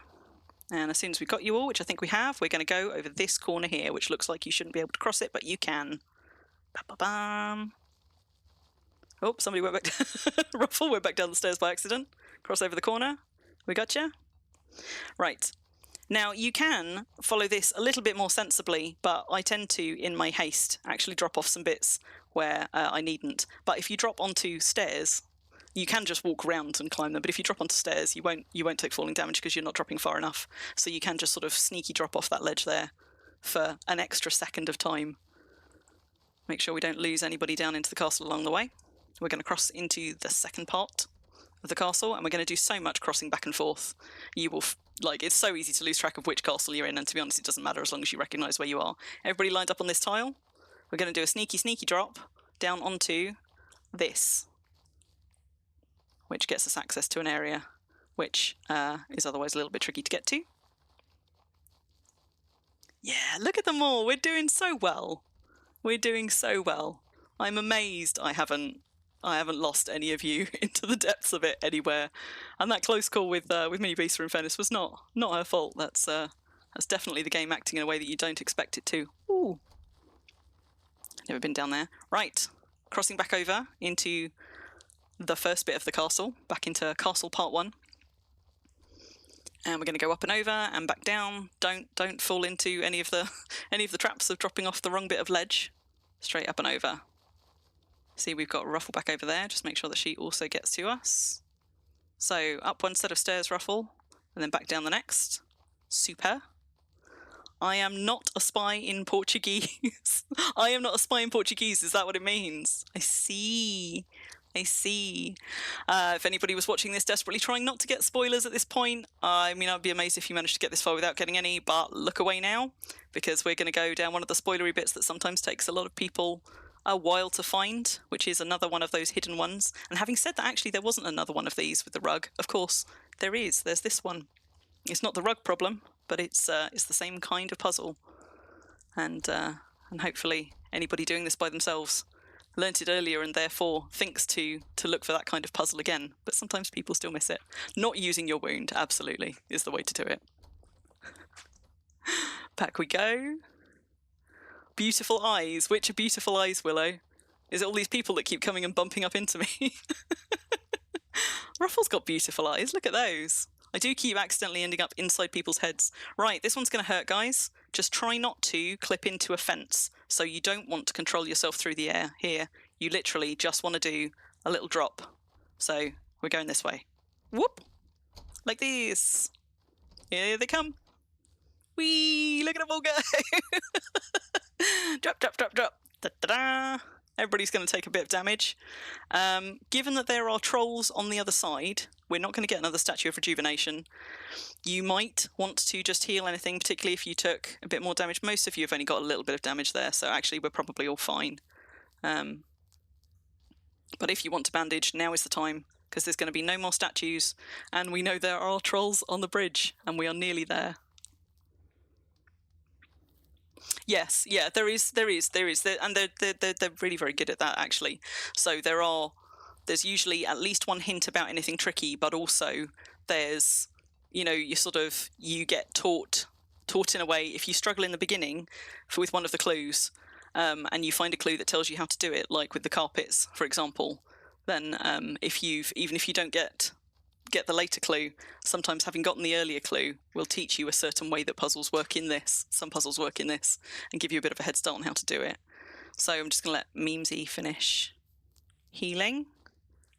Speaker 1: And as soon as we've got you all, which I think we have, we're going to go over this corner here, which looks like you shouldn't be able to cross it, but you can. Ba-ba-bam. Oh, somebody went back. Ruffle went back down the stairs by accident. Cross over the corner. We got you. Right. Now, you can follow this a little bit more sensibly, but I tend to, in my haste, actually drop off some bits where I needn't. But if you drop onto stairs, you can just walk around and climb them. But if you drop onto stairs, you won't take falling damage because you're not dropping far enough. So you can just sort of sneaky drop off that ledge there for an extra second of time. Make sure we don't lose anybody down into the castle along the way. We're going to cross into the second part of the castle, and we're going to do so much crossing back and forth. You will, it's so easy to lose track of which castle you're in, and to be honest, it doesn't matter as long as you recognise where you are. Everybody lined up on this tile. We're going to do a sneaky, sneaky drop down onto this, which gets us access to an area which is otherwise a little bit tricky to get to. Yeah, look at them all. We're doing so well. We're doing so well. I'm amazed I haven't lost any of you into the depths of it anywhere. And that close call with Mini Beast, in fairness, was not her fault. That's definitely the game acting in a way that you don't expect it to. Ooh. Never been down there. Right, crossing back over into the first bit of the castle, back into Castle Part 1. And we're going to go up and over and back down. Don't fall into any of the traps of dropping off the wrong bit of ledge. Straight up and over. See, we've got Ruffle back over there. Just make sure that she also gets to us. So up one set of stairs, Ruffle, and then back down the next. Super. I am not a spy in Portuguese. I am not a spy in Portuguese. Is that what it means? I see. I see. If anybody was watching this desperately trying not to get spoilers at this point, I mean, I'd be amazed if you managed to get this far without getting any, but look away now, because we're going to go down one of the spoilery bits that sometimes takes a lot of people a while to find, which is another one of those hidden ones. And having said that, actually, there wasn't another one of these with the rug. Of course, there is. There's this one. It's not the rug problem, but it's the same kind of puzzle. And hopefully anybody doing this by themselves learnt it earlier and therefore thinks to look for that kind of puzzle again. But sometimes people still miss it. Not using your wound, absolutely, is the way to do it. Back we go. Beautiful eyes. Which are beautiful eyes, Willow? Is it all these people that keep coming and bumping up into me? Ruffle's got beautiful eyes. Look at those. I do keep accidentally ending up inside people's heads. Right, this one's going to hurt, guys. Just try not to clip into a fence. So you don't want to control yourself through the air here. You literally just want to do a little drop. So we're going this way. Whoop! Like this. Here they come. Whee! Look at them all go! Drop, drop, drop, drop. Da-da-da! Everybody's going to take a bit of damage. Given that there are trolls on the other side, we're not going to get another Statue of Rejuvenation. You might want to just heal anything, particularly if you took a bit more damage. Most of you have only got a little bit of damage there, so actually we're probably all fine. But if you want to bandage, now is the time, because there's going to be no more statues, and we know there are trolls on the bridge, and we are nearly there. Yes, yeah, there is, and they're really very good at that, actually. So there's usually at least one hint about anything tricky, but also there's, you get taught in a way. If you struggle in the beginning with one of the clues, and you find a clue that tells you how to do it, like with the carpets, for example, then even if you don't get get the later clue, sometimes having gotten the earlier clue will teach you a certain way that puzzles work in this. Some puzzles work in this and give you a bit of a head start on how to do it. So I'm just going to let Memesy finish healing.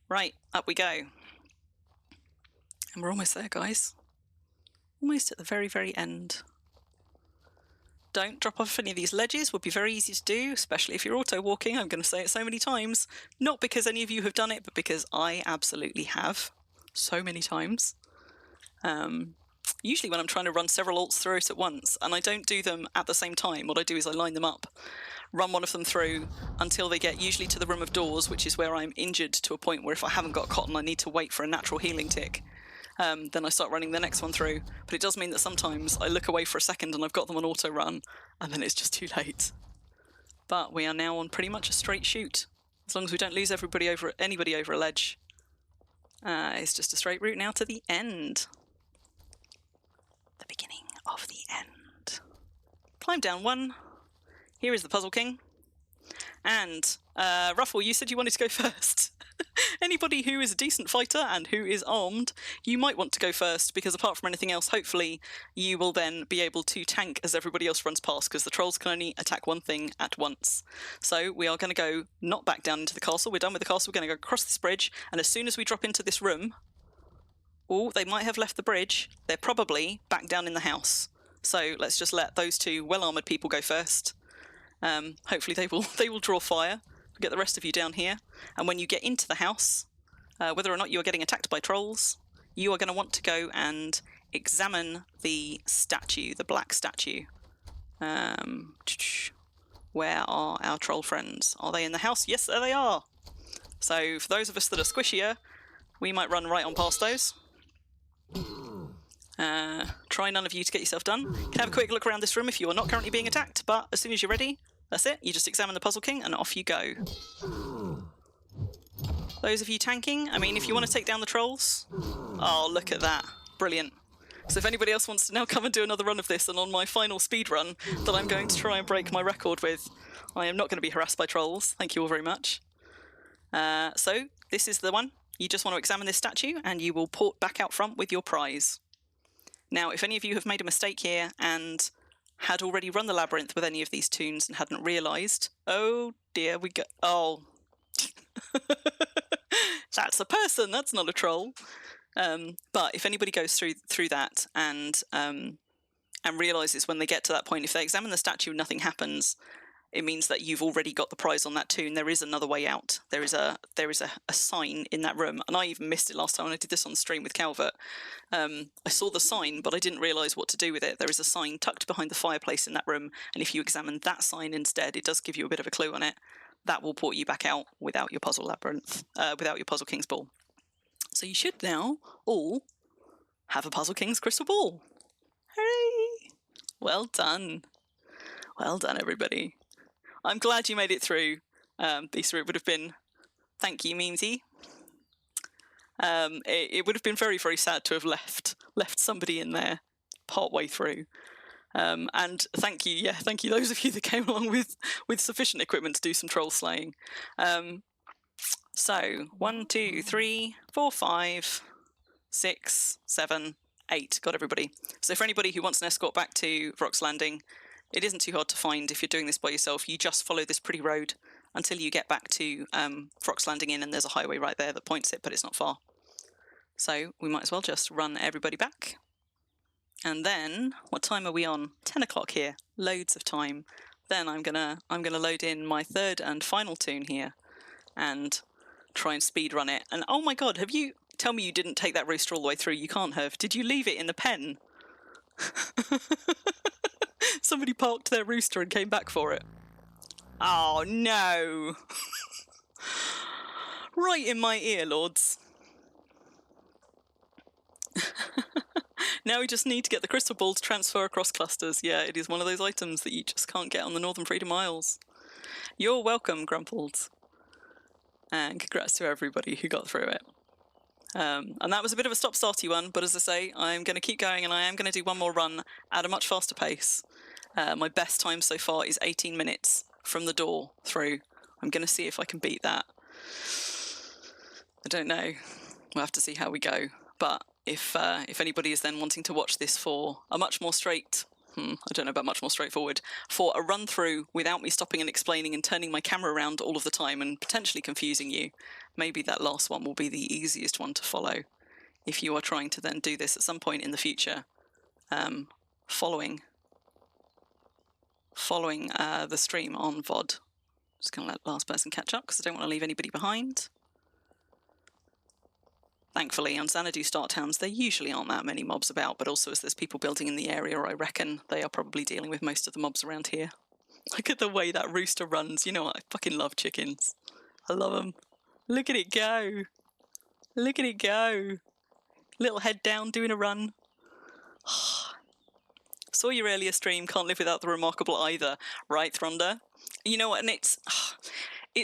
Speaker 1: Right, up we go. And we're almost there, guys. Almost at the very, very end. Don't drop off any of these ledges. Would be very easy to do, especially if you're auto-walking. I'm going to say it so many times. Not because any of you have done it, but because I absolutely have. So many times. Usually when I'm trying to run several alts through it at once, and I don't do them at the same time, what I do is I line them up, run one of them through until they get usually to the room of doors, which is where I'm injured to a point where if I haven't got cotton, I need to wait for a natural healing tick. Then I start running the next one through. But it does mean that sometimes I look away for a second and I've got them on auto run, and then it's just too late. But we are now on pretty much a straight shoot. As long as we don't lose anybody over a ledge. It's just a straight route now to the end. The beginning of the end. Climb down one. Here is the Puzzle King. And Ruffle, you said you wanted to go first. Anybody who is a decent fighter and who is armed, you might want to go first, because apart from anything else, hopefully you will then be able to tank as everybody else runs past, because the trolls can only attack one thing at once. So we are going to go not back down into the castle. We're done with the castle. We're going to go across this bridge, and as soon as we drop into this room... Oh, they might have left the bridge. They're probably back down in the house. So let's just let those two well-armoured people go first. Hopefully they will draw fire. We'll get the rest of you down here. And when you get into the house, whether or not you are getting attacked by trolls, you are going to want to go and examine the statue, the black statue. Where are our troll friends? Are they in the house? Yes, there they are. So for those of us that are squishier, we might run right on past those. Try none of you to get yourself done. You can have a quick look around this room if you are not currently being attacked, but as soon as you're ready, that's it. You just examine the Puzzle King and off you go. Those of you tanking, I mean, if you want to take down the trolls... Oh, look at that. Brilliant. So if anybody else wants to now come and do another run of this, and on my final speed run that I'm going to try and break my record with, I am not going to be harassed by trolls. Thank you all very much. So this is the one. You just want to examine this statue and you will port back out front with your prize. Now, if any of you have made a mistake here and had already run the labyrinth with any of these tunes and hadn't realised, oh dear, we go... Oh. That's a person, that's not a troll. But if anybody goes through that and realises when they get to that point, if they examine the statue and nothing happens, it means that you've already got the prize on that tune. There is another way out. There is a sign in that room, and I even missed it last time when I did this on stream with Calvert. I saw the sign, but I didn't realise what to do with it. There is a sign tucked behind the fireplace in that room, and if you examine that sign instead, it does give you a bit of a clue on it. That will port you back out without your Puzzle Labyrinth, without your Puzzle King's Ball. So you should now all have a Puzzle King's Crystal Ball. Hooray! Well done. Well done, everybody. I'm glad you made it through. It would have been... Thank you, Memesy. It would have been very, very sad to have left somebody in there part way through. And thank you, thank you those of you that came along with sufficient equipment to do some troll slaying. So 1, 2, 3, 4, 5, 6, 7, 8. Got everybody. So for anybody who wants an escort back to Rock's Landing, it isn't too hard to find if you're doing this by yourself. You just follow this pretty road until you get back to Rock's Landing Inn, and there's a highway right there that points it, but it's not far. So we might as well just run everybody back. And then, what time are we on? 10 o'clock here. Loads of time. Then I'm gonna load in my third and final tune here and try and speed run it. And oh my god, tell me you didn't take that rooster all the way through. You can't have. Did you leave it in the pen? Somebody parked their rooster and came back for it. Oh no. Right in my ear, lords. Now we just need to get the crystal ball to transfer across clusters. Yeah, it is one of those items that you just can't get on the Northern Freedom Isles. You're welcome, Grumples. And congrats to everybody who got through it. And that was a bit of a stop-starty one, but as I say, I'm going to keep going and I am going to do one more run at a much faster pace. My best time so far is 18 minutes from the door through. I'm going to see if I can beat that. I don't know. We'll have to see how we go. But if anybody is then wanting to watch this for a much more I don't know about much more straightforward, for a run through without me stopping and explaining and turning my camera around all of the time and potentially confusing you, maybe that last one will be the easiest one to follow if you are trying to then do this at some point in the future, following the stream on VOD. Just going to let the last person catch up because I don't want to leave anybody behind. Thankfully, on Xanadu start towns, there usually aren't that many mobs about, but also as there's people building in the area, I reckon they are probably dealing with most of the mobs around here. Look at the way that rooster runs. You know what? I fucking love chickens. I love them. Look at it go. Look at it go. Little head down, doing a run. Saw your earlier stream, can't live without the remarkable either. Right, Thronda? You know what, and it's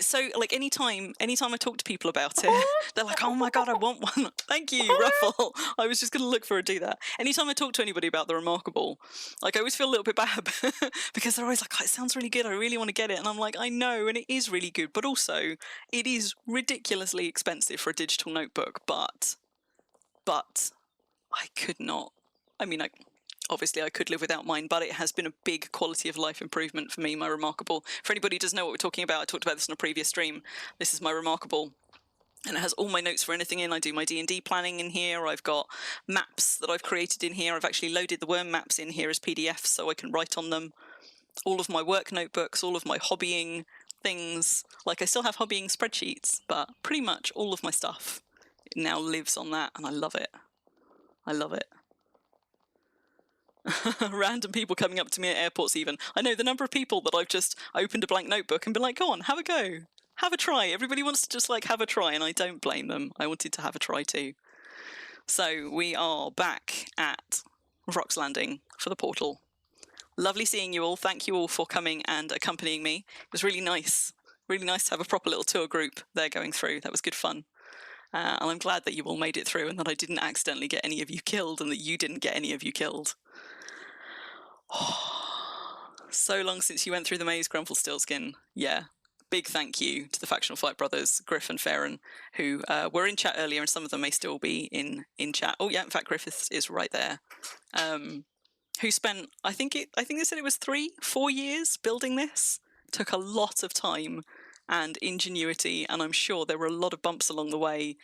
Speaker 1: so, like, anytime I talk to people about it, they're like, oh my god, I want one. Thank you, Ruffle. I was just going to look for her to do that. Anytime I talk to anybody about the remarkable, like, I always feel a little bit bad because they're always like, oh, it sounds really good, I really want to get it. And I'm like, I know, and it is really good, but also it is ridiculously expensive for a digital notebook, but I could not, I mean, obviously I could live without mine, but it has been a big quality of life improvement for me, my remarkable. For anybody who doesn't know what we're talking about, I talked about this in a previous stream. This is my remarkable, and it has all my notes for anything in. I do my D&D planning in here. I've got maps that I've created in here. I've actually loaded the Wurm maps in here as PDFs so I can write on them. All of my work notebooks, all of my hobbying things. Like, I still have hobbying spreadsheets, but pretty much all of my stuff now lives on that, and I love it. I love it. Random people coming up to me at airports even. I know the number of people that I've just opened a blank notebook and been like, go on, have a go. Have a try. Everybody wants to just, like, have a try, and I don't blame them. I wanted to have a try too. So we are back at Rock's Landing for the portal. Lovely seeing you all. Thank you all for coming and accompanying me. It was really nice. Really nice to have a proper little tour group there going through. That was good fun. And I'm glad that you all made it through and that I didn't accidentally get any of you killed and that you didn't get any of you killed. So long since you went through the maze, Grumple Stillskin. Yeah. Big thank you to the Factional Fight brothers, Griff and Farron, who were in chat earlier, and some of them may still be in chat. Oh yeah, in fact, Griff is right there. Who spent, I think they said it was 3-4 years building this. Took a lot of time and ingenuity, and I'm sure there were a lot of bumps along the way.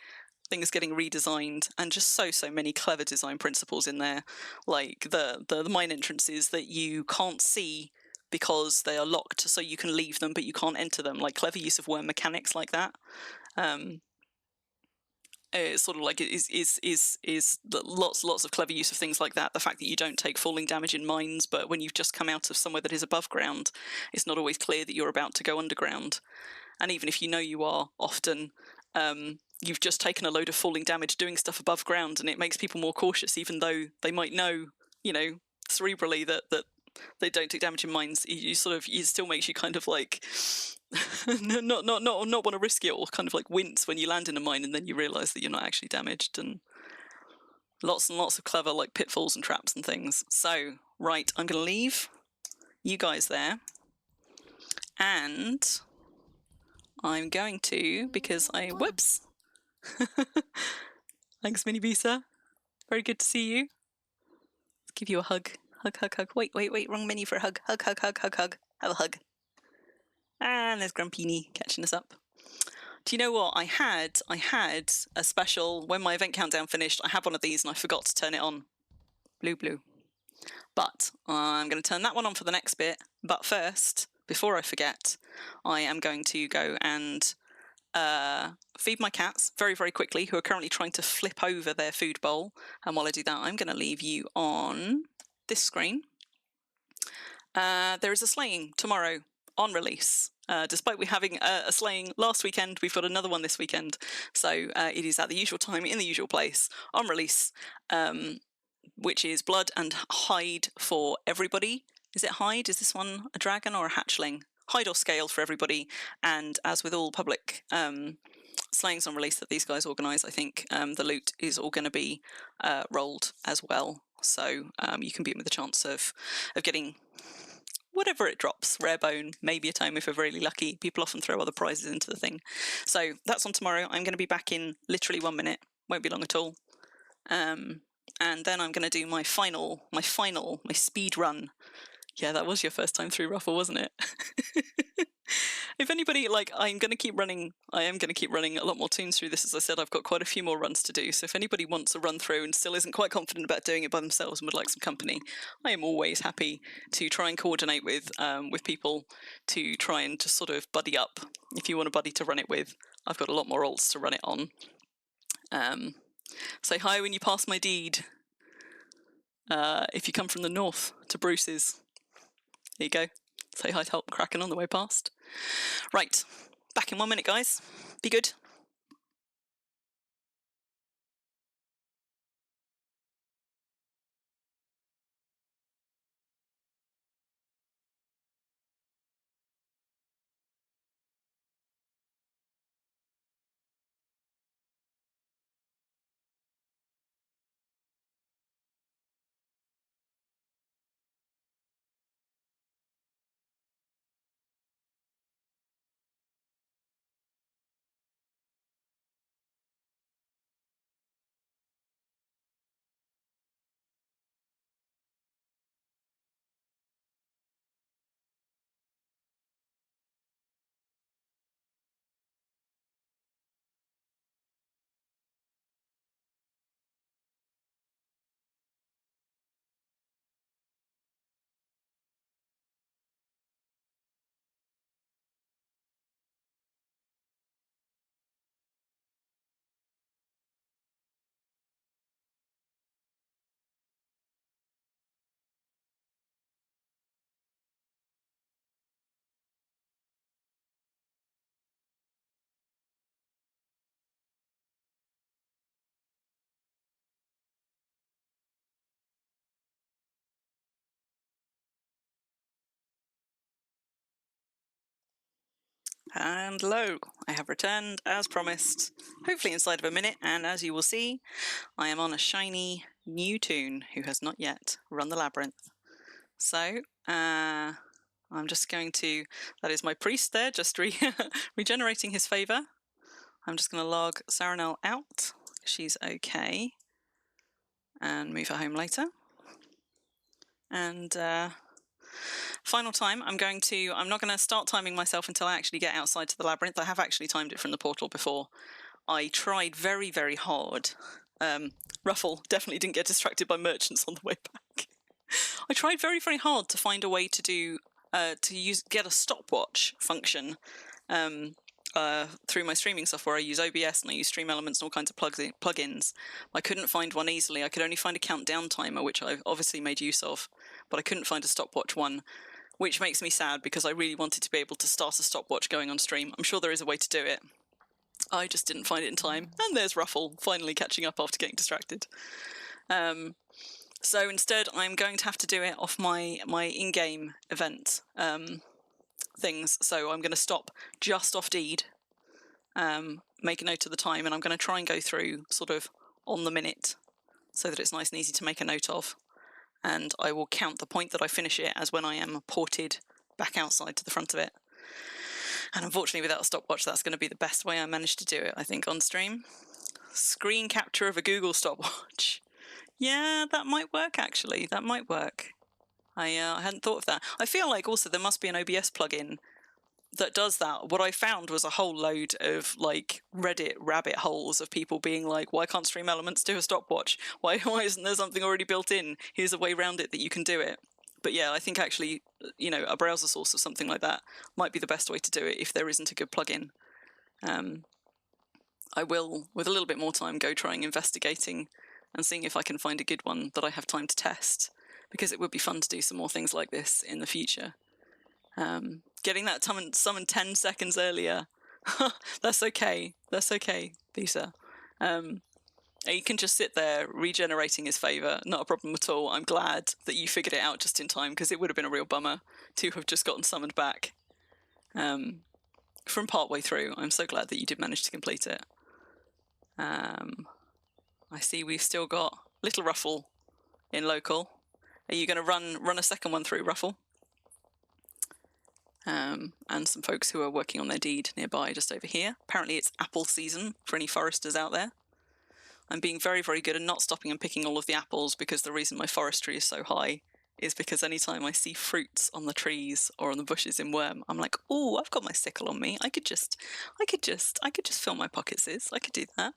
Speaker 1: Things getting redesigned, and just so many clever design principles in there, like the mine entrances that you can't see because they are locked, so you can leave them but you can't enter them. Like, clever use of Wurm mechanics like that. It's sort of like is lots of clever use of things like that. The fact that you don't take falling damage in mines, but when you've just come out of somewhere that is above ground, it's not always clear that you're about to go underground. And even if you know you are, often you've just taken a load of falling damage doing stuff above ground, and it makes people more cautious, even though they might know, you know, cerebrally that they don't take damage in mines. It still makes you kind of like not want to risk it, or kind of like wince when you land in a mine and then you realise that you're not actually damaged, and lots of clever like pitfalls and traps and things. So right, I'm going to leave you guys there, and I'm going to, because whoops. Thanks, Mini Bisa. Very good to see you. Let's give you a hug. Hug. Wait, wrong menu for a hug. Hug. Have a hug. And there's Grumpini catching us up. Do you know what? I had a special, when my event countdown finished, I had one of these and I forgot to turn it on. Blue. But I'm going to turn that one on for the next bit. But first, before I forget, I am going to go and feed my cats very, very quickly, who are currently trying to flip over their food bowl. And while I do that, I'm going to leave you on this screen. There is a slaying tomorrow on release. Despite we having a slaying last weekend, we've got another one this weekend. So it is at the usual time, in the usual place, on release, which is blood and hide for everybody. Is it hide? Is this one a dragon or a hatchling? Hide or scale for everybody. And as with all public slayings on release that these guys organise, I think the loot is all going to be rolled as well. So you can beat them with a chance of getting whatever it drops. Rare bone, maybe a tome if we're really lucky. People often throw other prizes into the thing. So that's on tomorrow. I'm going to be back in literally 1 minute. Won't be long at all. And then I'm going to do my speed run. Yeah, that was your first time through Ruffle, wasn't it? If anybody, like, I am going to keep running a lot more toons through this. As I said, I've got quite a few more runs to do. So if anybody wants a run through and still isn't quite confident about doing it by themselves and would like some company, I am always happy to try and coordinate with people to try and just sort of buddy up. If you want a buddy to run it with, I've got a lot more alts to run it on. Say hi when you pass my deed. If you come from the north to Bruce's, there you go. Say hi to Help Kraken on the way past. Right, back in 1 minute, guys. Be good. And lo, I have returned as promised, hopefully inside of a minute, and as you will see, I am on a shiny new toon who has not yet run the labyrinth. So, I'm just going to, that is my priest there, just regenerating his favour. I'm just going to log Saranel out, she's okay, and move her home later. And final time, I'm not going to start timing myself until I actually get outside to the labyrinth. I have actually timed it from the portal before. I tried very, very hard. Ruffle definitely didn't get distracted by merchants on the way back. I tried very, very hard to find a way to do, get a stopwatch function through my streaming software. I use OBS and I use Stream Elements and all kinds of plugins. I couldn't find one easily. I could only find a countdown timer, which I obviously made use of, but I couldn't find a stopwatch one, which makes me sad because I really wanted to be able to start a stopwatch going on stream. I'm sure there is a way to do it. I just didn't find it in time. And there's Ruffle, finally catching up after getting distracted. So instead, I'm going to have to do it off my in-game event things. So I'm going to stop just off deed, make a note of the time, and I'm going to try and go through sort of on the minute so that it's nice and easy to make a note of. And I will count the point that I finish it as when I am ported back outside to the front of it. And unfortunately, without a stopwatch, that's going to be the best way I managed to do it, I think, on stream. Screen capture of a Google stopwatch. Yeah, that might work, actually. That might work. I hadn't thought of that. I feel like also there must be an OBS plugin that does that. What I found was a whole load of like Reddit rabbit holes of people being like, why can't Stream Elements do a stopwatch? Why isn't there something already built in? Here's a way around it that you can do it. But yeah, I think actually, you know, a browser source or something like that might be the best way to do it if there isn't a good plugin. I will, with a little bit more time, go trying investigating and seeing if I can find a good one that I have time to test, because it would be fun to do some more things like this in the future. Getting that summon 10 seconds earlier, that's okay. That's okay, Lisa. You can just sit there regenerating his favour, not a problem at all. I'm glad that you figured it out just in time, because it would have been a real bummer to have just gotten summoned back from part way through. I'm so glad that you did manage to complete it. I see we've still got little Ruffle in local. Are you going to run a second one through, Ruffle? And some folks who are working on their deed nearby, just over here. Apparently it's apple season for any foresters out there. I'm being very, very good and not stopping and picking all of the apples, because the reason my forestry is so high is because anytime I see fruits on the trees or on the bushes in Wurm, I'm like, oh, I've got my sickle on me. I could just fill my pockets. I could do that.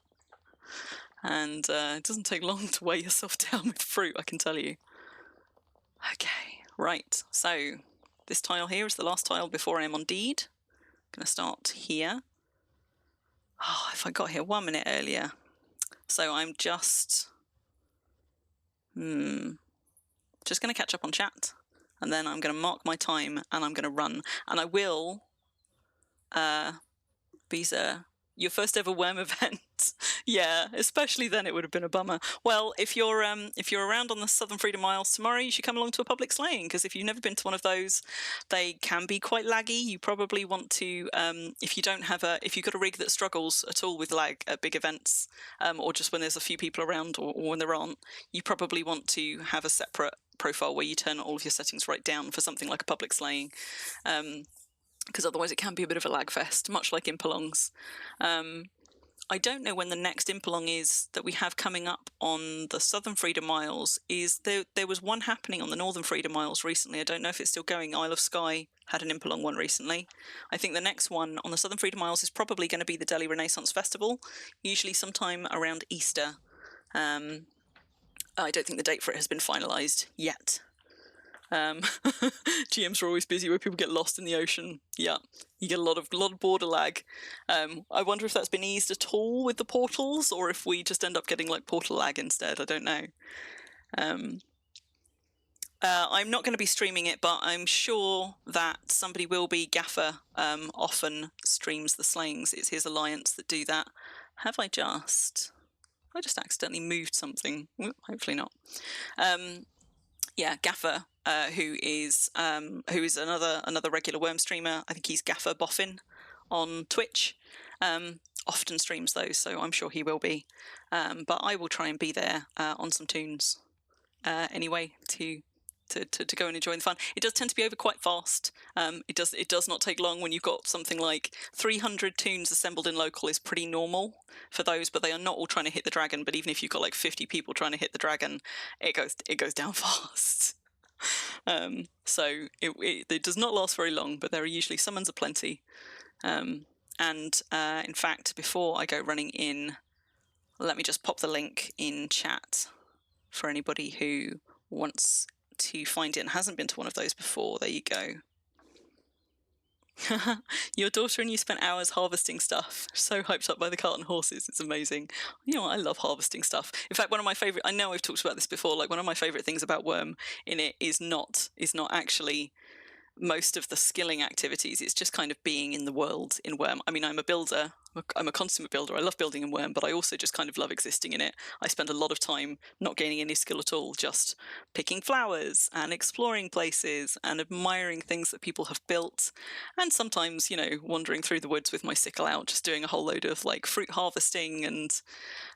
Speaker 1: And it doesn't take long to weigh yourself down with fruit, I can tell you. Okay, right. So this tile here is the last tile before I am on deed. I'm going to start here. Oh, if I got here 1 minute earlier. So I'm just going to catch up on chat, and then I'm going to mark my time and I'm going to run. And I will, Visa, your first ever Wurm event. Yeah, especially then it would have been a bummer. Well, if you're around on the Southern Freedom Miles tomorrow, you should come along to a public slaying, because if you've never been to one of those, they can be quite laggy. You probably want to, if you've got a rig that struggles at all with lag at big events, or just when there's a few people around, or when there aren't, you probably want to have a separate profile where you turn all of your settings right down for something like a public slaying. Because otherwise it can be a bit of a lag fest, much like Impelongs. I don't know when the next Impelong is that we have coming up on the Southern Freedom Miles. There was one happening on the Northern Freedom Miles recently. I don't know if it's still going. Isle of Skye had an Impelong one recently. I think the next one on the Southern Freedom Miles is probably going to be the Delhi Renaissance Festival, usually sometime around Easter. I don't think the date for it has been finalised yet. GMs are always busy where people get lost in the ocean. Yeah, you get a lot of border lag. I wonder if that's been eased at all with the portals, or if we just end up getting like portal lag instead. I don't know. I'm not going to be streaming it, but I'm sure that somebody will be. Gaffer often streams the slayings. It's his alliance that do that. Have I just accidentally moved something? Hopefully not. Yeah, Gaffer, who is another regular Wurm streamer. I think he's Gaffer Boffin on Twitch. Often streams those, so I'm sure he will be. But I will try and be there on some tunes anyway to go and enjoy the fun. It does tend to be over quite fast. It does not take long. When you've got something like 300 tunes assembled in local is pretty normal for those, but they are not all trying to hit the dragon. But even if you've got like 50 people trying to hit the dragon, it goes down fast. So it does not last very long, but there are usually summons aplenty. And in fact, before I go running in, let me just pop the link in chat for anybody who wants to find it and hasn't been to one of those before. There you go. Your daughter and you spent hours harvesting stuff. So hyped up by the cart and horses. It's amazing. You know what? I love harvesting stuff. In fact, one of my favorite, I know I've talked about this before, like one of my favorite things about Wurm in it is not actually most of the skilling activities. It's just kind of being in the world in Wurm. I mean, I'm a builder. I'm a consummate builder. I love building in Wurm, but I also just kind of love existing in it. I spend a lot of time not gaining any skill at all, just picking flowers and exploring places and admiring things that people have built. And sometimes, wandering through the woods with my sickle out, just doing a whole load of like fruit harvesting. And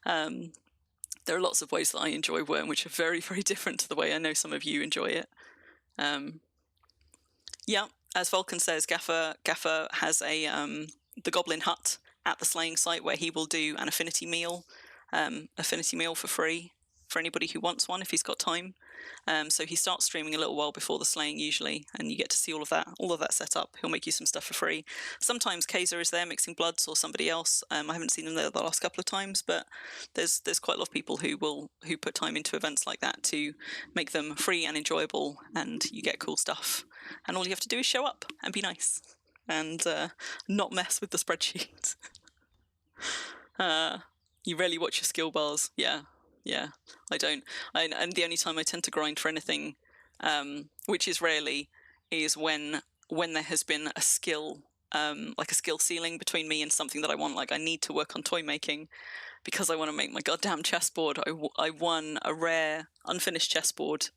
Speaker 1: there are lots of ways that I enjoy Wurm, which are very, very different to the way I know some of you enjoy it. Yeah, as Vulcan says, Gaffer has the Goblin Hut at the slaying site where he will do an affinity meal for free for anybody who wants one if he's got time. So he starts streaming a little while before the slaying usually, and you get to see all of that set up. He'll make you some stuff for free. Sometimes Kaiser is there mixing bloods or somebody else. I haven't seen them there the last couple of times, but there's quite a lot of people who put time into events like that to make them free and enjoyable, and you get cool stuff. And all you have to do is show up and be nice and not mess with the spreadsheet. You rarely watch your skill bars. Yeah, I don't. And the only time I tend to grind for anything, which is rarely, is when there has been a skill, like a skill ceiling between me and something that I want. Like I need to work on toy making because I want to make my goddamn chessboard. I won a rare unfinished chessboard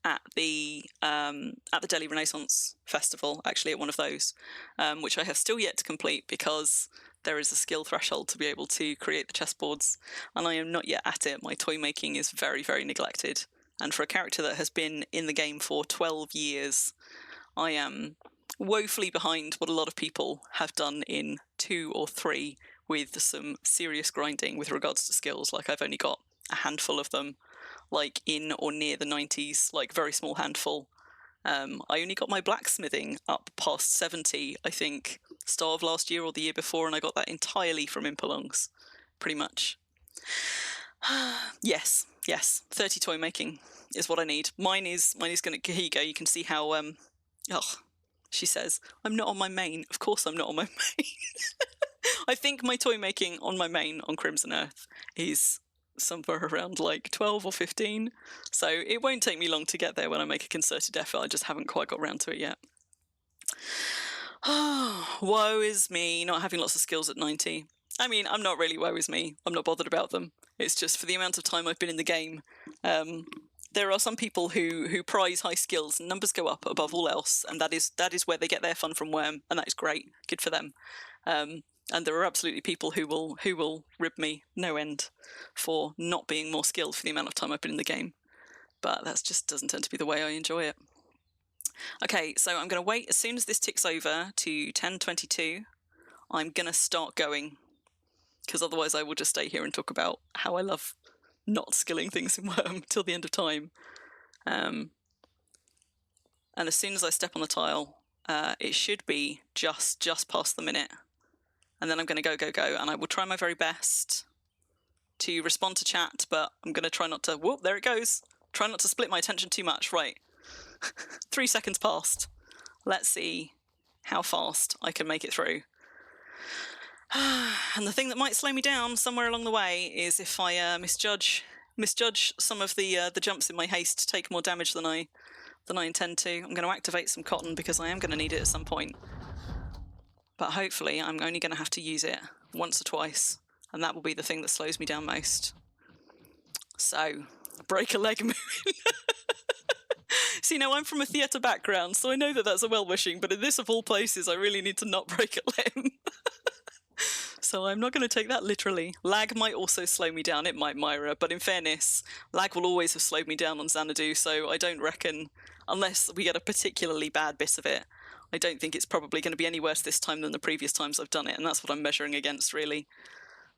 Speaker 1: at the Delhi Renaissance Festival, actually at one of those, which I have still yet to complete because there is a skill threshold to be able to create the chessboards, and I am not yet at it. My toy making is very, very neglected, and for a character that has been in the game for 12 years, I am woefully behind what a lot of people have done in 2 or 3, with some serious grinding with regards to skills. Like, I've only got a handful of them, like in or near the 90s, like very small handful. I only got my blacksmithing up past 70, I think, start of last year or the year before, and I got that entirely from Impelungs, pretty much. Yes, 30 toy making is what I need. Mine is gonna, here you go, you can see how, she says, I'm not on my main. Of course I'm not on my main. I think my toy making on my main on Crimson Earth is somewhere around like 12 or 15. So it won't take me long to get there when I make a concerted effort. I just haven't quite got around to it yet. Woe is me not having lots of skills at 90. I mean, I'm not really woe is me. I'm not bothered about them. It's just for the amount of time I've been in the game. There are some people who prize high skills, and numbers go up above all else, and that is where they get their fun from Wurm, and that is great. Good for them. And there are absolutely people who will rib me no end for not being more skilled for the amount of time I've been in the game. But that just doesn't tend to be the way I enjoy it. Okay, so I'm going to wait. As soon as this ticks over to 10:22, I'm going to start going, because otherwise I will just stay here and talk about how I love not skilling things in Wurm till the end of time. And as soon as I step on the tile, it should be just past the minute. And then I'm going to go, and I will try my very best to respond to chat, but I'm going to try not to, whoop, there it goes. Try not to split my attention too much. Right. 3 seconds passed. Let's see how fast I can make it through. And the thing that might slow me down somewhere along the way is if I misjudge some of the jumps in my haste to take more damage than I intend to. I'm going to activate some cotton because I am going to need it at some point. But hopefully I'm only going to have to use it once or twice, and that will be the thing that slows me down most. So, break a leg moon. See, now I'm from a theatre background, so I know that that's a well-wishing, but in this of all places, I really need to not break a limb. So I'm not going to take that literally. Lag might also slow me down, it might, Myra, but in fairness, lag will always have slowed me down on Xanadu, so I don't reckon, unless we get a particularly bad bit of it, I don't think it's probably going to be any worse this time than the previous times I've done it, and that's what I'm measuring against, really.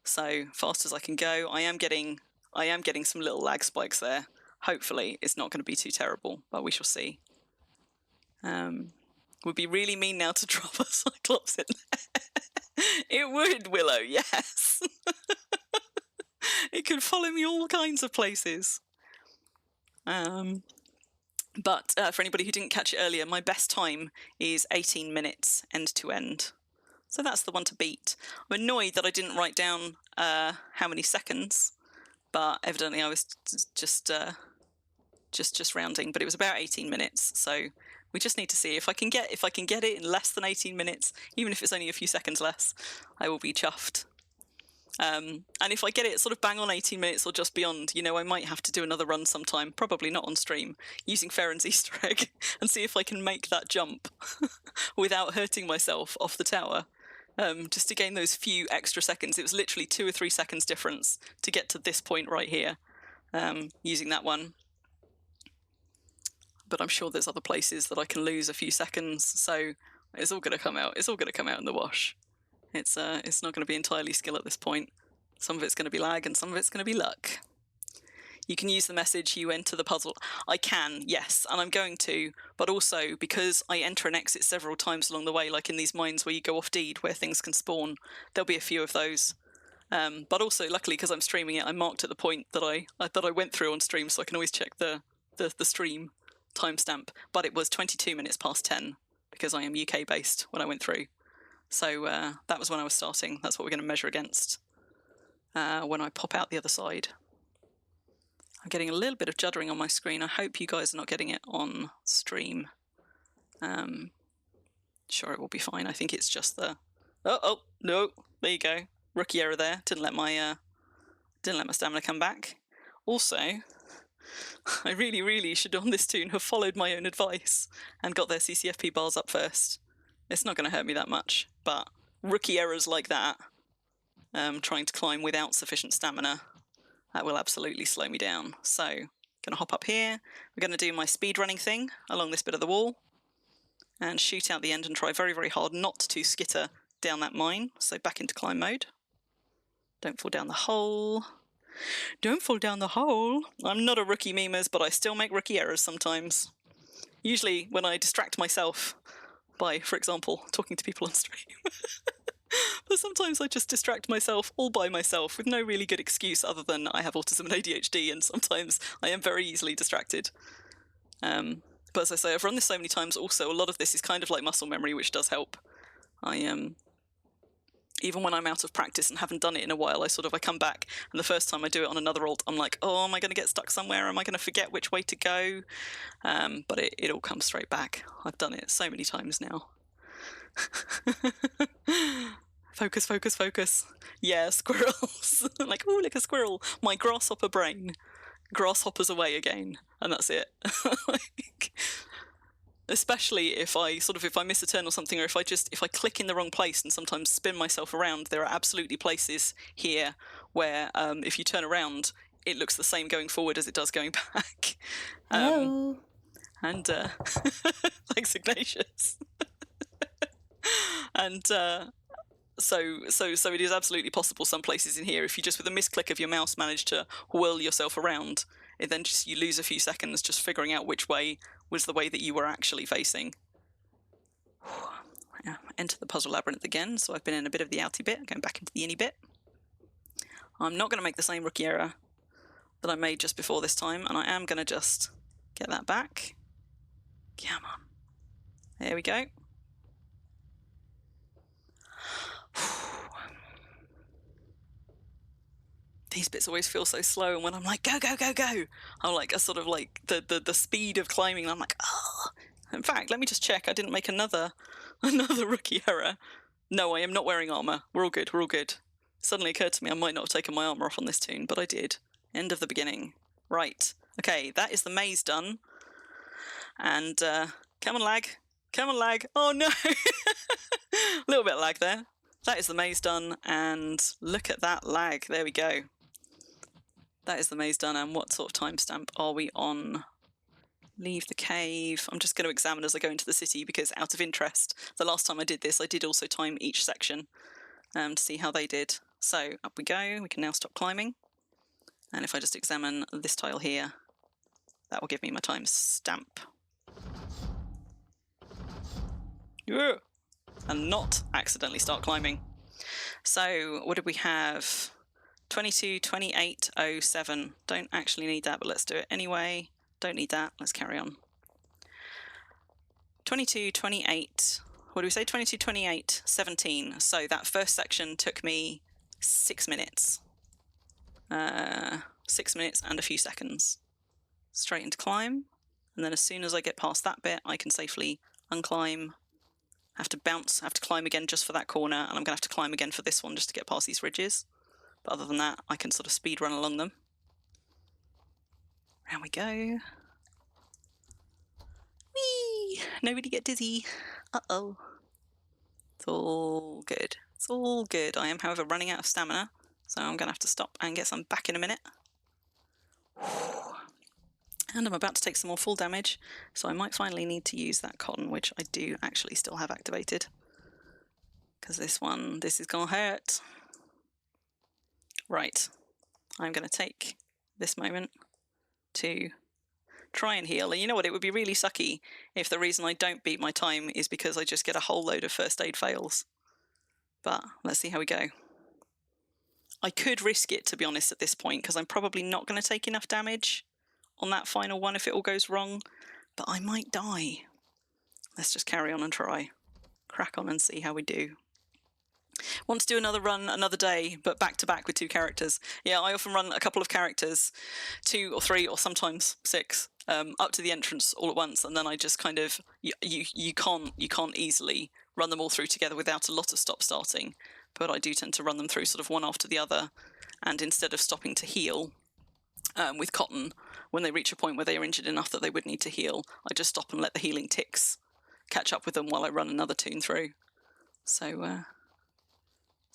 Speaker 1: So, fast as I can go. I am getting some little lag spikes there. Hopefully, it's not going to be too terrible, but we shall see. Would be really mean now to drop a Cyclops in there. It would, Willow, yes. It could follow me all kinds of places. But for anybody who didn't catch it earlier, my best time is 18 minutes end to end. So that's the one to beat. I'm annoyed that I didn't write down how many seconds, but evidently I was just rounding. But it was about 18 minutes, so we just need to see if I can get it in less than 18 minutes, even if it's only a few seconds less. I will be chuffed. And if I get it sort of bang on 18 minutes or just beyond, you know, I might have to do another run sometime, probably not on stream, using Farron's Easter egg, and see if I can make that jump without hurting myself off the tower, just to gain those few extra seconds. It was literally 2 or 3 seconds difference to get to this point right here, using that one. But I'm sure there's other places that I can lose a few seconds, so it's all going to come out. It's all going to come out in the wash. It's not going to be entirely skill at this point. Some of it's going to be lag and some of it's going to be luck. You can use the message you enter the puzzle. I can, yes, and I'm going to, but also because I enter and exit several times along the way, like in these mines where you go off deed, where things can spawn, there'll be a few of those. But also, luckily, because I'm streaming it, I marked at the point that I went through on stream, so I can always check the stream timestamp. But it was 22 minutes past 10, because I am UK based when I went through. So that was when I was starting. That's what we're going to measure against when I pop out the other side. I'm getting a little bit of juddering on my screen. I hope you guys are not getting it on stream. Sure, it will be fine. I think it's just the... Oh, no, there you go. Rookie error there. Didn't let my stamina come back. Also, I really should on this toon have followed my own advice and got their CCFP bars up first. It's not going to hurt me that much, but rookie errors like that, trying to climb without sufficient stamina, that will absolutely slow me down. So, I'm going to hop up here. We're going to do my speed running thing along this bit of the wall and shoot out the end and try very hard not to skitter down that mine. So back into climb mode. Don't fall down the hole. Don't fall down the hole. I'm not a rookie memers, but I still make rookie errors sometimes. Usually when I distract myself by, for example, talking to people on stream. But sometimes I just distract myself all by myself with no really good excuse other than I have autism and ADHD, and sometimes I am very easily distracted. But as I say, I've run this so many times also, a lot of this is kind of like muscle memory, which does help. Even when I'm out of practice and haven't done it in a while, I come back, and the first time I do it on another alt, I'm like, oh, am I going to get stuck somewhere? Am I going to forget which way to go? But it all comes straight back. I've done it so many times now. Focus, focus, focus. Yeah, squirrels. Like, oh, look, a squirrel. My grasshopper brain. Grasshoppers away again, and that's it. Like, especially if I miss a turn or something, or if I click in the wrong place and sometimes spin myself around. There are absolutely places here where if you turn around, it looks the same going forward as it does going back.
Speaker 2: Hello.
Speaker 1: And thanks, Ignatius. And so it is absolutely possible some places in here, if you just with a misclick of your mouse manage to whirl yourself around, it then just you lose a few seconds just figuring out which way was the way that you were actually facing. Enter the Puzzle Labyrinth again, so I've been in a bit of the outy bit, going back into the inny bit. I'm not going to make the same rookie error that I made just before this time, and I am going to just get that back. Come on. There we go. These bits always feel so slow, and when I'm like, go, go, go, go, I'm like, a sort of like the speed of climbing, and I'm like, oh. In fact, let me just check I didn't make another rookie error. No, I am not wearing armor. We're all good, we're all good. Suddenly occurred to me I might not have taken my armor off on this toon, but I did. End of the beginning. Right. Okay, that is the maze done. And, come on, lag. Come on, lag. Oh, no. A little bit of lag there. That is the maze done, and look at that lag. There we go. That is the maze done, and what sort of timestamp are we on? Leave the cave. I'm just going to examine as I go into the city, because out of interest, the last time I did this, I did also time each section to see how they did. So up we go. We can now stop climbing. And if I just examine this tile here, that will give me my time stamp. Yeah. And not accidentally start climbing. So what did we have? 22, 28, 07. Don't actually need that, but let's do it anyway. Don't need that. Let's carry on. 22, 28. What do we say? 22, 28, 17. So that first section took me 6 minutes. 6 minutes and a few seconds. Straight into climb. And then as soon as I get past that bit, I can safely unclimb. Have to bounce, have to climb again just for that corner, and I'm going to have to climb again for this one just to get past these ridges. But other than that, I can sort of speed run along them. Round we go. Whee! Nobody get dizzy. Uh-oh. It's all good. It's all good. I am, however, running out of stamina, so I'm going to have to stop and get some back in a minute. And I'm about to take some more full damage, so I might finally need to use that cotton, which I do actually still have activated. Because this is going to hurt. Right. I'm going to take this moment to try and heal. And you know what? It would be really sucky if the reason I don't beat my time is because I just get a whole load of first aid fails. But let's see how we go. I could risk it, to be honest, at this point, because I'm probably not going to take enough damage on that final one if it all goes wrong, but I might die. Let's just carry on and try. Crack on and see how we do. Want to do another run another day, but back to back with 2 characters. Yeah, I often run a couple of characters, 2 or 3 or sometimes 6, up to the entrance all at once, and then I just kind of, you can't easily run them all through together without a lot of stop starting, but I do tend to run them through sort of one after the other, and instead of stopping to heal with cotton, when they reach a point where they are injured enough that they would need to heal, I just stop and let the healing ticks catch up with them while I run another toon through. So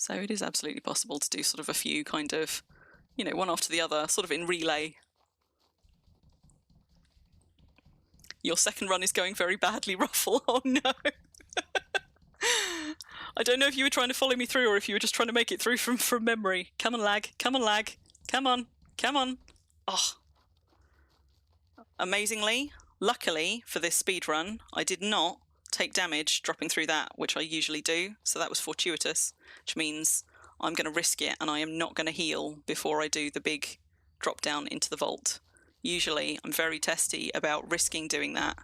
Speaker 1: it is absolutely possible to do sort of a few kind of, you know, one after the other, sort of in relay. Your second run is going very badly, Ruffle. Oh no. I don't know if you were trying to follow me through or if you were just trying to make it through from memory. Come on, lag. Come on, lag. Come on. Come on. Oh. Amazingly, luckily for this speed run, I did not take damage dropping through that, which I usually do. So that was fortuitous, which means I'm going to risk it and I am not going to heal before I do the big drop down into the vault. Usually I'm very testy about risking doing that.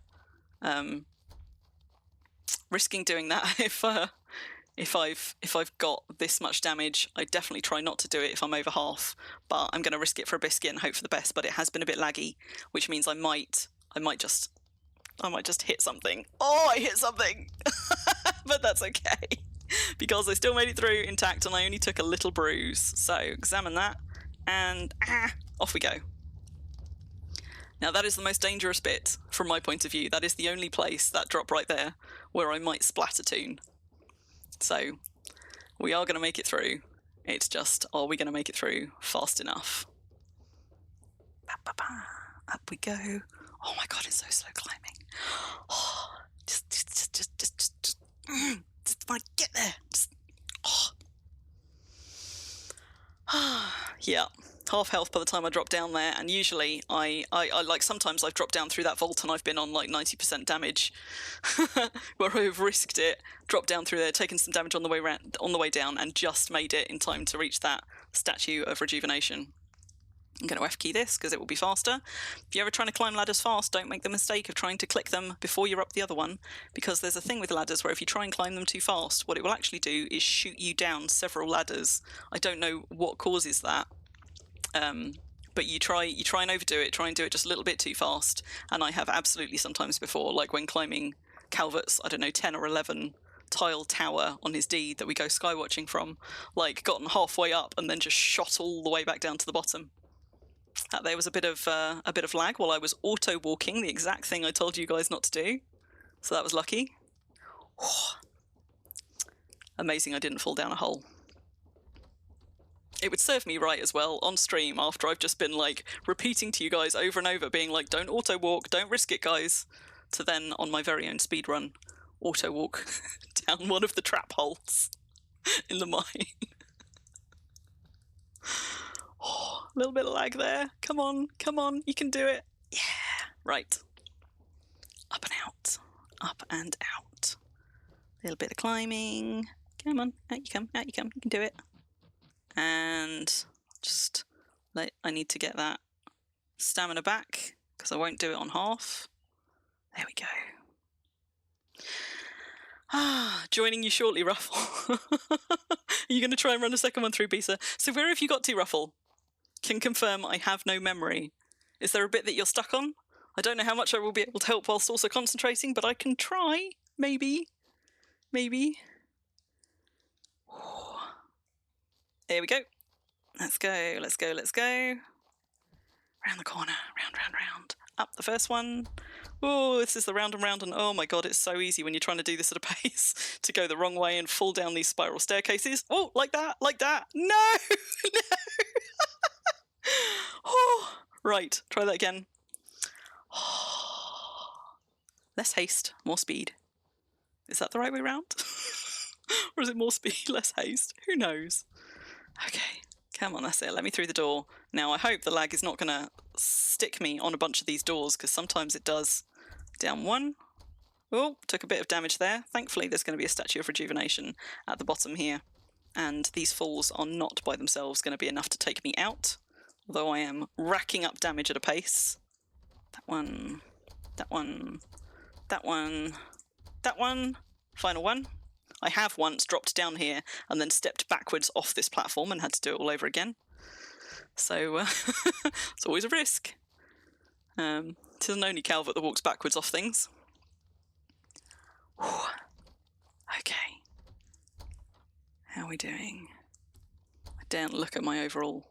Speaker 1: If I've got this much damage, I definitely try not to do it if I'm over half, but I'm going to risk it for a biscuit and hope for the best. But it has been a bit laggy, which means I might just hit something. Oh, I hit something! But that's okay, because I still made it through intact and I only took a little bruise. So examine that, and off we go. Now that is the most dangerous bit from my point of view. That is the only place, that drop right there, where I might splatter toon. So we are going to make it through. It's just, are we going to make it through fast enough? Up we go. Oh my god, it's so slow climbing. Oh, just want to get there. Yeah, half health by the time I drop down there, and usually I like, sometimes I've dropped down through that vault and I've been on like 90% damage, where I've risked it, dropped down through there, taken some damage on the way down, and just made it in time to reach that statue of rejuvenation. I'm going to F-key this because it will be faster. If you're ever trying to climb ladders fast, don't make the mistake of trying to click them before you're up the other one, because there's a thing with ladders where if you try and climb them too fast, what it will actually do is shoot you down several ladders. I don't know what causes that, but you try and overdo it, try and do it just a little bit too fast, and I have absolutely sometimes before, like when climbing Calvert's, I don't know, 10 or 11 tile tower on his deed that we go skywatching from, like gotten halfway up and then just shot all the way back down to the bottom. There was a bit of lag while I was auto walking, the exact thing I told you guys not to do. So that was lucky. Amazing I didn't fall down a hole. It would serve me right as well on stream after I've just been like repeating to you guys over and over, being like, don't auto walk, don't risk it, guys, to then on my very own speed run auto walk down one of the trap holes in the mine. Oh, a little bit of lag there. Come on, you can do it. Yeah, right. Up and out, up and out. A little bit of climbing. Come on, out you come, you can do it. And just, I need to get that stamina back, because I won't do it on half. There we go. Joining you shortly, Ruffle. Are you going to try and run a second one through, Bisa? So where have you got to, Ruffle? Can confirm I have no memory. Is there a bit that you're stuck on? I don't know how much I will be able to help whilst also concentrating, but I can try. Maybe. There we go. Let's go. Round the corner, round. Up the first one. Oh, this is the round and round, and oh my god, it's so easy when you're trying to do this at a pace to go the wrong way and fall down these spiral staircases. Oh, like that. No! No! Oh, right, try that again. Oh. Less haste, more speed. Is that the right way round? Or is it more speed, less haste? Who knows? Okay, come on, that's it. Let me through the door. Now, I hope the lag is not going to stick me on a bunch of these doors, because sometimes it does. Down one. Oh, took a bit of damage there. Thankfully, there's going to be a statue of rejuvenation at the bottom here. And these falls are not by themselves going to be enough to take me out, although I am racking up damage at a pace. That one. Final one. I have once dropped down here and then stepped backwards off this platform and had to do it all over again. So it's always a risk. It isn't only Calvert that walks backwards off things. Whew. Okay. How are we doing? I daren't look at my overall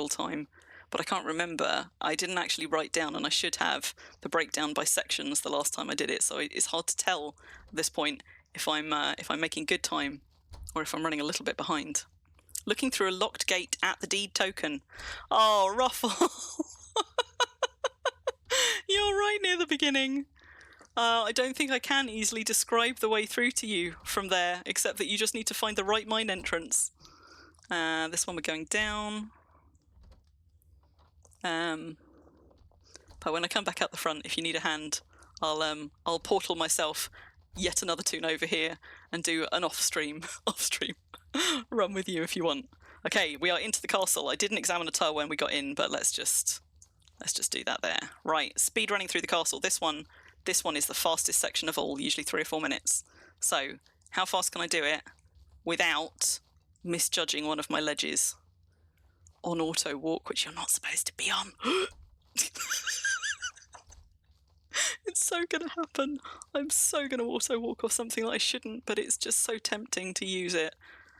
Speaker 1: time, but I can't remember. I didn't actually write down, and I should have, the breakdown by sections the last time I did it, so it's hard to tell at this point if I'm making good time or if I'm running a little bit behind. Looking through a locked gate at the deed token. Oh, Ruffle! You're right near the beginning. I don't think I can easily describe the way through to you from there, except that you just need to find the right mine entrance. This one we're going down. But when I come back out the front, if you need a hand, I'll portal myself yet another toon over here and do an off-stream run with you if you want. Okay, we are into the castle. I didn't examine a tile when we got in, but let's just do that there. Right, speed running through the castle. This one is the fastest section of all, usually 3 or 4 minutes. So, how fast can I do it without misjudging one of my ledges on auto walk, which you're not supposed to be on? It's so gonna happen. I'm so gonna auto walk off something that I shouldn't, but it's just so tempting to use it,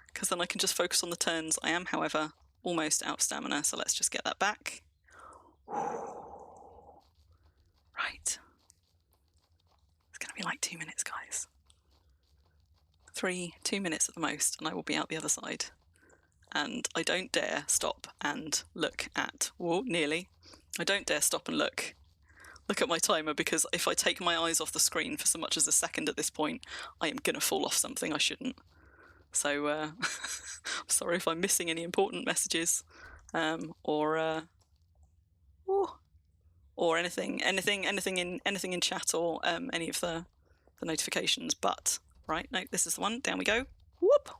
Speaker 1: because then I can just focus on the turns. I am, however, almost out of stamina, so let's just get that back. Right. It's gonna be like 2 minutes, guys. 2 minutes at the most, and I will be out the other side. And I don't dare stop and look at... Whoa, nearly. I don't dare stop and look at my timer, because if I take my eyes off the screen for so much as a second at this point, I am going to fall off something I shouldn't. So, I'm sorry if I'm missing any important messages, or anything in chat, or any of the notifications. But right, no, this is the one. Down we go. Whoop!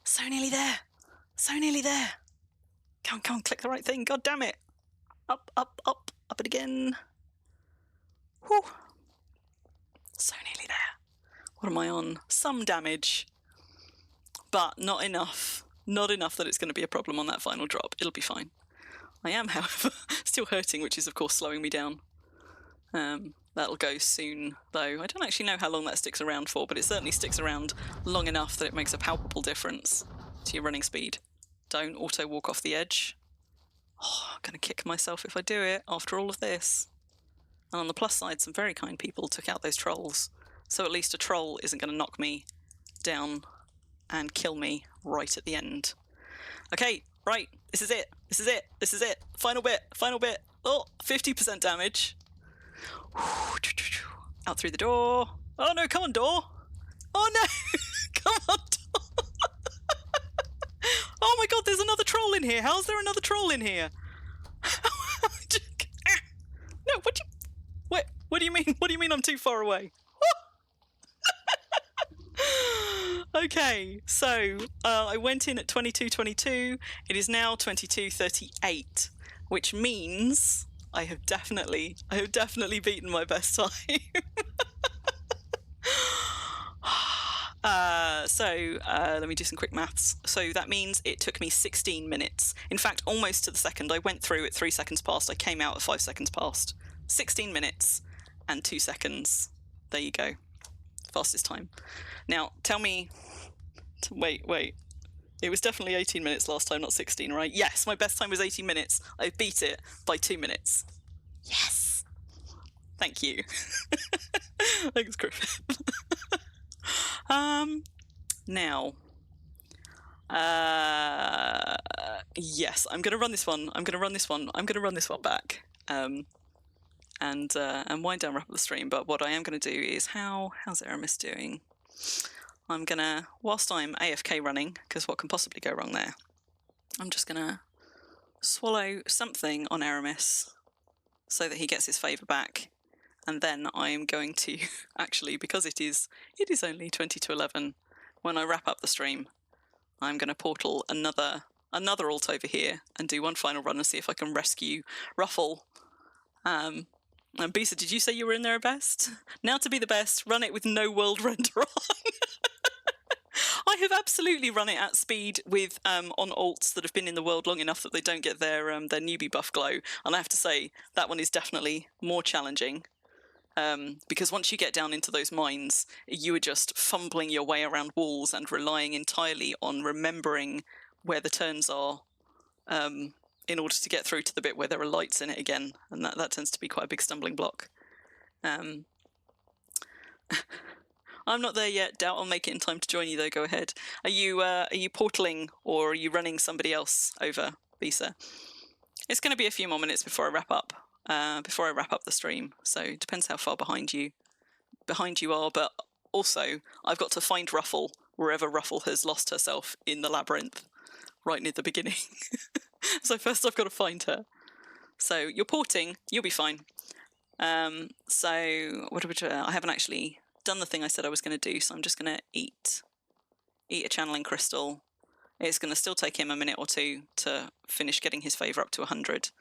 Speaker 1: So nearly there. So nearly there. Come on, click the right thing. God damn it! Up it again. Whew. So nearly there. What am I on? Some damage, but not enough. Not enough that it's going to be a problem on that final drop. It'll be fine. I am, however, still hurting, which is, of course, slowing me down. That'll go soon, though. I don't actually know how long that sticks around for, but it certainly sticks around long enough that it makes a palpable difference to your running speed. Don't auto-walk off the edge. Oh, I'm going to kick myself if I do it after all of this. And on the plus side, some very kind people took out those trolls. So at least a troll isn't going to knock me down and kill me right at the end. Okay, right, this is it. Final bit. Oh, 50% damage. Out through the door. Oh no, come on, door. Oh no, come on, door. Oh my god, there's another troll in here. How's there another troll in here? No, what do you mean? What do you mean I'm too far away? Okay, so I went in at 22:22. It is now 22:38, which means I have definitely beaten my best time. Let me do some quick maths. So that means it took me 16 minutes. In fact, almost to the second. I went through at 3 seconds past. I came out at 5 seconds past. 16 minutes and 2 seconds. There you go. Fastest time. Now, tell me... Wait. It was definitely 18 minutes last time, not 16, right? Yes, my best time was 18 minutes. I beat it by 2 minutes. Yes! Thank you. Thanks, Griffin. Now... yes, I'm going to run this one. I'm going to run this one back. And wind down, wrap up the stream. But what I am going to do is, how's Aramis doing? I'm going to, whilst I'm AFK running, because what can possibly go wrong there, I'm just going to swallow something on Aramis so that he gets his favour back. And then I'm going to, actually, because it is only 20 to 11, when I wrap up the stream, I'm going to portal another alt over here and do one final run and see if I can rescue Ruffle. And Bisa, did you say you were in there at best? Now to be the best, run it with no world render on. I have absolutely run it at speed with on alts that have been in the world long enough that they don't get their newbie buff glow. And I have to say, that one is definitely more challenging. Because once you get down into those mines, you are just fumbling your way around walls and relying entirely on remembering where the turns are in order to get through to the bit where there are lights in it again. And that tends to be quite a big stumbling block. I'm not there yet. Doubt I'll make it in time to join you, though. Go ahead. Are you portaling, or are you running somebody else over, Bisa? It's going to be a few more minutes before I wrap up. before I wrap up the stream. So it depends how far behind you are, but also I've got to find Ruffle wherever Ruffle has lost herself in the labyrinth, right near the beginning. So first I've got to find her. So you're porting, you'll be fine. So what do we do? I haven't actually done the thing I said I was going to do, so I'm just going to eat a channeling crystal. It's going to still take him a minute or two to finish getting his favour up to 100.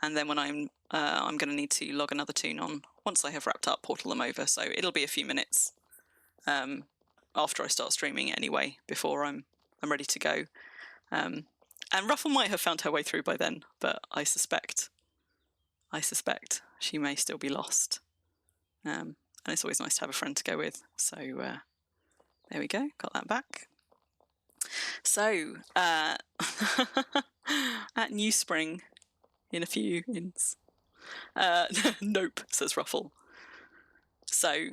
Speaker 1: And then when I'm going to need to log another toon on once I have wrapped up, portal them over. So it'll be a few minutes after I start streaming anyway, before I'm ready to go. And Ruffle might have found her way through by then, but I suspect she may still be lost. And it's always nice to have a friend to go with. So there we go, got that back. So at New Spring, in a few inns. Nope, says Ruffle. So,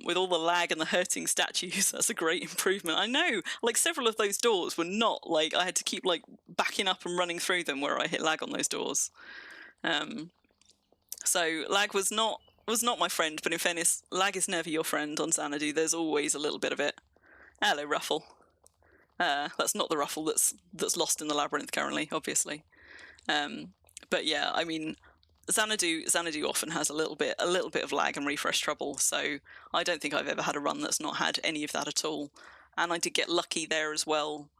Speaker 1: with all the lag and the hurting statues, that's a great improvement. I know, like, several of those doors were not, like, I had to keep, like, backing up and running through them where I hit lag on those doors. So, lag was not my friend, but in fairness, lag is never your friend on Xanadu. There's always a little bit of it. Hello, Ruffle. That's not the Ruffle that's lost in the labyrinth currently, obviously. But yeah, I mean, Xanadu often has a little bit of lag and refresh trouble, so I don't think I've ever had a run that's not had any of that at all. And I did get lucky there as well,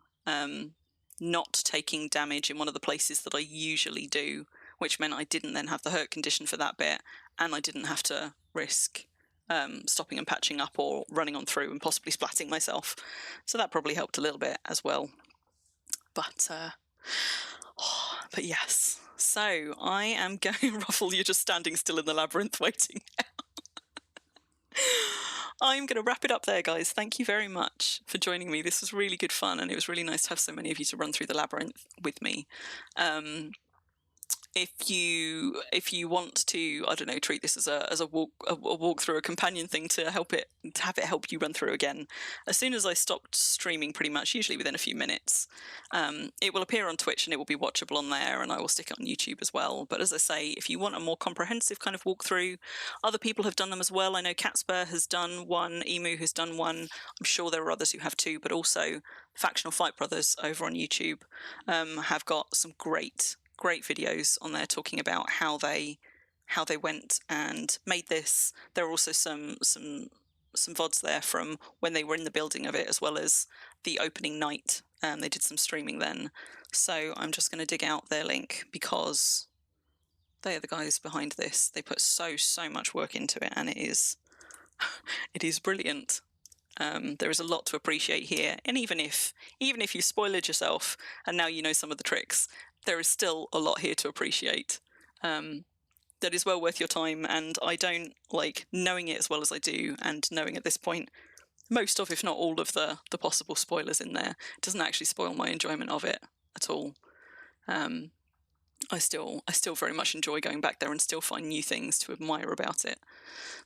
Speaker 1: not taking damage in one of the places that I usually do, which meant I didn't then have the hurt condition for that bit, and I didn't have to risk stopping and patching up or running on through and possibly splatting myself. So that probably helped a little bit as well. But yes. So I am going, Ruffle, you're just standing still in the labyrinth waiting. I'm going to wrap it up there, guys. Thank you very much for joining me. This was really good fun, and it was really nice to have so many of you to run through the labyrinth with me. If you want to, I don't know, treat this as a walk through, a companion thing to have it help you run through again. As soon as I stopped streaming, pretty much, usually within a few minutes, it will appear on Twitch and it will be watchable on there, and I will stick it on YouTube as well. But as I say, if you want a more comprehensive kind of walkthrough, other people have done them as well. I know Catspur has done one, Emu has done one. I'm sure there are others who have too, but also Factional Fight Brothers over on YouTube have got some great videos on there talking about how they went and made this. There are also some VODs there from when they were in the building of it, as well as the opening night. They did some streaming then. So I'm just going to dig out their link because they are the guys behind this. They put so much work into it, and it is brilliant. There is a lot to appreciate here, and even if you spoiled yourself and now you know some of the tricks, there is still a lot here to appreciate. That is well worth your time, and I don't like knowing it as well as I do, and knowing at this point most of, if not all of, the possible spoilers in there. It doesn't actually spoil my enjoyment of it at all. I still very much enjoy going back there and still find new things to admire about it.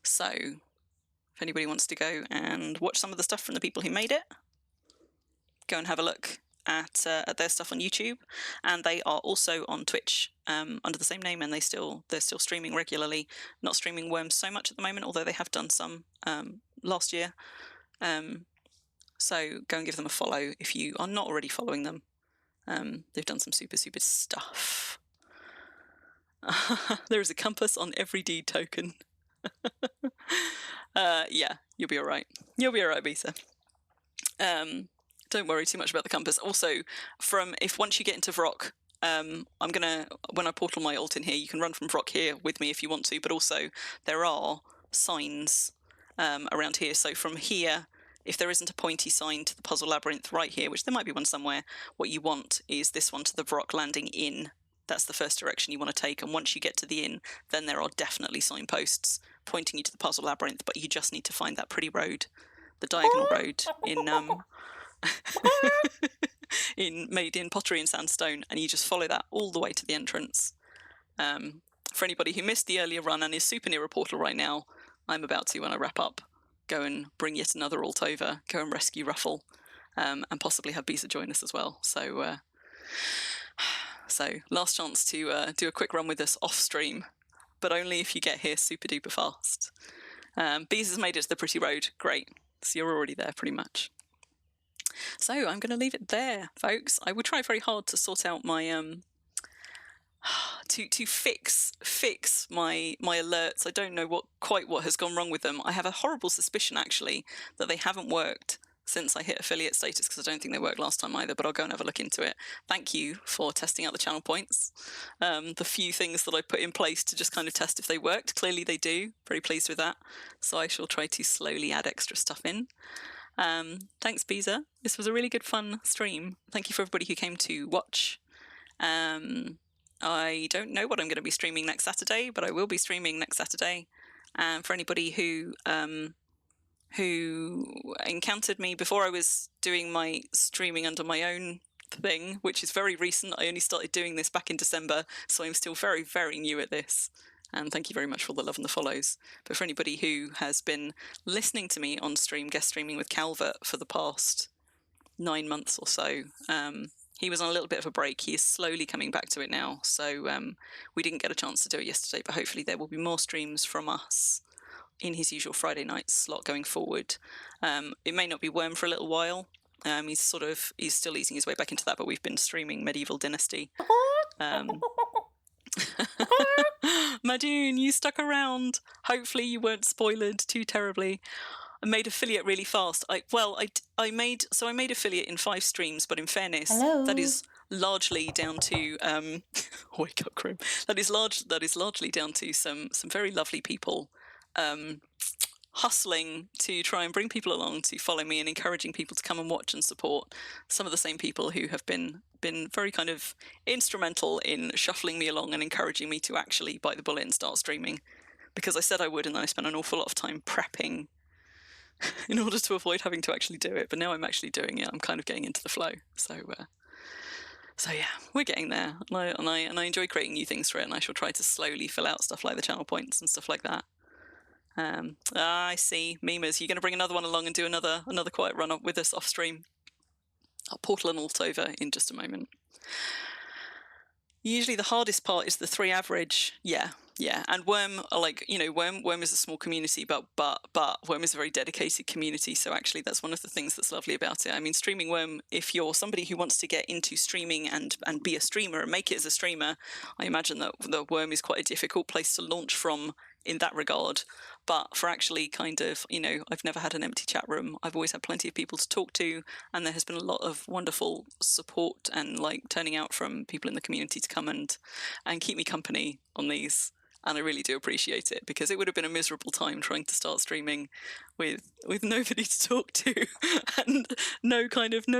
Speaker 1: So if anybody wants to go and watch some of the stuff from the people who made it, go and have a look at their stuff on YouTube, and they are also on Twitch under the same name, and they're still streaming regularly. Not streaming Wurm so much at the moment, although they have done some last year. So go and give them a follow if you are not already following them. They've done some super stuff. There is a compass on every deed token. Yeah, you'll be all right. You'll be all right, Bisa. Don't worry too much about the compass. Also, once you get into Vrock, when I portal my ult in here, you can run from Vrock here with me if you want to, but also there are signs around here. So from here, if there isn't a pointy sign to the Puzzle Labyrinth right here, which there might be one somewhere, what you want is this one to the Vrock landing inn. That's the first direction you want to take, and once you get to the inn, then there are definitely signposts pointing you to the Puzzle Labyrinth, but you just need to find that pretty road, the diagonal road made in pottery and sandstone, and you just follow that all the way to the entrance. For anybody who missed the earlier run and is super near a portal right now, I'm about to, when I wrap up, go and bring yet another ult over, go and rescue Ruffle, and possibly have Bisa join us as well. So last chance to do a quick run with us off stream but only if you get here super duper fast. Bees has made it to the Pretty Road. Great. So you're already there pretty much. So I'm going to leave it there, folks. I will try very hard to sort out my to fix my alerts. I don't know quite what has gone wrong with them. I have a horrible suspicion actually that they haven't worked since I hit affiliate status, because I don't think they worked last time either, but I'll go and have a look into it. Thank you for testing out the channel points. The few things that I put in place to just kind of test if they worked, clearly they do. Very pleased with that. So I shall try to slowly add extra stuff in. Thanks, Beezer. This was a really good fun stream. Thank you for everybody who came to watch. I don't know what I'm going to be streaming next Saturday, but I will be streaming next Saturday. For anybody who encountered me before I was doing my streaming under my own thing, which is very recent. I only started doing this back in December, so I'm still very, very new at this. And thank you very much for all the love and the follows. But for anybody who has been listening to me on stream, guest streaming with Calvert for the past 9 months or so, he was on a little bit of a break. He is slowly coming back to it now. So we didn't get a chance to do it yesterday, but hopefully there will be more streams from us in his usual Friday night slot going forward. It may not be Wurm for a little while. He's still easing his way back into that, but we've been streaming Medieval Dynasty. Madoon, you stuck around. Hopefully you weren't spoiled too terribly. I made affiliate really fast. I made affiliate in 5 streams, but in fairness, that is largely down to wake up, Crim. That is largely down to some very lovely people hustling to try and bring people along to follow me and encouraging people to come and watch and support. Some of the same people who have been very kind of instrumental in shuffling me along and encouraging me to actually bite the bullet and start streaming, because I said I would, and then I spent an awful lot of time prepping in order to avoid having to actually do it. But now I'm actually doing it. I'm kind of getting into the flow. So yeah, we're getting there, and I enjoy creating new things for it, and I shall try to slowly fill out stuff like the channel points and stuff like that. I see. Memers, you're going to bring another one along and do another quiet run up with us off stream. I'll portal an alt over in just a moment. Usually the hardest part is the 3 average. Yeah. And Wurm, Wurm is a small community, but Wurm is a very dedicated community. So actually, that's one of the things that's lovely about it. I mean, streaming Wurm, if you're somebody who wants to get into streaming and be a streamer and make it as a streamer, I imagine that the Wurm is quite a difficult place to launch from in that regard. But for actually kind of, I've never had an empty chat room. I've always had plenty of people to talk to, and there has been a lot of wonderful support and turning out from people in the community to come and keep me company on these. And I really do appreciate it, because it would have been a miserable time trying to start streaming with nobody to talk to and no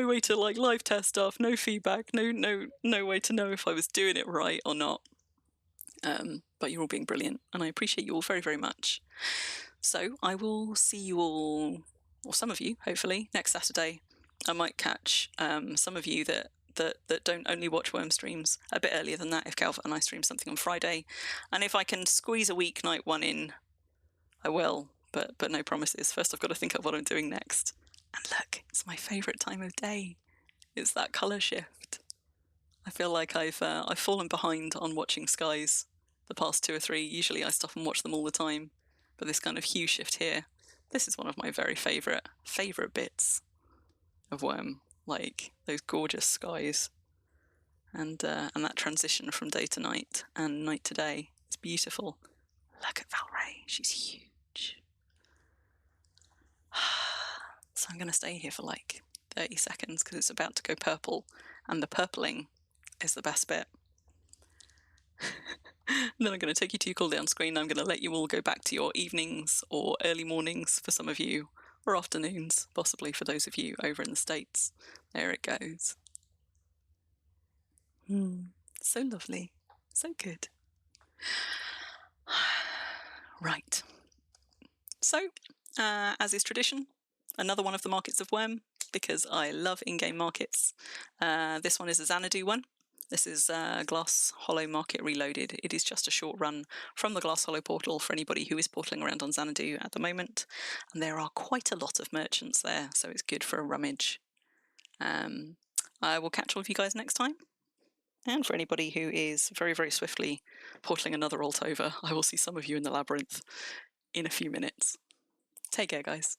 Speaker 1: way to live test stuff, no feedback, no way to know if I was doing it right or not. But you're all being brilliant, and I appreciate you all very, very much. So I will see you all, or some of you, hopefully, next Saturday. I might catch some of you that don't only watch Wurm streams a bit earlier than that if Calvert and I stream something on Friday. And if I can squeeze a weeknight one in, I will, but no promises. First I've got to think of what I'm doing next. And look, it's my favourite time of day. It's that colour shift. I feel like I've fallen behind on watching skies the past 2 or 3. Usually I stop and watch them all the time, but this kind of hue shift here, this is one of my very favourite bits of Wurm. Like those gorgeous skies, and that transition from day to night and night to day. It's beautiful. Look at Valray, she's huge. So I'm going to stay here for 30 seconds because it's about to go purple, and the purpling is the best bit. And then I'm going to take you to your cooldown screen. I'm going to let you all go back to your evenings or early mornings for some of you, or afternoons, possibly for those of you over in the States. There it goes. So lovely. So good. Right. So, as is tradition, another one of the markets of Wurm, because I love in-game markets. This one is a Xanadu one. This is Glass Hollow Market Reloaded. It is just a short run from the Glass Hollow portal for anybody who is portaling around on Xanadu at the moment. And there are quite a lot of merchants there, so it's good for a rummage. I will catch all of you guys next time. And for anybody who is very, very swiftly portaling another alt over, I will see some of you in the labyrinth in a few minutes. Take care, guys.